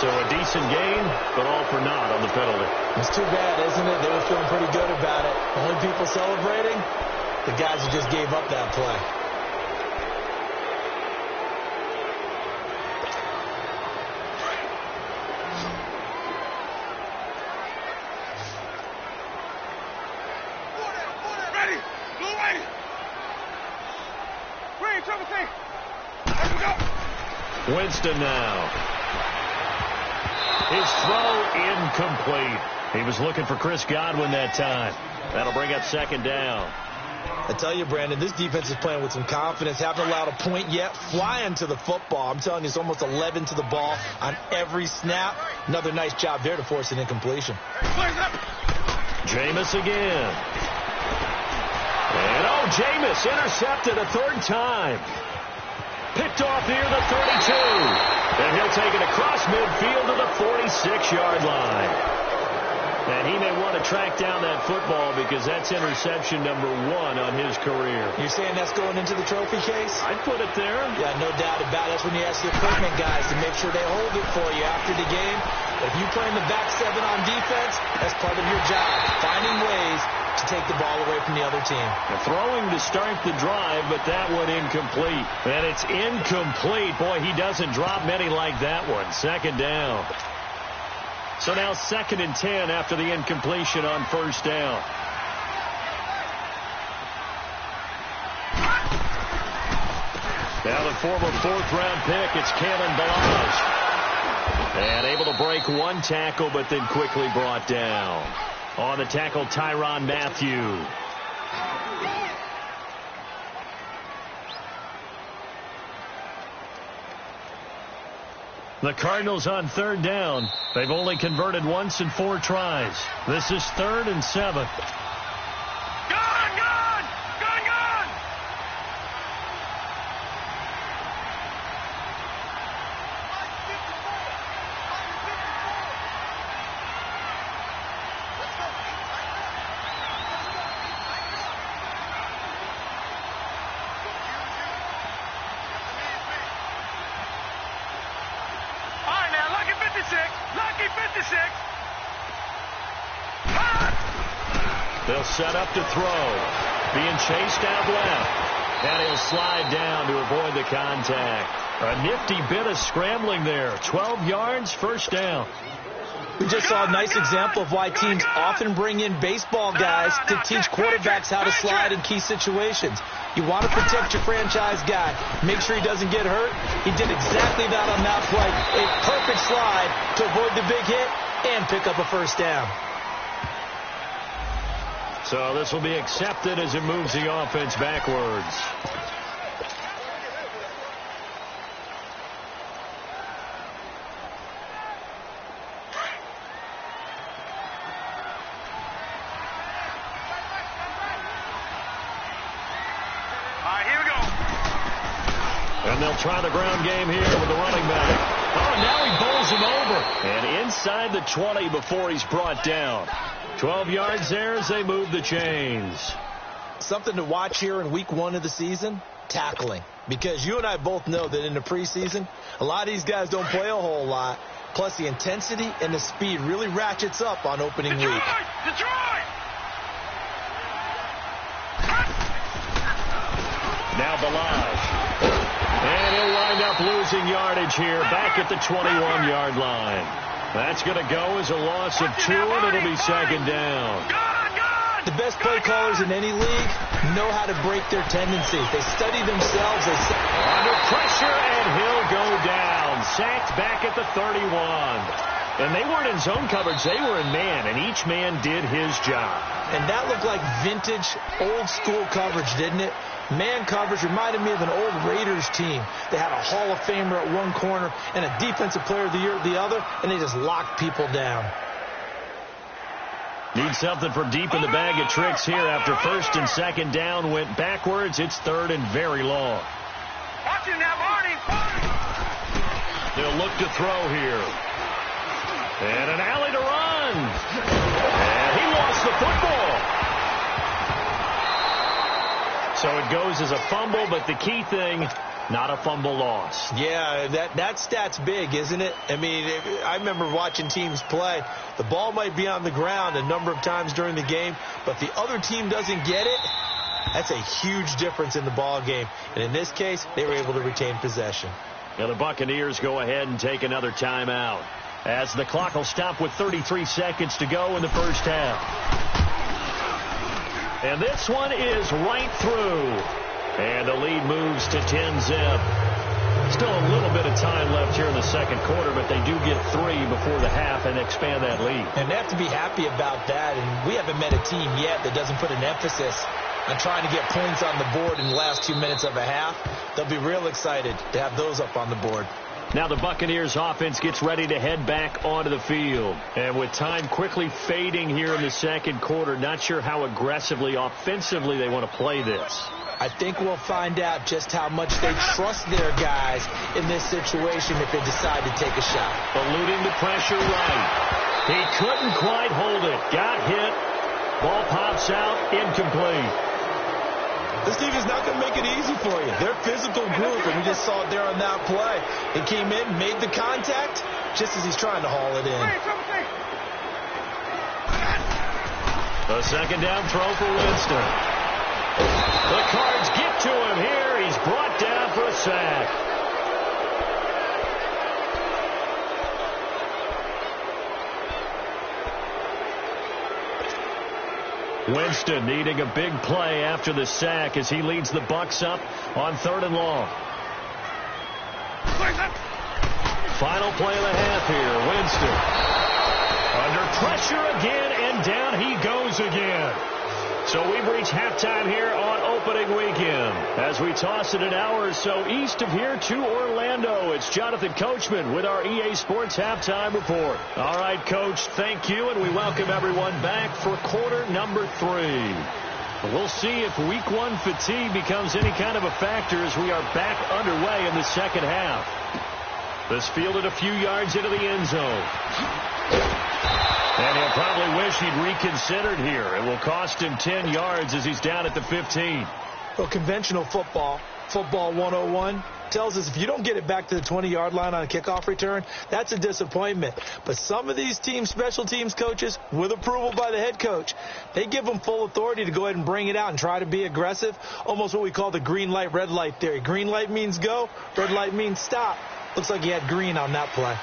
So a decent gain, but all for naught on the penalty. It's too bad, isn't it? They were feeling pretty good about it. Only people celebrating, the guys who just gave up that play. Winston now. His throw incomplete. He was looking for Chris Godwin that time. That'll bring up 2nd down. I tell you, Brandon, this defense is playing with some confidence. Haven't allowed a point yet. Flying to the football. I'm telling you, it's almost 11 to the ball on every snap. Another nice job there to force an incompletion. Jameis again. And, Jameis intercepted a third time. Picked off near the 32. And he'll take it across midfield to the 46-yard line. And he may want to track down that football because that's interception number 1 on his career. You're saying that's going into the trophy case? I'd put it there. Yeah, no doubt about it. That's when you ask the equipment guys to make sure they hold it for you after the game. If you play in the back 7 on defense, that's part of your job, finding ways to take the ball away from the other team. Throwing to start the drive, but that one incomplete. And it's incomplete. Boy, he doesn't drop many like that one. Second down. So now 2nd and 10 after the incompletion on first down. Now the former 4th-round pick, it's Kalen Balazs. And able to break one tackle, but then quickly brought down. On the tackle, Tyrann Mathieu. The Cardinals on 3rd down. They've only converted once in 4 tries. This is 3rd and 7. They'll set up to throw. Being chased out left. And he'll slide down to avoid the contact. A nifty bit of scrambling there. 12 yards, first down. We just saw a nice example of why teams often bring in baseball guys to teach quarterbacks how to slide in key situations. You want to protect your franchise guy. Make sure he doesn't get hurt. He did exactly that on that play. A perfect slide to avoid the big hit and pick up a first down. So this will be accepted as it moves the offense backwards. And they'll try the ground game here with the running back. Oh, now he bowls him over. And inside the 20 before he's brought down. 12 yards there as they move the chains. Something to watch here in week 1 of the season, tackling. Because you and I both know that in the preseason, a lot of these guys don't play a whole lot. Plus the intensity and the speed really ratchets up on opening week. Now Balazs. And he'll wind up losing yardage here back at the 21-yard line. That's going to go as a loss of 2, and it'll be second down. The best play callers in any league know how to break their tendencies. They study themselves. Under pressure, and he'll go down. Sacked back at the 31. And they weren't in zone coverage. They were in man, and each man did his job. And that looked like vintage, old-school coverage, didn't it? Man coverage reminded me of an old Raiders team. They had a Hall of Famer at one corner and a Defensive Player of the Year at the other, and they just locked people down. Need something from deep in the bag of tricks here after 1st and 2nd down went backwards. It's 3rd and very long. Watch it now, Marty. They'll look to throw here. And an alley to run. And he lost the football. So it goes as a fumble, but the key thing, not a fumble loss. Yeah, that stat's big, isn't it? I mean, I remember watching teams play. The ball might be on the ground a number of times during the game, but the other team doesn't get it. That's a huge difference in the ball game. And in this case, they were able to retain possession. Now the Buccaneers go ahead and take another timeout as the clock will stop with 33 seconds to go in the first half. And this one is right through. And the lead moves to 10-zip. Still a little bit of time left here in the second quarter, but they do get 3 before the half and expand that lead. And they have to be happy about that. And we haven't met a team yet that doesn't put an emphasis on trying to get points on the board in the last 2 minutes of a half. They'll be real excited to have those up on the board. Now the Buccaneers offense gets ready to head back onto the field. And with time quickly fading here in the second quarter, not sure how aggressively, offensively they want to play this. I think we'll find out just how much they trust their guys in this situation if they decide to take a shot. Alluding to pressure right. He couldn't quite hold it. Got hit. Ball pops out. Incomplete. This team is not going to make it easy for you. They're a physical group, and we just saw it there on that play. He came in, made the contact, just as he's trying to haul it in. A second down throw for Winston. The Cards get to him here. He's brought down for a sack. Winston needing a big play after the sack as he leads the Bucs up on 3rd and long. Final play of the half here. Winston under pressure again, and down he goes again. So we've reached halftime here on opening weekend. As we toss it an hour or so east of here to Orlando, it's Jonathan Coachman with our EA Sports Halftime Report. All right, Coach, thank you, and we welcome everyone back for quarter number 3. We'll see if week 1 fatigue becomes any kind of a factor as we are back underway in the second half. This fielded a few yards into the end zone. And he'll probably wish he'd reconsidered here. It will cost him 10 yards as he's down at the 15. Well, conventional football 101, tells us if you don't get it back to the 20-yard line on a kickoff return, that's a disappointment. But some of these teams, special teams coaches, with approval by the head coach, they give them full authority to go ahead and bring it out and try to be aggressive, almost what we call the green light, red light theory. Green light means go, red light means stop. Looks like he had green on that play.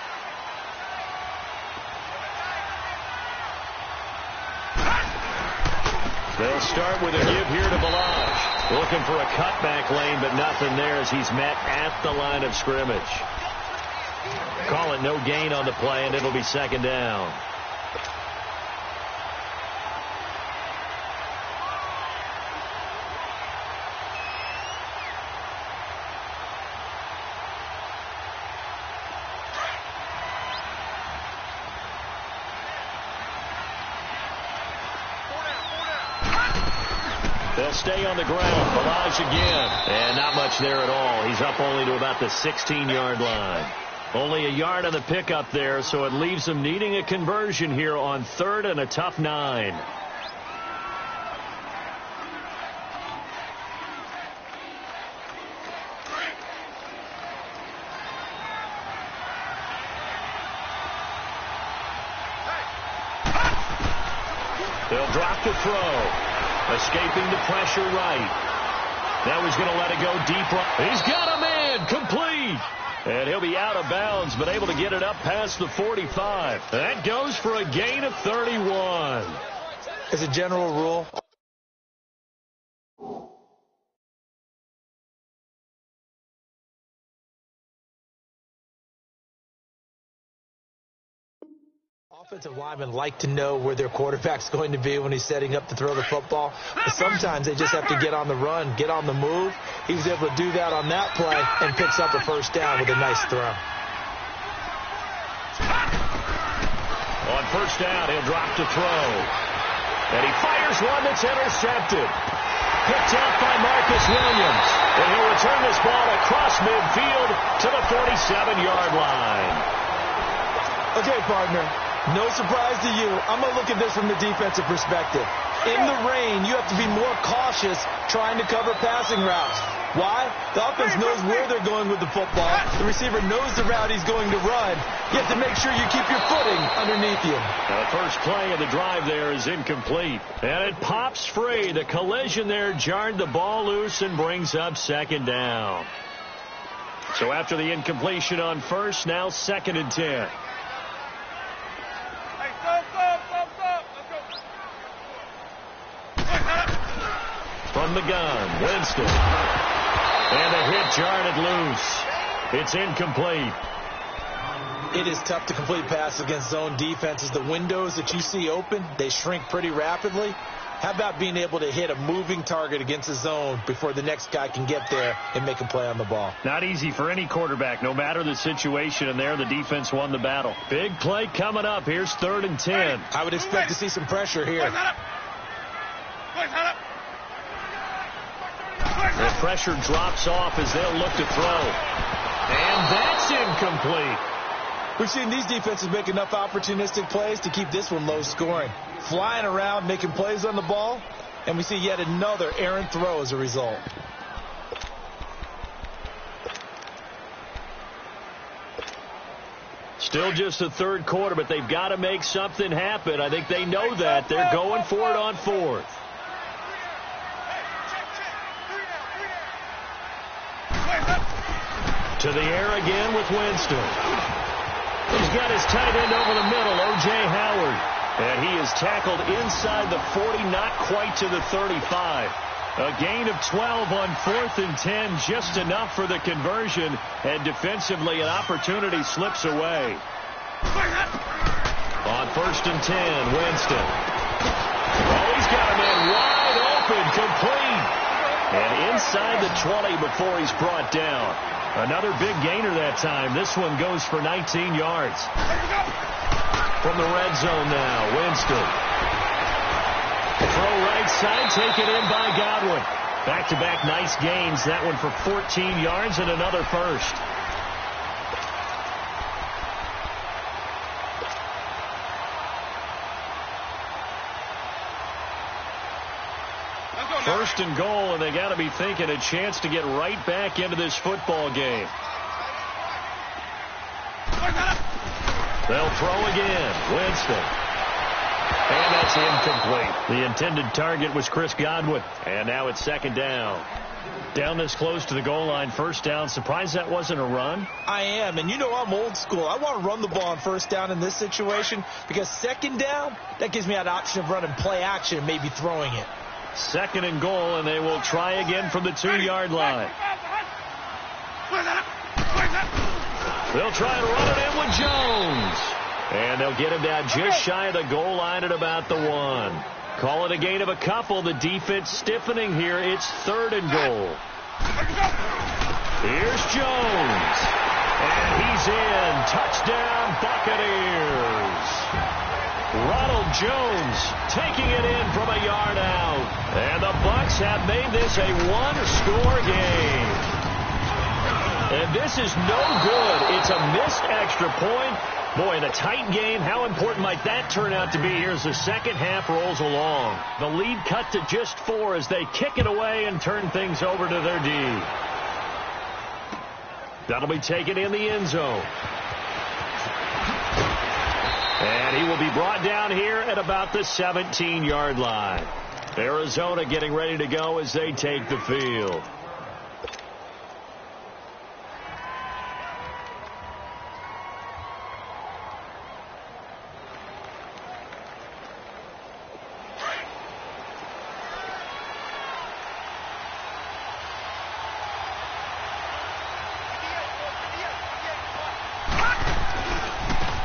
They'll start with a give here to Balaj. Looking for a cutback lane, but nothing there as he's met at the line of scrimmage. Call it no gain on the play, and it'll be second down. They'll stay on the ground. Balaj again. And not much there at all. He's up only to about the 16-yard line. Only a yard on the pickup there, so it leaves them needing a conversion here on 3rd and a tough 9. They'll drop the throw. Escaping the pressure right. Now he's going to let it go deep. He's got a man. Complete. And he'll be out of bounds, but able to get it up past the 45. That goes for a gain of 31. As a general rule, offensive linemen like to know where their quarterback's going to be when he's setting up to throw the football. But sometimes they just have to get on the run, get on the move. He was able to do that on that play and picks up a first down with a nice throw. On first down, he'll drop to throw. And he fires one that's intercepted. Picked out by Marcus Williams. And he'll return this ball across midfield to the 47-yard line. Okay, partner. No surprise to you. I'm going to look at this from the defensive perspective. In the rain, you have to be more cautious trying to cover passing routes. Why? The offense knows where they're going with the football. The receiver knows the route he's going to run. You have to make sure you keep your footing underneath you. The first play of the drive there is incomplete. And it pops free. The collision there jarred the ball loose and brings up second down. So after the incompletion on first, now 2nd and 10. From the gun, Winston. And a hit jarred it loose. It's incomplete. It is tough to complete passes against zone defenses. The windows that you see open, they shrink pretty rapidly. How about being able to hit a moving target against the zone before the next guy can get there and make a play on the ball? Not easy for any quarterback, no matter the situation, and there the defense won the battle. Big play coming up. Here's 3rd and 10. I would expect to see some pressure here. The pressure drops off as they'll look to throw. And that's incomplete. We've seen these defenses make enough opportunistic plays to keep this one low scoring. Flying around, making plays on the ball, and we see yet another errant throw as a result. Still just the 3rd quarter, but they've got to make something happen. I think they know that. They're going for it on 4th. To the air again with Winston. He's got his tight end over the middle, O.J. Howard. And he is tackled inside the 40, not quite to the 35. A gain of 12 on 4th and 10, just enough for the conversion. And defensively, an opportunity slips away. On 1st and 10, Winston. Oh, he's got a man wide open, complete. And inside the 20 before he's brought down. Another big gainer that time. This one goes for 19 yards. From the red zone now, Winston. Throw right side, taken in by Godwin. Back-to-back nice gains. That one for 14 yards and another first. First and goal, and they got to be thinking a chance to get right back into this football game. They'll throw again. Winston. And that's incomplete. The intended target was Chris Godwin. And now it's 2nd down. Down this close to the goal line, 1st down. Surprised that wasn't a run? I am, and you know I'm old school. I want to run the ball on 1st down in this situation because 2nd down, that gives me that option of running play action and maybe throwing it. 2nd and goal, and they will try again from the 2-yard line. They'll try and run it in with Jones. And they'll get him down just shy of the goal line at about the 1. Call it a gain of a couple. The defense stiffening here. It's 3rd and goal. Here's Jones. And he's in. Touchdown, Buccaneers. Ronald Jones taking it in from a yard out. And the Bucs have made this a one-score game. And this is no good. It's a missed extra point. Boy, in a tight game, how important might that turn out to be here as the second half rolls along? The lead cut to just 4 as they kick it away and turn things over to their D. That'll be taken in the end zone. And he will be brought down here at about the 17-yard line. Arizona getting ready to go as they take the field.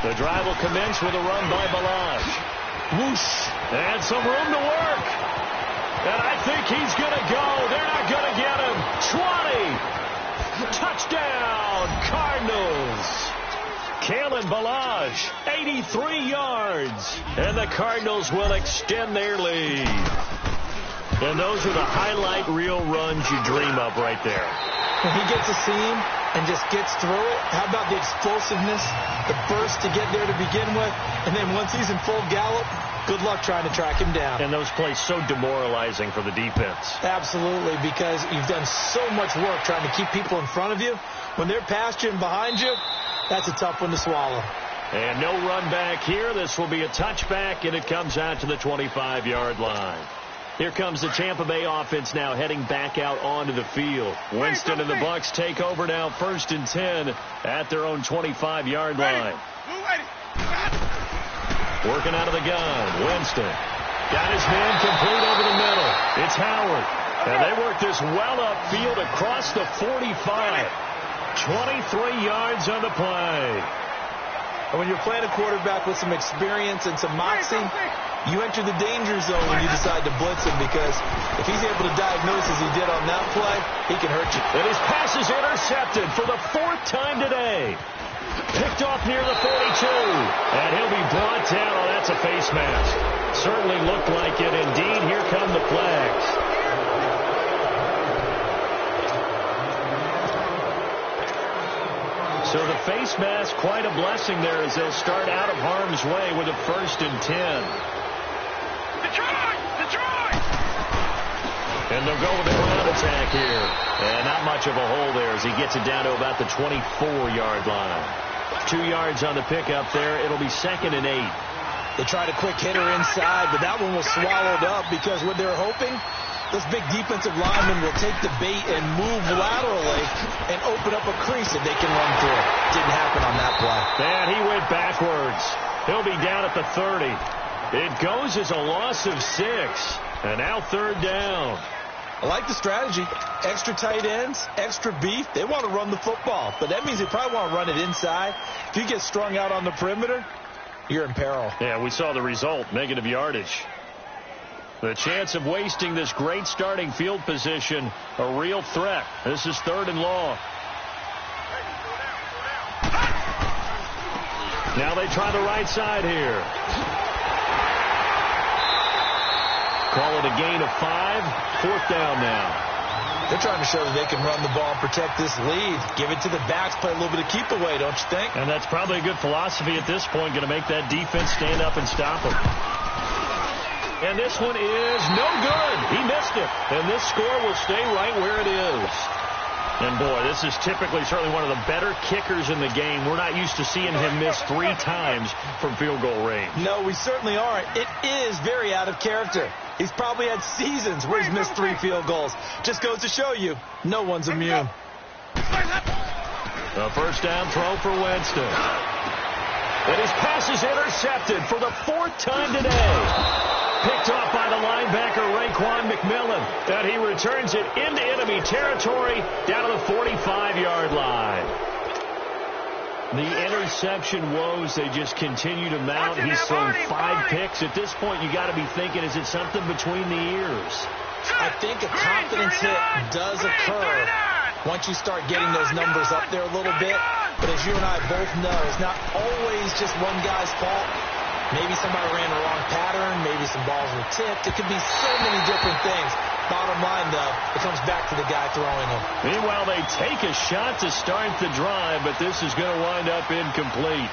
The drive will commence with a run by Balazs. Whoosh. And some room to work. And I think he's going to go. They're not going to get him. 20. Touchdown, Cardinals. Kalen Balazs, 83 yards. And the Cardinals will extend their lead. And those are the highlight reel runs you dream of right there. When he gets a seam and just gets through it, how about the explosiveness, the burst to get there to begin with, and then once he's in full gallop, good luck trying to track him down. And those plays so demoralizing for the defense. Absolutely, because you've done so much work trying to keep people in front of you. When they're past you and behind you, that's a tough one to swallow. And no run back here. This will be a touchback, and it comes out to the 25-yard line. Here comes the Tampa Bay offense now heading back out onto the field. Winston and the Bucs take over now 1st and 10 at their own 25-yard line. Working out of the gun. Winston got his man complete over the middle. It's Howard. And they work this well upfield across the 45. 23 yards on the play. And when you're playing a quarterback with some experience and some moxie, you enter the danger zone when you decide to blitz him, because if he's able to diagnose as he did on that play, he can hurt you. And his pass is intercepted for the 4th time today. Picked off near the 42. And he'll be brought down. Oh, that's a face mask. Certainly looked like it. Indeed, here come the flags. So the face mask, quite a blessing there as they'll start out of harm's way with a 1st and 10. Detroit! And they'll go with a ground attack here. And not much of a hole there as he gets it down to about the 24-yard line. 2 yards on the pickup there. It'll be 2nd and 8. They tried a quick hitter inside, but that one was swallowed up because what they're hoping, those big defensive linemen will take the bait and move laterally and open up a crease that they can run through. Didn't happen on that play. And he went backwards. He'll be down at the 30. It goes as a loss of 6. And now 3rd down. I like the strategy. Extra tight ends, extra beef. They want to run the football, but that means they probably want to run it inside. If you get strung out on the perimeter, you're in peril. Yeah, we saw the result, negative yardage. The chance of wasting this great starting field position, a real threat. This is 3rd and long. Now they try the right side here. Call it a gain of 5. 4th down now. They're trying to show that they can run the ball and protect this lead. Give it to the backs, play a little bit of keep away, don't you think? And that's probably a good philosophy at this point, going to make that defense stand up and stop them. And this one is no good. He missed it. And this score will stay right where it is. And, boy, this is typically certainly one of the better kickers in the game. We're not used to seeing him miss 3 times from field goal range. No, we certainly aren't. It is very out of character. He's probably had seasons where he's missed 3 field goals. Just goes to show you, no one's immune. A 1st down throw for Winston. And his pass is intercepted for the 4th time today. Picked off by the linebacker, Raekwon McMillan. And he returns it into enemy territory down to the 45-yard line. The interception woes, they just continue to mount. He's thrown 5 picks. At this point, you got to be thinking, is it something between the ears? I think a confidence hit does occur once you start getting those numbers up there a little bit. But as you and I both know, it's not always just one guy's fault. Maybe somebody ran the wrong pattern. Maybe some balls were tipped. It could be so many different things. Bottom line, though, it comes back to the guy throwing them. Meanwhile, they take a shot to start the drive, but this is going to wind up incomplete.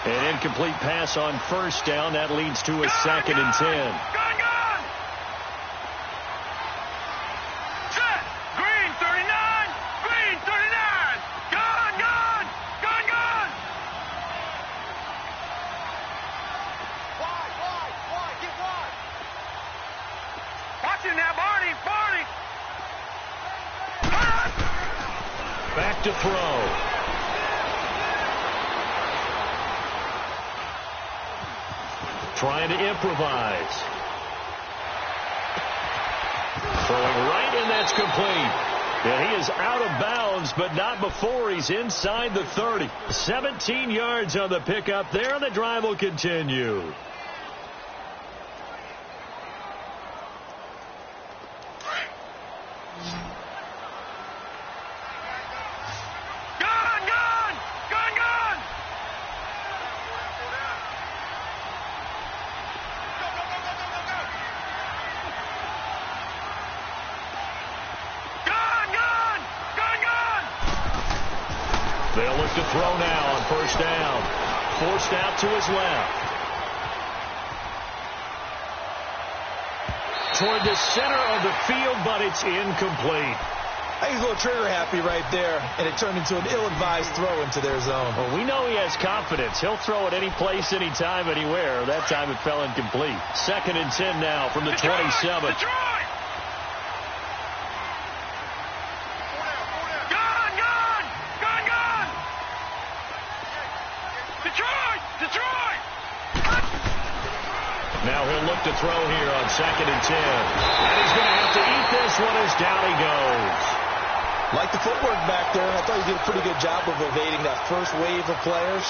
An incomplete pass on 1st down. That leads to a 2nd and 10. Green 39! Green 39! Gone! Wide, get wide! Watch it now, Barney! Back to throw. Trying to improvise. Throwing right, and that's complete. And he is out of bounds, but not before he's inside the 30. 17 yards on the pickup there, and the drive will continue. They'll look to throw now on 1st down. Forced out to his left. Toward the center of the field, but it's incomplete. I think he's a little trigger happy right there, and it turned into an ill-advised throw into their zone. Well, we know he has confidence. He'll throw it any place, anytime, anywhere. That time it fell incomplete. 2nd and 10 now from the 27. Now he'll look to throw here on 2nd and 10. And he's going to have to eat this one as down he goes. Like the footwork back there, I thought he did a pretty good job of evading that first wave of players.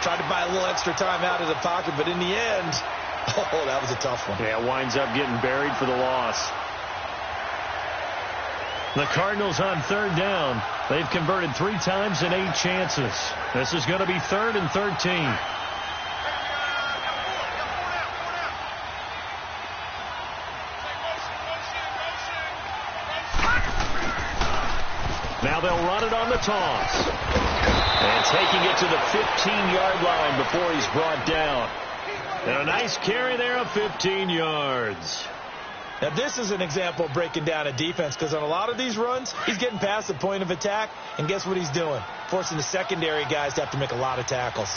Tried to buy a little extra time out of the pocket, but in the end, Oh, that was a tough one. Yeah, winds up getting buried for the loss. The Cardinals on third down. They've converted 3 times in 8 chances. This is going to be 3rd and 13. Now they'll run it on the toss. And taking it to the 15-yard line before he's brought down. And a nice carry there of 15 yards. Now, this is an example of breaking down a defense, because on a lot of these runs, he's getting past the point of attack, and guess what he's doing? Forcing the secondary guys to have to make a lot of tackles.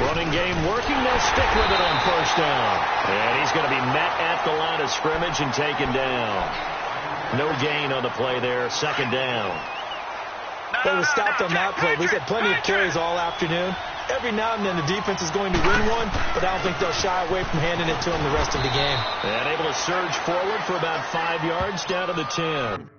Running game working. They'll stick with it on first down. And he's going to be met at the line of scrimmage and taken down. No gain on the play there. 2nd down. They were stopped on that play. We've had plenty of carries all afternoon. Every now and then the defense is going to win one, but I don't think they'll shy away from handing it to them the rest of the game. And able to surge forward for about 5 yards down to the 10.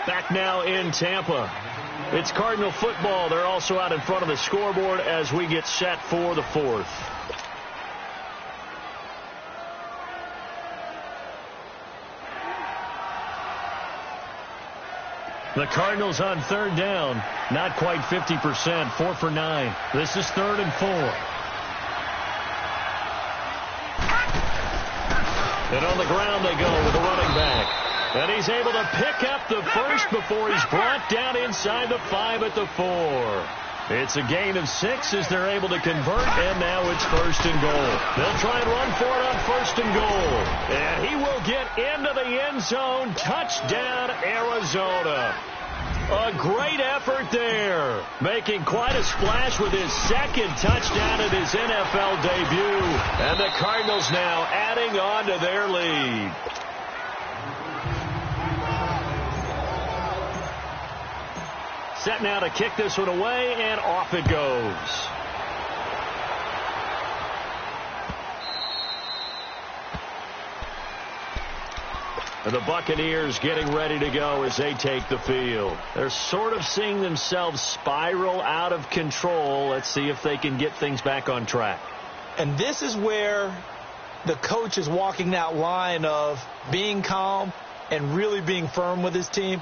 Back now in Tampa. It's Cardinal football. They're also out in front of the scoreboard as we get set for the 4th. The Cardinals on third down. Not quite 50%. 4 for 9. This is 3rd and 4. And on the ground they go with the running back. And he's able to pick up the first before he's brought down inside the 5 at the 4. It's a gain of 6 as they're able to convert, and now it's 1st and goal. They'll try and run for it on 1st and goal. And he will get into the end zone. Touchdown, Arizona. A great effort there. Making quite a splash with his 2nd touchdown in his NFL debut. And the Cardinals now adding on to their lead. Set now to kick this one away, and off it goes. And the Buccaneers getting ready to go as they take the field. They're sort of seeing themselves spiral out of control. Let's see if they can get things back on track. And this is where the coach is walking that line of being calm and really being firm with his team.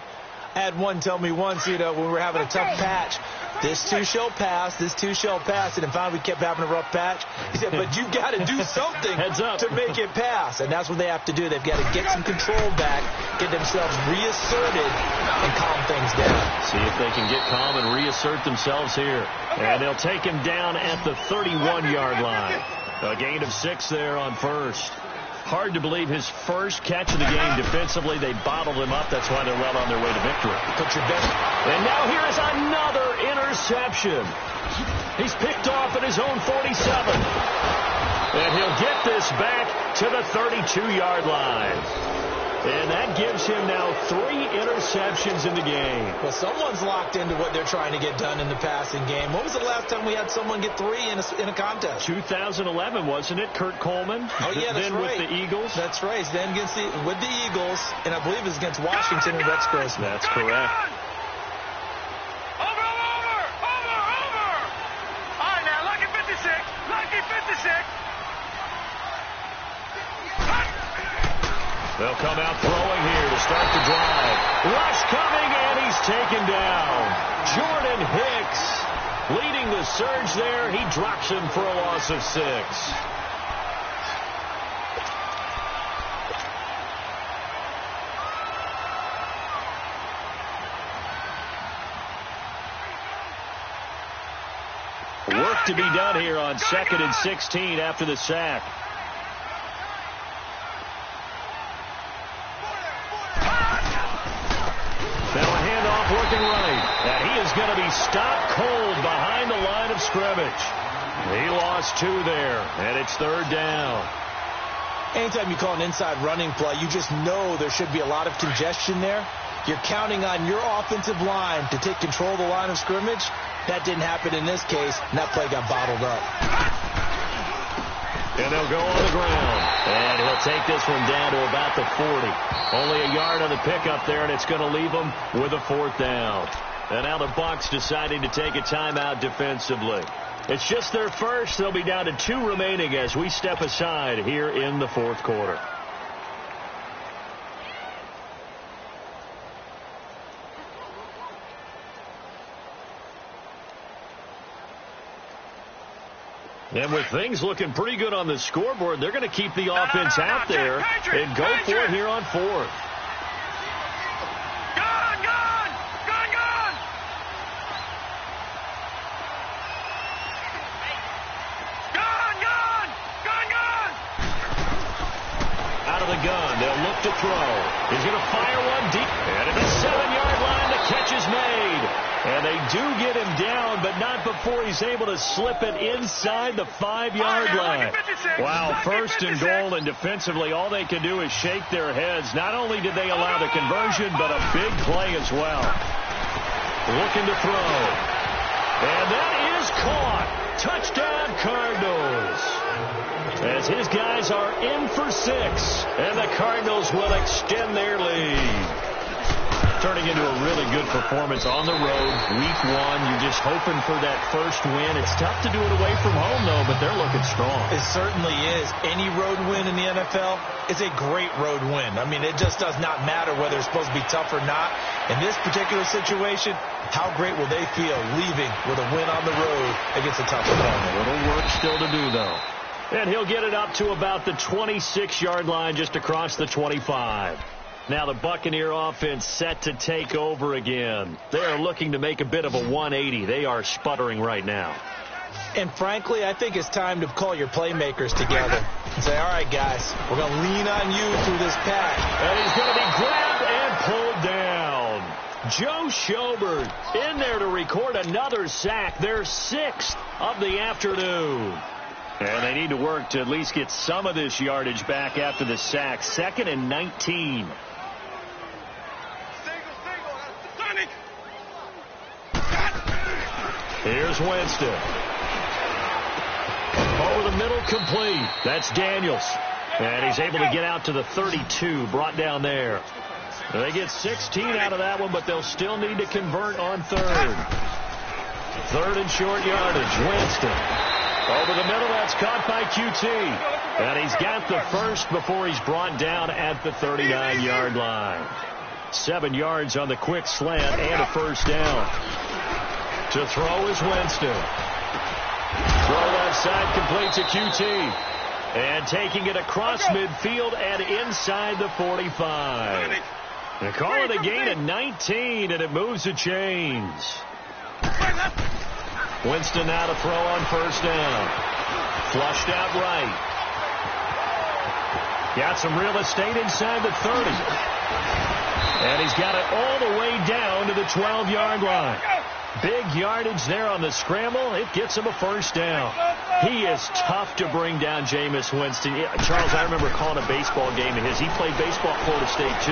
I had one tell me once, when we were having a tough patch, this too shall pass, this too shall pass. And finally we kept having a rough patch. He said, but you've got to do something to make it pass. And that's what they have to do. They've got to get some control back, get themselves reasserted, and calm things down. See if they can get calm and reassert themselves here. And they'll take him down at the 31-yard line. A gain of 6 there on 1st. Hard to believe his first catch of the game defensively. They bottled him up. That's why they're well on their way to victory. Put your best. And now here is another interception. He's picked off at his own 47. And he'll get this back to the 32-yard line. And that gives him now 3 interceptions in the game. Well, someone's locked into what they're trying to get done in the passing game. When was the last time we had someone get 3 in a contest? 2011, wasn't it? Kurt Coleman? Oh, yeah, that's then right. With the Eagles? That's right. Then with the Eagles, and I believe it was against Washington and Rex Grossman. That's correct. Over! All right, now, lucky 56. They'll come out throwing here to start the drive. Rush coming, and he's taken down. Jordan Hicks leading the surge there. He drops him for a loss of 6. Work to be done here on 2nd and 16 after the sack. Now a handoff working right. And he is going to be stopped cold behind the line of scrimmage. He lost 2 there, and it's 3rd down. Anytime you call an inside running play, you just know there should be a lot of congestion there. You're counting on your offensive line to take control of the line of scrimmage. That didn't happen in this case, and that play got bottled up. And they'll go on the ground. And he'll take this one down to about the 40. Only a yard on the pickup there, and it's going to leave them with a 4th down. And now the Bucs deciding to take a timeout defensively. It's just their first. They'll be down to 2 remaining as we step aside here in the 4th quarter. And with things looking pretty good on the scoreboard, they're going to keep the offense out there and go for it here on 4th. Out of the gun, they'll look to throw. He's going to fire one deep. And at the 7-yard line, the catch is made. And they do get him down, but not before he's able to slip it inside the 5-yard line. Wow, 1st and goal, and defensively, all they can do is shake their heads. Not only did they allow the conversion, but a big play as well. Looking to throw. And that is caught. Touchdown, Cardinals. As his guys are in for 6, and the Cardinals will extend their lead. Turning into a really good performance on the road. Week 1, you're just hoping for that first win. It's tough to do it away from home, though, but they're looking strong. It certainly is. Any road win in the NFL is a great road win. I mean, it just does not matter whether it's supposed to be tough or not. In this particular situation, how great will they feel leaving with a win on the road against a tough opponent? A little work still to do, though. And he'll get it up to about the 26-yard line, just across the 25. Now the Buccaneer offense set to take over again. They are looking to make a bit of a 180. They are sputtering right now. And frankly, I think it's time to call your playmakers together and say, all right, guys, we're going to lean on you through this pack. And he's going to be grabbed and pulled down. Joe Schobert in there to record another sack, their 6th of the afternoon. And they need to work to at least get some of this yardage back after the sack. 2nd and 19. Here's Winston. Over the middle, complete. That's Daniels. And he's able to get out to the 32, brought down there. They get 16 out of that one, but they'll still need to convert on 3rd. 3rd and short yardage. Winston. Over the middle, that's caught by QT. And he's got the first before he's brought down at the 39-yard line. 7 yards on the quick slant and a first down. To throw is Winston. Throw left side, complete to QT. And taking it across midfield and inside the 45. They call it a gain of 19, and it moves the chains. Winston now to throw on first down. Flushed out right. Got some real estate inside the 30. And he's got it all the way down to the 12-yard line. Big yardage there on the scramble. It gets him a first down. He is tough to bring down, Jameis Winston. Charles, I remember calling a baseball game of his. He played baseball at Florida State, too,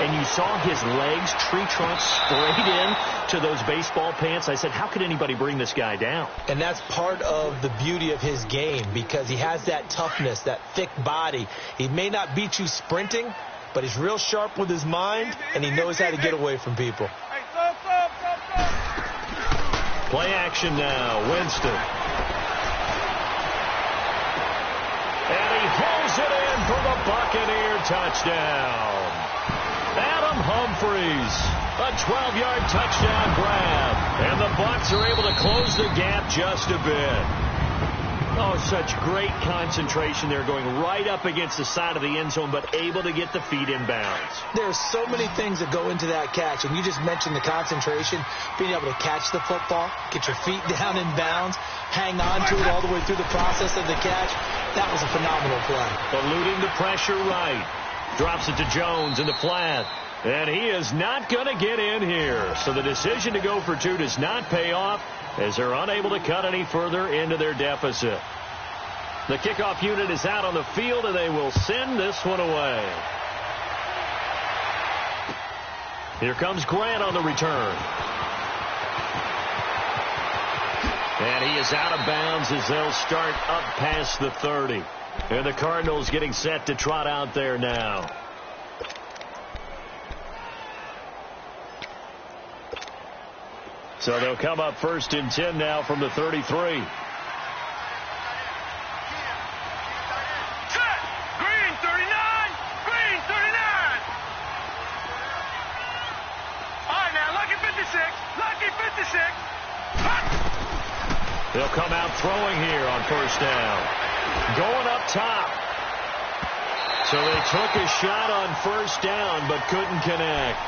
and you saw his legs, tree trunks, sprayed in to those baseball pants. I said, how could anybody bring this guy down? And that's part of the beauty of his game because he has that toughness, that thick body. He may not beat you sprinting, but he's real sharp with his mind, and he knows how to get away from people. Play action now, Winston. And he holds it in for the Buccaneer touchdown. Adam Humphries, a 12-yard touchdown grab. And the Bucs are able to close the gap just a bit. Oh, such great concentration there, going right up against the side of the end zone, but able to get the feet in bounds. There's so many things that go into that catch, and you just mentioned the concentration, being able to catch the football, get your feet down in bounds, hang on to it all the way through the process of the catch. That was a phenomenal play. Eluding the pressure right. Drops it to Jones in the flat. And he is not going to get in here. So the decision to go for two does not pay off as they're unable to cut any further into their deficit. The kickoff unit is out on the field, and they will send this one away. Here comes Grant on the return. And he is out of bounds as they'll start up past the 30. And the Cardinals getting set to trot out there now. So they'll come up 1st and 10 now from the 33. Set. Green 39. Green 39. All right, now, lucky 56. Lucky 56. They'll come out throwing here on 1st down. Going up top. So they took a shot on 1st down but couldn't connect.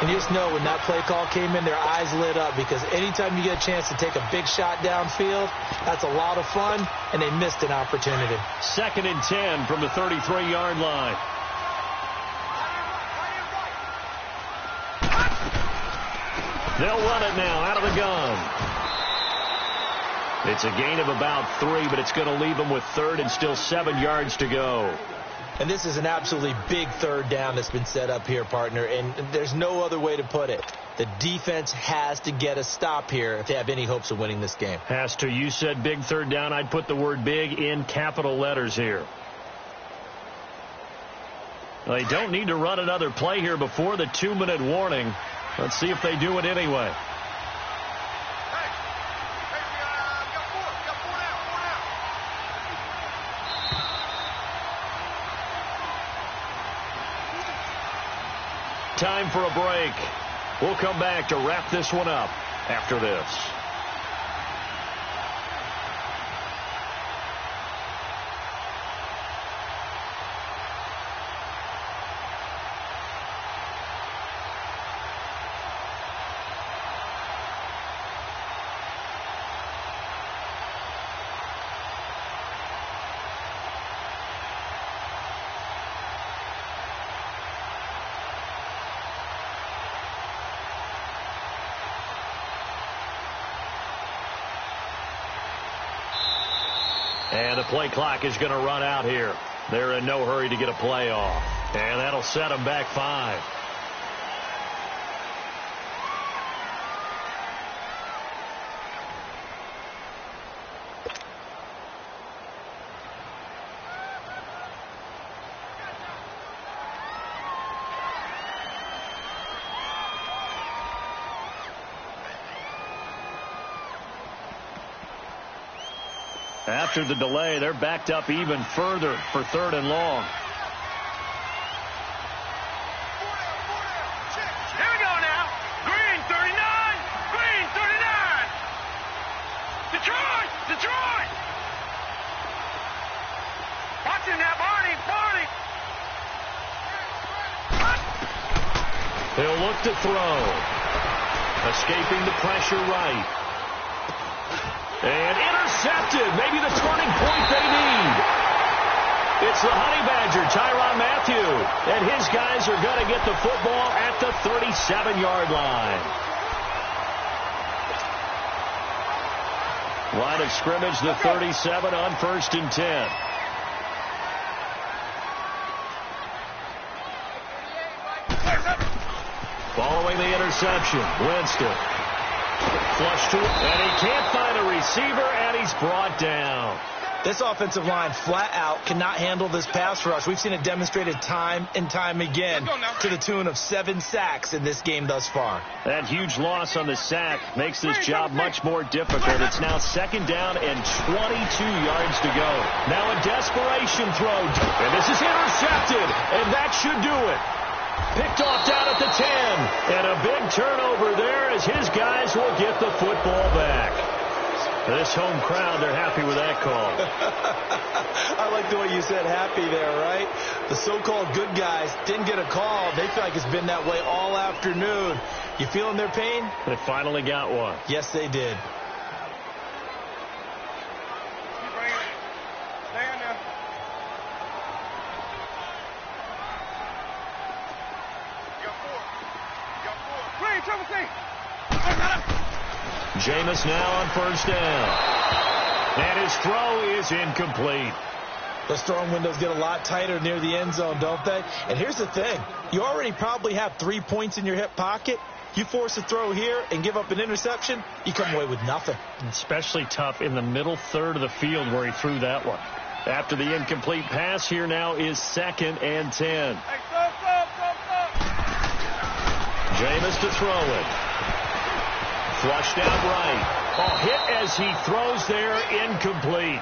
And you just know when that play call came in, their eyes lit up because anytime you get a chance to take a big shot downfield, that's a lot of fun, and they missed an opportunity. 2nd and 10 from the 33-yard line. They'll run it now out of the gun. It's a gain of about 3, but it's going to leave them with 3rd and still 7 yards to go. And this is an absolutely big 3rd down that's been set up here, partner, and there's no other way to put it. The defense has to get a stop here if they have any hopes of winning this game. Has to. You said big 3rd down. I'd put the word big in capital letters here. Well, they don't need to run another play here before the 2-minute warning. Let's see if they do it anyway. Time for a break. We'll come back to wrap this one up after this. And the play clock is going to run out here. They're in no hurry to get a play off. And that'll set them back 5. After the delay, they're backed up even further for 3rd and long. Here we go now. Green 39. Green 39. Detroit. Detroit. Watch him now, Barney. Barney. He'll look to throw. Escaping the pressure right. And intercepted. Maybe the turning point they need. It's the Honey Badger, Tyrann Mathieu. And his guys are going to get the football at the 37-yard line. Line of scrimmage, the 37 on 1st and 10. Following the interception, Winston. Flush to it, and he can't find a receiver, and he's brought down. This offensive line flat out cannot handle this pass rush. We've seen it demonstrated time and time again to the tune of 7 sacks in this game thus far. That huge loss on the sack makes this job much more difficult. It's now 2nd down and 22 yards to go. Now a desperation throw, and this is intercepted, and that should do it. Picked off down at the 10, and a big turnover there as his guys will get the football back. This home crowd, they're happy with that call. I like the way you said happy there, right? The so-called good guys didn't get a call. They feel like it's been that way all afternoon. You feeling their pain? They finally got one. Yes, they did. Jameis now on 1st down. And his throw is incomplete. Those throwing windows get a lot tighter near the end zone, don't they? And here's the thing. You already probably have 3 points in your hip pocket. You force a throw here and give up an interception, you come away with nothing. Especially tough in the middle third of the field where he threw that one. After the incomplete pass, here now is 2nd and 10. Hey, stop. Jameis to throw it. Flushed out right. Oh, hit as he throws there, incomplete.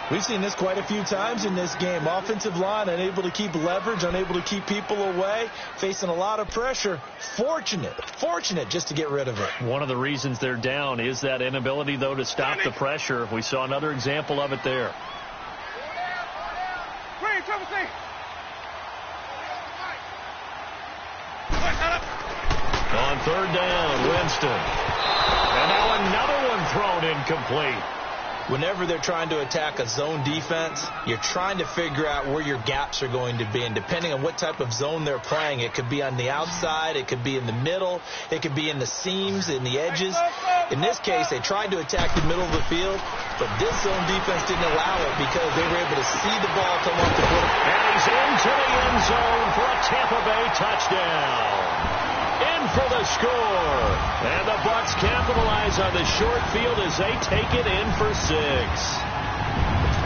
We've seen this quite a few times in this game. Offensive line unable to keep leverage, unable to keep people away, facing a lot of pressure. Fortunate just to get rid of it. One of the reasons they're down is that inability, though, to stop the pressure. We saw another example of it there. On 3rd down, Winston. And now another one thrown incomplete. Whenever they're trying to attack a zone defense, you're trying to figure out where your gaps are going to be. And depending on what type of zone they're playing, it could be on the outside, it could be in the middle, it could be in the seams, in the edges. In this case, they tried to attack the middle of the field, but this zone defense didn't allow it because they were able to see the ball come off the foot. And he's into the end zone for a Tampa Bay touchdown. In for the score. And the Bucs capitalize on the short field as they take it in for 6.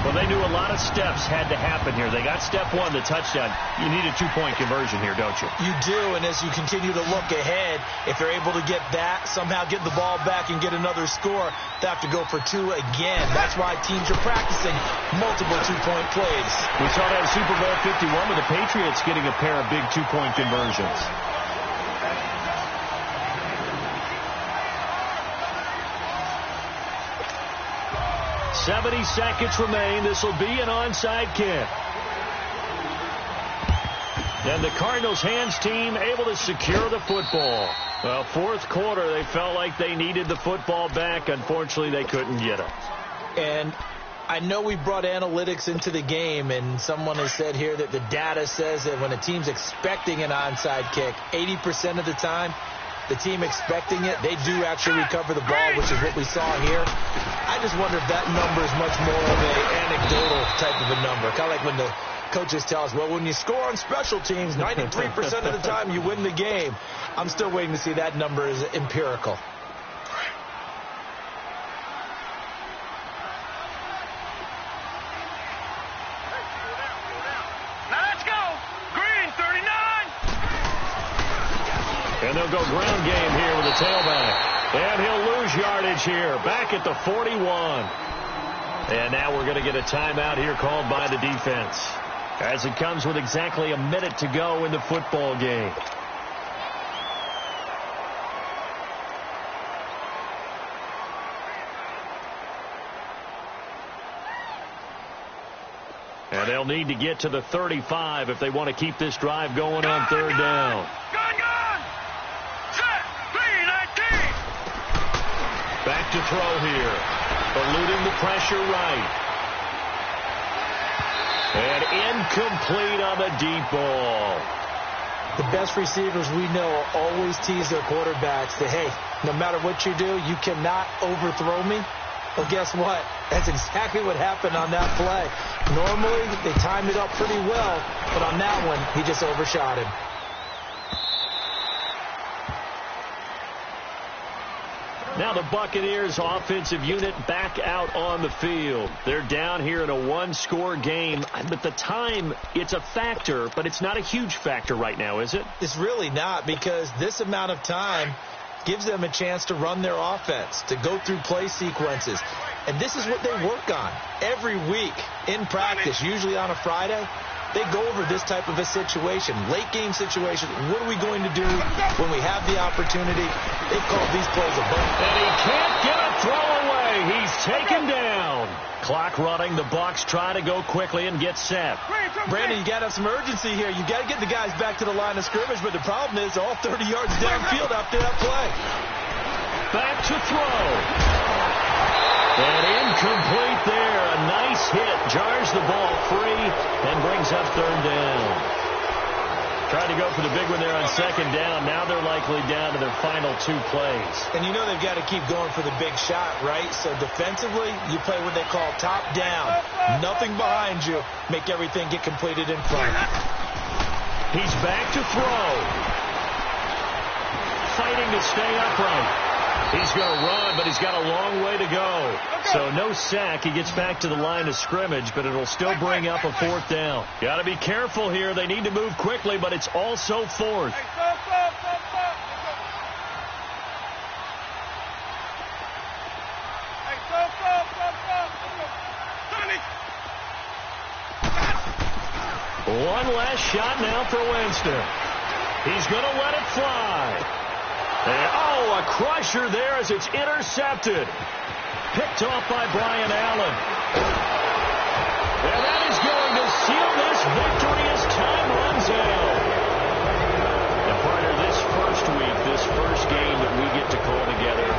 Well, they knew a lot of steps had to happen here. They got step 1, the touchdown. You need a 2-point conversion here, don't you? You do, and as you continue to look ahead, if they're able to get that, somehow get the ball back and get another score, they have to go for 2 again. That's why teams are practicing multiple 2-point plays. We saw that in Super Bowl 51 with the Patriots getting a pair of big 2-point conversions. 70 seconds remain. This will be an onside kick. And the Cardinals hands team able to secure the football. Well, 4th quarter, they felt like they needed the football back. Unfortunately, they couldn't get it. And I know we brought analytics into the game, and someone has said here that the data says that when a team's expecting an onside kick, 80% of the time, the team expecting it, they do actually recover the ball, which is what we saw here. I just wonder if that number is much more of an anecdotal type of a number. Kind of like when the coaches tell us, well, when you score on special teams, 93% of the time you win the game. I'm still waiting to see that number is empirical. And they'll go ground game here with the tailback. And he'll lose yardage here. Back at the 41. And now we're going to get a timeout here called by the defense, as it comes with exactly a minute to go in the football game. And they'll need to get to the 35 if they want to keep this drive going on 3rd down. Back to throw here. Eluding the pressure right. And incomplete on the deep ball. The best receivers we know always tease their quarterbacks that, hey, no matter what you do, you cannot overthrow me. Well, guess what? That's exactly what happened on that play. Normally, they timed it up pretty well, but on that one, he just overshot him. Now the Buccaneers offensive unit back out on the field. They're down here in a one-score game. But the time, it's a factor, but it's not a huge factor right now, is it? It's really not, because this amount of time gives them a chance to run their offense, to go through play sequences. And this is what they work on every week in practice, usually on a Friday. They go over this type of a situation, late game situation. What are we going to do when we have the opportunity? They've called these plays a bunch. And he can't get a throw away. He's taken down. Clock running. The Bucs try to go quickly and get set. Brandon, you got to have some urgency here. You got to get the guys back to the line of scrimmage, but the problem is all 30 yards downfield after that play. Back to throw. And incomplete there. A nice hit. Jars the ball free and brings up third down. Tried to go for the big one there on second down. Now they're likely down to their final two plays. And you know they've got to keep going for the big shot, right? So defensively, you play what they call top down. Nothing behind you. Make everything get completed in front. He's back to throw. Fighting to stay upright. He's going to run, but he's got a long way to go. So no sack. He gets back to the line of scrimmage, but it'll still bring up a fourth down. Got to be careful here. They need to move quickly, but it's also fourth. One last shot now for Winston. He's going to let it fly. And, a crusher there as it's intercepted. Picked off by Brian Allen. And that is going to seal this victory as time runs out. And partner, this first week, this first game that we get to call together,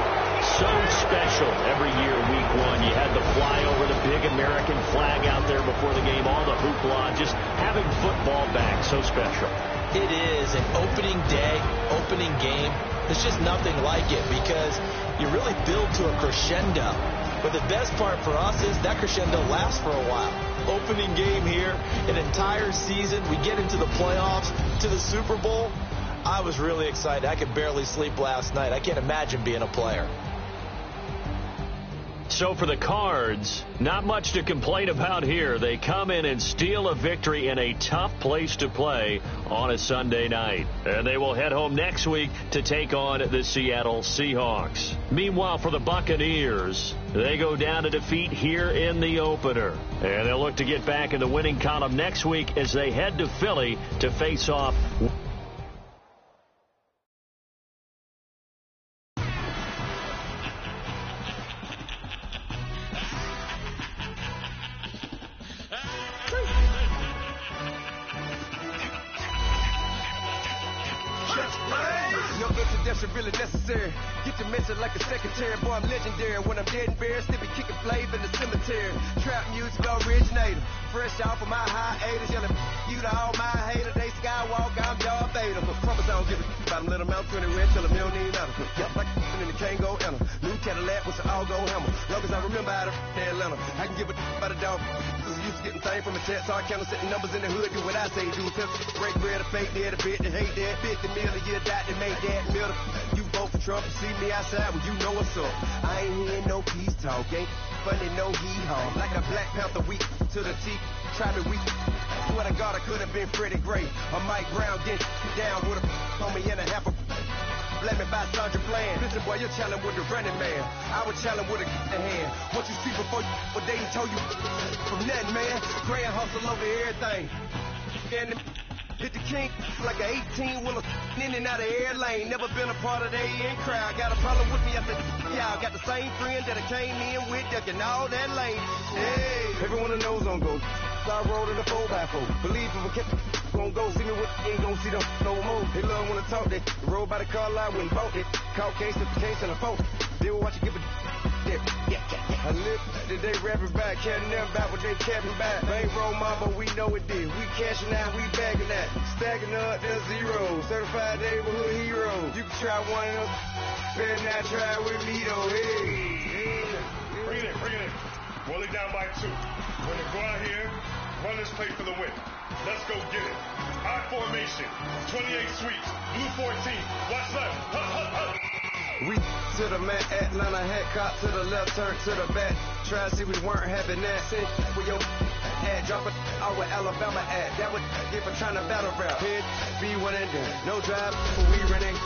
so special every year, week one. You had the flyover, the big American flag out there before the game, all the hoopla, just having football back, so special. It is an opening day, opening game. There's just nothing like it because you really build to a crescendo. But the best part for us is that crescendo lasts for a while. Opening game here, an entire season. We get into the playoffs, to the Super Bowl. I was really excited. I could barely sleep last night. I can't imagine being a player. So for the Cards, not much to complain about here. They come in and steal a victory in a tough place to play on a Sunday night. And they will head home next week to take on the Seattle Seahawks. Meanwhile, for the Buccaneers, they go down to defeat here in the opener. And they'll look to get back in the winning column next week as they head to Philly to face off. Really necessary. Get your message like a secretary. Boy, I'm legendary. When I'm dead and buried, still be kicking flavor in the cemetery. Trap music originator. Fresh off of my hiatus. Yelling you to all my haters. They skywalk, I'm Darth Vader. Promise I don't give a about them. Let them out 20 red till them don't need nothing. Yep, like in the Kango enter. New Cadillac with an all-go hammer. Long as I remember how to Atlanta. I can give a about a dog. Cause I'm used to getting things from a test. So I count setting numbers in the hood. Do what I say do. Break bread, a fake dead, a bit, they hate that. 50 million a year, that they make that middle. You vote for Trump, you see me outside, well, you know what's up. I ain't hearing no peace talk, ain't funny, no hee-haw. Like a Black Panther weak to the teeth, try me weak. Swear to God, I could have been Freddie Gray. Or Mike Brown, get down with a on me and a half a blame me by Sandra Bland. Listen, boy, you're challenging with the running man. I was challenging with a hand. What you see before you, what they told you from nothing, man. Grand hustle over everything. And hit the king like an 18-wheeler in and out of air lane. Never been a part of the in crowd. Got a problem with me, I said, y'all got the same friend that I came in with, ducking all that lane. Hey, everyone knows on go. I rolled in a 4x4. Believe if a kid gon' go, see me with ain't gon' see them no more. They love when I talk, they roll by the car lot when bought it. Call case if the case and a phone. They will watch you give a I live today rapping back, can't never back what they capping back. Bankroll mama, we know it did. We cashing out, we bagging that. Stacking up, there's zero. Certified neighborhood hero. You can try one of them, better not try with me though. Hey. Bring it in. Roll it down by 2. We're going to go out here, run this play for the win. Let's go get it. I formation, 28 sweeps, blue 14. Watch left. We to the man, Atlanta hat cop to the left, turn to the back. Try to see we weren't having that. Sit with your ad, drop it out with Alabama at. That would get for trying to battle rap. Head, be one and done. No drive, but we running.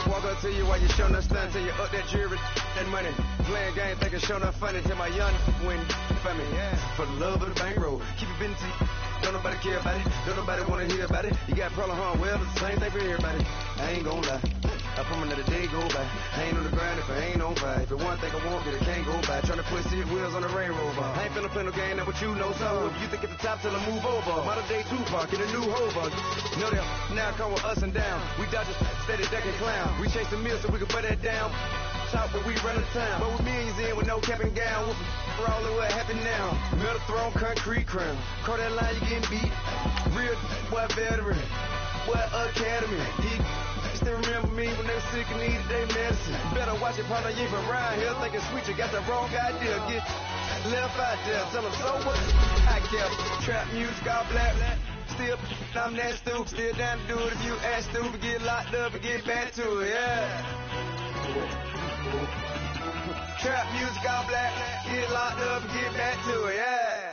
Walk up to you while you showing us stun till you up that jewelry and money. Playing games, thinking showing up funny till my young win for me. Yeah. For the love of the bankroll, keep it busy. Don't nobody care about it. Don't nobody wanna hear about it. You got problem, huh? Well, it's the same thing for everybody. I ain't gonna lie. I from another day go by. I ain't on the grind if I ain't on fire. If it one thing I want, then it can't go by. Trying to put seat wheels on the railroad bar. I ain't finna play no game, that what you know. So if you think at the top, tell them move over. Modern day Tupac in a new hover. Know that now come with us and down. We dodge a steady decking clown. We chase the meal so we can put that down. Talk when we run the town. But with millions in with no cap and gown. For all of what happened now. Metal throne, concrete crown. Call that line, you getting beat. Real boy veteran. Boy academy. He still remember me when they were sick and needed their medicine. Better watch it, partner, you ain't from around here thinking sweet, you got the wrong idea. Get left out there, tell them so what? I kept trap music all black. Still, I'm that stupid. Still down to do it if you ask stupid. Get locked up and get back to it, yeah. Trap music all black. Get locked up and get back to it, yeah.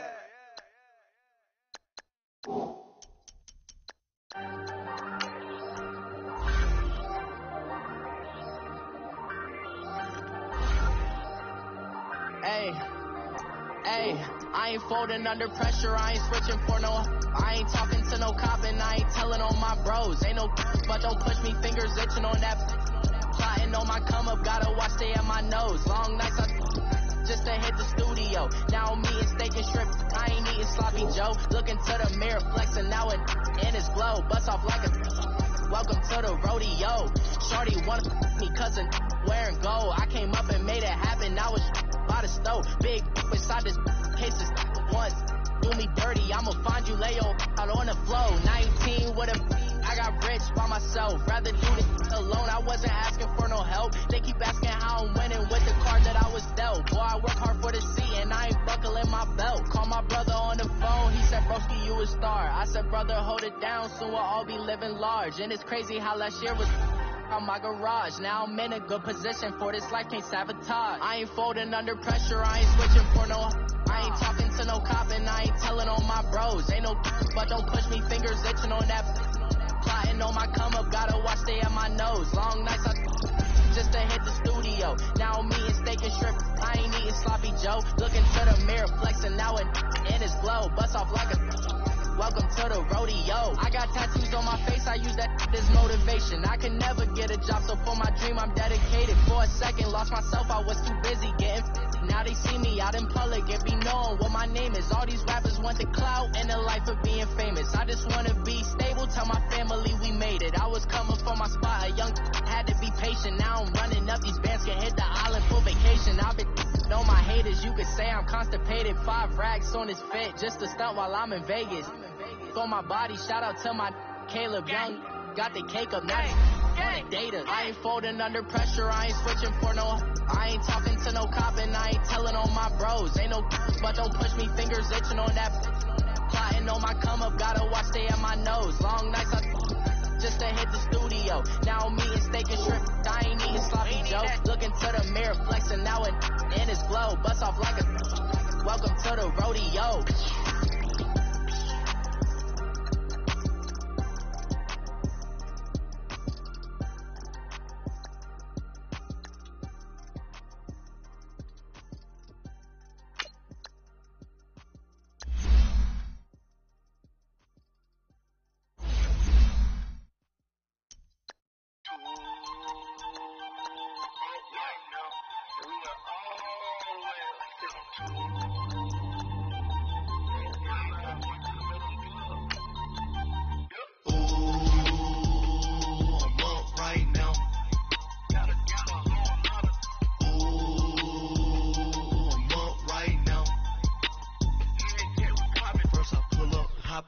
Hey, I ain't folding under pressure, I ain't switching for no. I ain't talking to no cop and I ain't telling on my bros. Ain't no but don't push me, fingers itching on that. Plotting on my come up, gotta watch stay at my nose. Long nights just to hit the studio. Now I'm eating steak and shrimp, I ain't eating sloppy Joe. Looking to the mirror, flexing now it in his glow. Bust off like a welcome to the rodeo. Shorty wanna me cousin wearing gold. I came up and made it happen, now it's by the stove. Big inside this cases once do me dirty, I'ma find you lay out on the floor. 19 with a I got rich by myself, rather do this alone. I wasn't asking for no help. They keep asking how I'm winning with the card that I was dealt. Boy, I work hard for the seat and I ain't buckling my belt. Call my brother on the phone, he said, broski, you a star. I said, brother, hold it down, soon we'll all be living large. And it's crazy how last year was on my garage. Now I'm in a good position for this life, can't sabotage. I ain't folding under pressure, I ain't switching for no. I ain't talking to no cop and I ain't telling on my bros. Ain't no but don't push me, fingers itching on that. Plotting on my come up, gotta watch stay at my nose. Long nights just to hit the studio. Now I'm eating steak and shrimp, I ain't eating sloppy Joe. Looking to the mirror, flexing now it in his glow. Bust off like a welcome to the rodeo. I got tattoos on my face, I use that as motivation. I can never get a job, so for my dream I'm dedicated. For a second, lost myself, I was too busy getting. Now they see me out in public and be knowing what my name is. All these rappers want the clout and the life of being famous. I just wanna be stable, tell my family we made it. I was coming for my spot, a young had to be patient. Now I'm running up, these bands can hit the island for vacation. I've been on my haters, you could say I'm constipated. 5 racks on his fit, just to stunt while I'm in Vegas. For my body, shout out to my Caleb Young. Got the cake up, now on the data. I ain't folding under pressure, I ain't switching for no. I ain't talking to no cop and I ain't telling on my bros. Ain't no but don't push me, fingers itching on that. Plotting on my come up, gotta watch stay at my nose. Long nights just to hit the studio. Now I'm eating steak and shrimp, I ain't eating sloppy Joe. Looking to the mirror, flexing now it in his glow. Bust off like a welcome to the rodeo.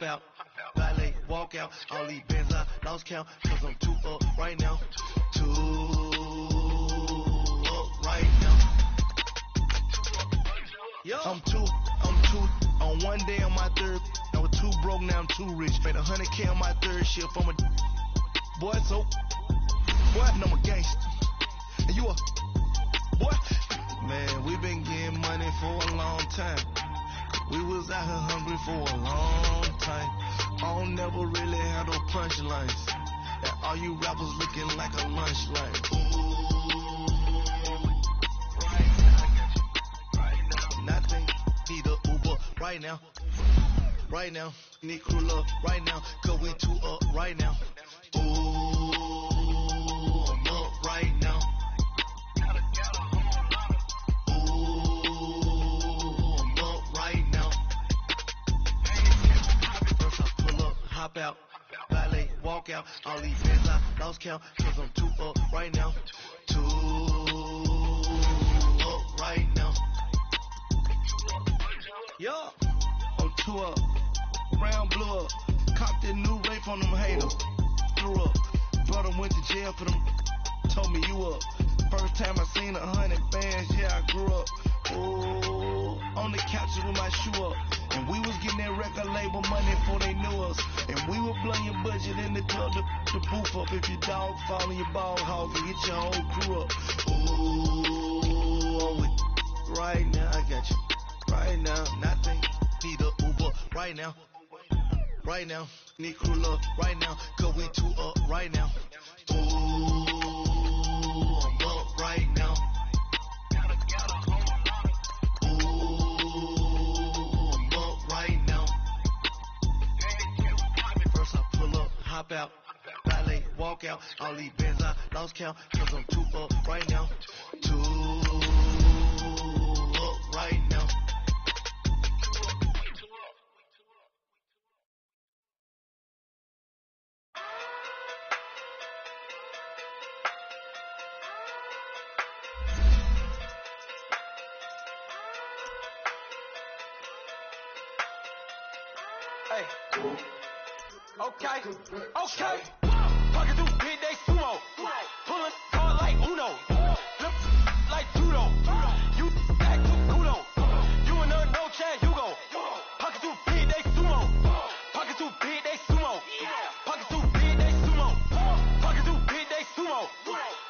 Out, valet, walk out, all these bands I lost count, cause I'm too up right now, too up right now. I'm two. On one day on my third, I was too broke, now I'm too rich. Made 100K on my third shift. I'm a boy, and I'm a gangster. And you a boy? Man, we been getting money for a long time. We was out here hungry for a long time. I don't never really have no punchlines. And all you rappers looking like a lunch line. Nothing, need a Uber right now. Right now, need crew love right now. Cause we two up right now. Ooh, I'm up right now. Ooh, I'm up right now. First I pull up, hop out, valet, walk out. All these bands I lost count. Cause I'm two up right now. Two up right now. Yo, I'm two up, round blew up, copped that new Ray from them haters, threw up, brother went to jail for them, told me you up, first time I seen 100 bands, yeah I grew up, ooh, on the couch with my shoe up, and we was getting that record label money before they knew us, and we were blowing your budget in the club to boof up, if your dog fall in your ball hog and get your whole crew up, ooh, right now I got you. Right now, nothing, need a Uber, right now, need crew love, right now, cause we two up, right now, ooh, I'm up, right now, ooh, I'm up, right now, first I pull up, hop out, valet, walk out, all these bands I lost count, cause I'm two up, right now, two up, right now. Okay. Fucking through big day sumo. Pulling hard like Uno. Flip like judo. You back to kudo. You and her no Chad Hugo. Pocket through big day sumo. Pocket through big day sumo. Pocket through big day sumo. Pocket through big day sumo.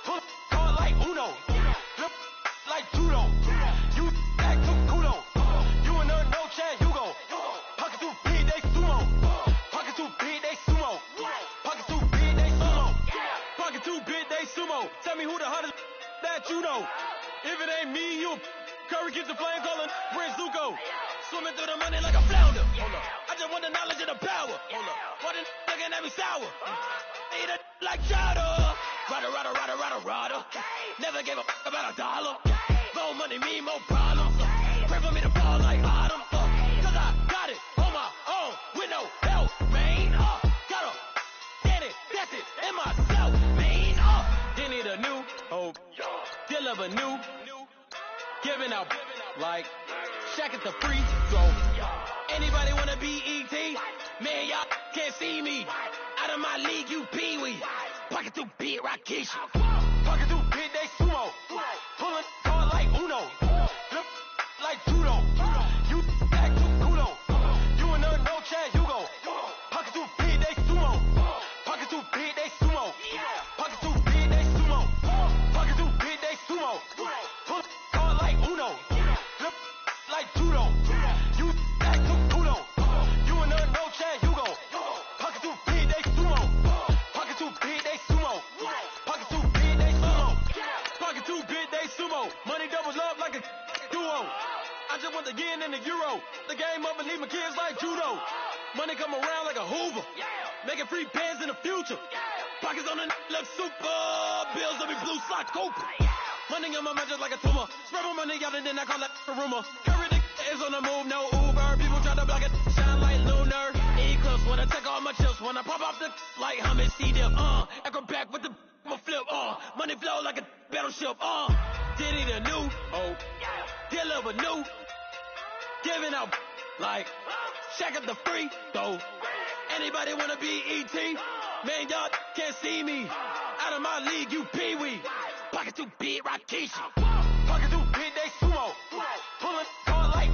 Pull hard like Uno. Flip like judo. You back to kudo. You and her no Chad Hugo. Pocket through big day sumo. Pocket through big day sumo. Pocket through big day sumo. Pocket through big day sumo. Tell me who the hottest that you know. If it ain't me, you Curry keeps the flame calling Prince Zuko. Swimming through the money like a flounder. I just want the knowledge and the power. Why the looking at me sour? Eat it like chowder. Rada. Never gave a fuck about a dollar. More money mean more problems. Pray for me to fall like autumn. Cause I got it on my own with no help, man. Gotta get it, that's it, in myself, man. Didn't need a new hope. Still of a new. Giving out like Shaq at the free throw. Anybody wanna be E.T.? Man, y'all can't see me. Out of my league, you pee-wee. Pocket through big Rakishi. Pocket through big day sumo. Pulling hard like Uno. Flip like judo. You back to kudo. You and her no Chad Hugo. Pocket through big day sumo. Pocket through big day sumo. Pocket through big day sumo. Pocket through big day sumo. Pull hard like Uno. Flip like judo. You back to kudo. You and her no Chad Hugo. Pocket through big day sumo. Pocket through big day sumo. Pocket through big day sumo. Pocket through big day sumo. Money doubles love like a duo. I just want the yen and the euro. The game up and leave my kids like judo. Money come around like a Hoover. Making free bands in the future. Pockets on the look super. Bills on me blue slot Cooper. Money on my mind just like a tumor. Spread my money out and then I call that a rumor. Curry the is on the move, no Uber. People try to block it, shine like lunar. Eclipse when I take all my chips. When I pop off the like hummus, C-dip. Acrobat with the flip. Money flow like a battleship. Did it a new hope. Deliver new. Giving out like Shaq at the free throw. Anybody wanna be E.T.? Man, y'all can't see me. Out of my league, you pee-wee. Pocket too big, Rakishi. Pocket too big, they sumo. Pulling hard like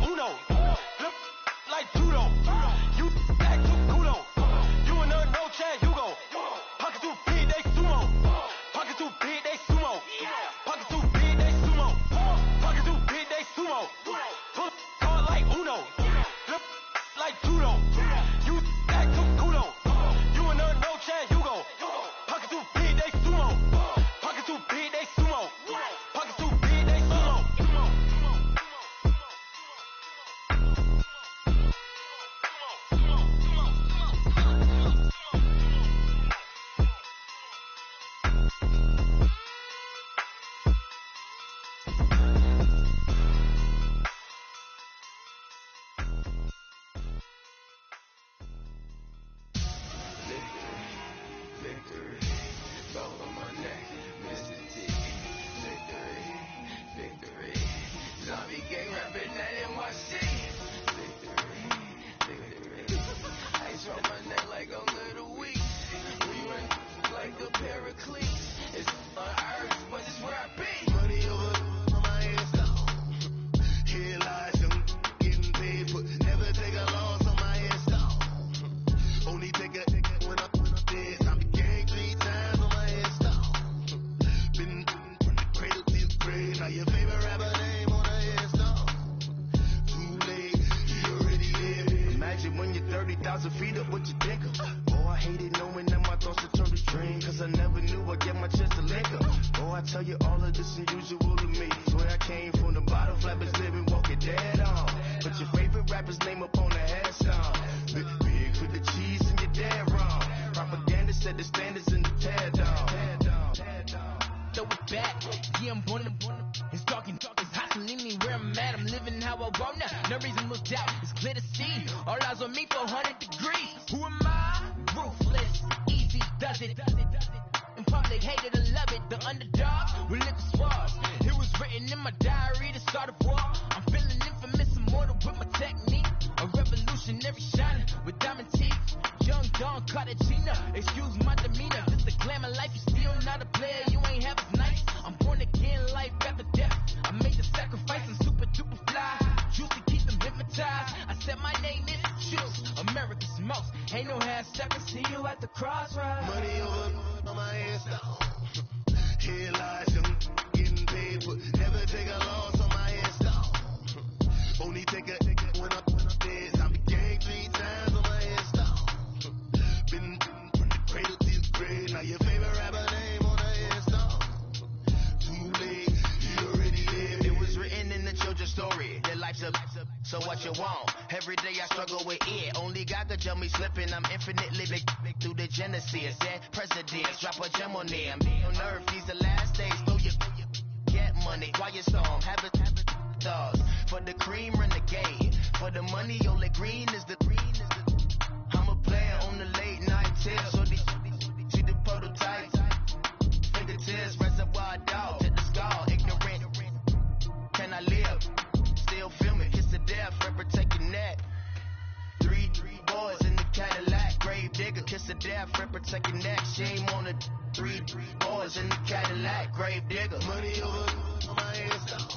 nigga, what you think of? Oh, I hated knowing that my thoughts would turn to dream, cause I never knew I'd get my chest to liquor. Oh, I tell you all of this unusual to me. Swear I came from the bottom, flappers living, walking dead on. Put your favorite rapper's name up on the headstone. Big with the cheese and you're dead wrong. Propaganda set the standards in the TED dog. Throw it back, yeah, I'm born to it's dark, it's hot, so leave me where I'm at. I'm living how I want now, no reasonable doubt, it's clear to see. All eyes on me, 400 degrees. Who am I? Ruthless, easy, does it. In public, hate it or love it, the underdog with liquor swabs. It was written in my diary to start a war. I'm feeling infamous, immortal with my technique. A revolutionary shining with diamond teeth. Young Don Cartagena, excuse my demeanor. This the glamour life, you still not a player, you ain't half as nice. I'm born again, life after death. I made the sacrifice, I'm super duper fly. Juice to keep them hypnotized. I said my name is Juice, America's most. Ain't no half stepping, see you at the crossroads. Money over on my headstone. Here lies young, getting paid, but never take a loss on my headstone. Only take a when I'm dead. I'm gang 3 times on my headstone. Been from the cradle to the grave. Now your favorite rapper name on the headstone. Too late, you already lived. It was written in the children's story. Their life's up, so what you want? Every day I struggle with it. Only God could tell me slipping. I'm infinitely big through the genesis. Dead presidents, drop a gem on them. On earth, these the last days. Throw your get money, quiet storm, have it dogs. For the cream, renegade. For the money, only green is the I'm a player on the late night tips. So these see the prototypes. Fingertips, reservoir dog to the skull. Ignorant, can I live? Still filming, kiss to death, ripper take your neck. 3 boys in the Cadillac, grave digger, kiss to death, ripper take your neck. Shame on the 3 boys in the Cadillac, grave digger. Money over on my headstone.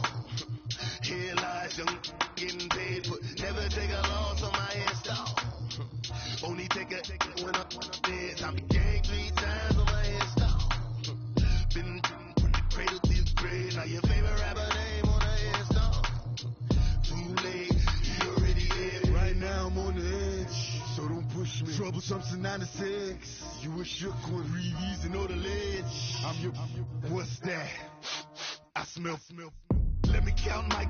Here lies young, getting paid, but never take a loss on my headstone. Only take a when I'm dead. I'm gang 3 times on my headstone. Been from the cradle to the grave. Now your favorite rapper name on the headstone. Too late, you already dead. Right now I'm on the edge, so don't push me. Troublesome since 96. You a shook one, Reeves and all the ledge. I'm your, what's that? I smell. Let me count my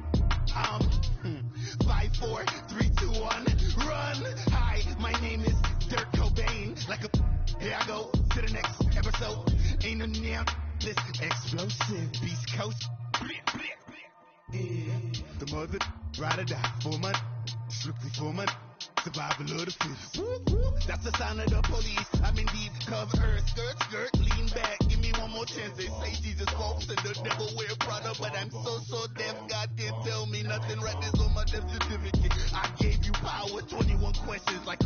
5, 4, 3, 2, 1, run. Hi, my name is Dirk Cobain. Like a, here I go to the next episode. Ain't no damn this explosive Beast Coast. The mother ride or die for my strictly for my survival of the fittest. That's the sign of the police. I'm indeed covered. Skirt, lean back. Give me one more chance. They say Jesus walks and the devil wear Prada, but I'm so deaf. God can't tell me nothing. Right this on my death certificate. I gave you power. 21 questions like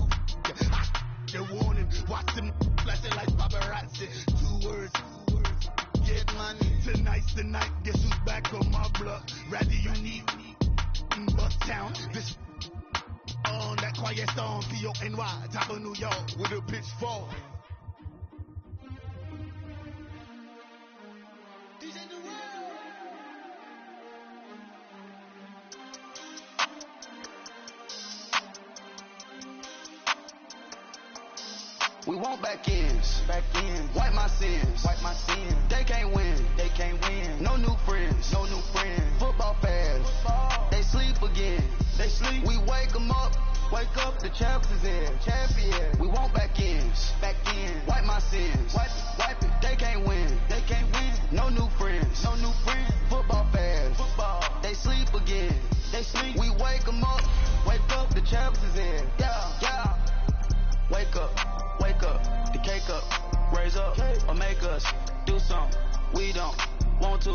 they're warning. Watch them flashing like paparazzi. 2 words. Get money. Tonight's the night. Guess who's back on my block? Rather you need me in Bucktown. This on that quiet storm, P-O-N-Y, top of New York, with a pitchfork. We want back ends. Wipe my sins. They can't win. No new friends. Football fans. They sleep again. We wake them up. The champs is in. We want back ends. Wipe my sins. Wipe it. They can't win. No new friends. Football fans. They sleep again. We wake them up. The champs is in. Yeah. Wake up, the cake up, raise up, or make us do something we don't want to.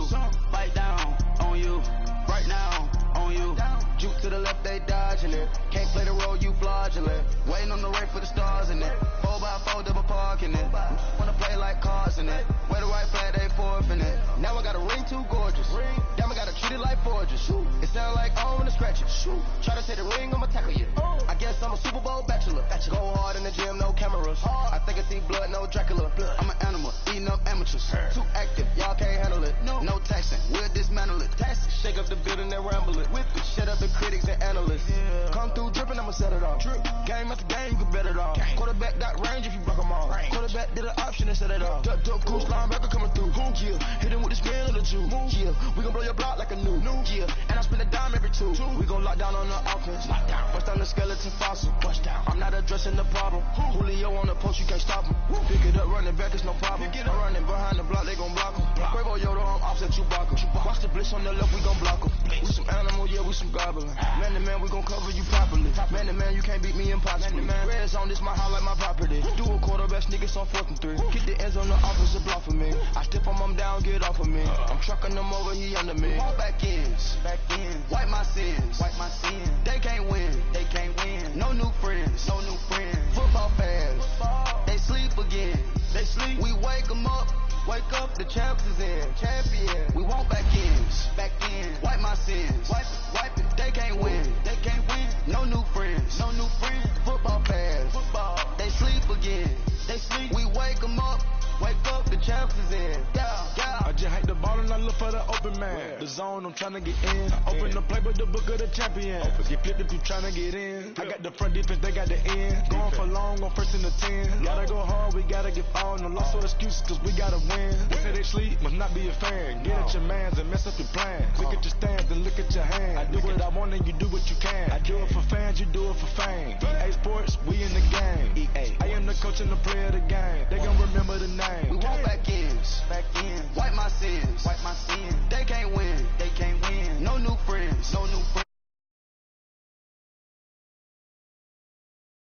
Bite down on you, right now on you. Juke to the left, they dodging it. Can't play the role, you fraudulent. Waiting on the race for the stars in it. 4x4 double parking it. Wanna play like cars in it. Where the right flag, they forfeiting it. Now I got a ring too gorgeous. Damn, I gotta treat it like fortune. grudges. It sound like oh when the scratches. Try to take the ring, I'ma tackle you. I guess I'm a Super Bowl bachelor. Go hard in the gym, no cameras. I think I see blood, no Dracula. I'm an animal, eating up amateurs. Too active, y'all can't handle it. No taxing, we'll dismantle it. Shake up the building and ramble it. Whip it, shut up the critics and analysts. Come through dripping, I'ma set it off. Game after game, you can bet it off. Quarterback got range if you broke them off. Quarterback did an option and set it off. Duck, goose, linebacker coming through. Yeah, hit him with the spin of the Jew. Yeah, we gon' blow your block like a new. Yeah, and I spend a dime every two. We gon' lock down on the offense. Bust down the skeleton fossil. I'm not addressing the problem. Julio on the post, you can't stop him. Pick it up, running back, it's no problem. I'm running behind the block, they gon' block him. Quavo Yoda, I'm offset Chewbacca. Watch the blitz on the left, we gon' block him. We some animal, yeah, we some goblin. Man to man, we gon' cover you properly. Man to man, you can't beat me impossibly. Red zone, this my highlight, my property. Do a quarterback sneak, it's on 4th and 3. Kick the ends on the offensive block for me. I step on him down, get off of me. I'm trucking them over, he under me. Back ends, wipe my sins. They can't win. No new friends. Football fans, they sleep again. We wake them up. Wake up, the champs is in. Champion. We want back ends. Wipe my sins. Wipe it. They can't win. No new friends. Football fans, they sleep again. We wake them up. Wake up, the champs is in. I just hate the ball and I look for the open man. The zone, I'm tryna get in. Open the playbook, the book of the champion. Get flipped if you tryna get in. I got the front defense, they got the end. Going for long, on 1st and 10. Gotta go hard, we gotta give all. No loss or excuses, cause we gotta win. They say they sleep, must not be a fan. Get at your mans and mess up your plan. Look at your stands and look at your hands. I do what I want and you do what you can. I do it for fans, you do it for fame. EA Sports, we in the game. I am the coach and the player of the game. They gon' remember the name. We want back ends. Wipe my sins.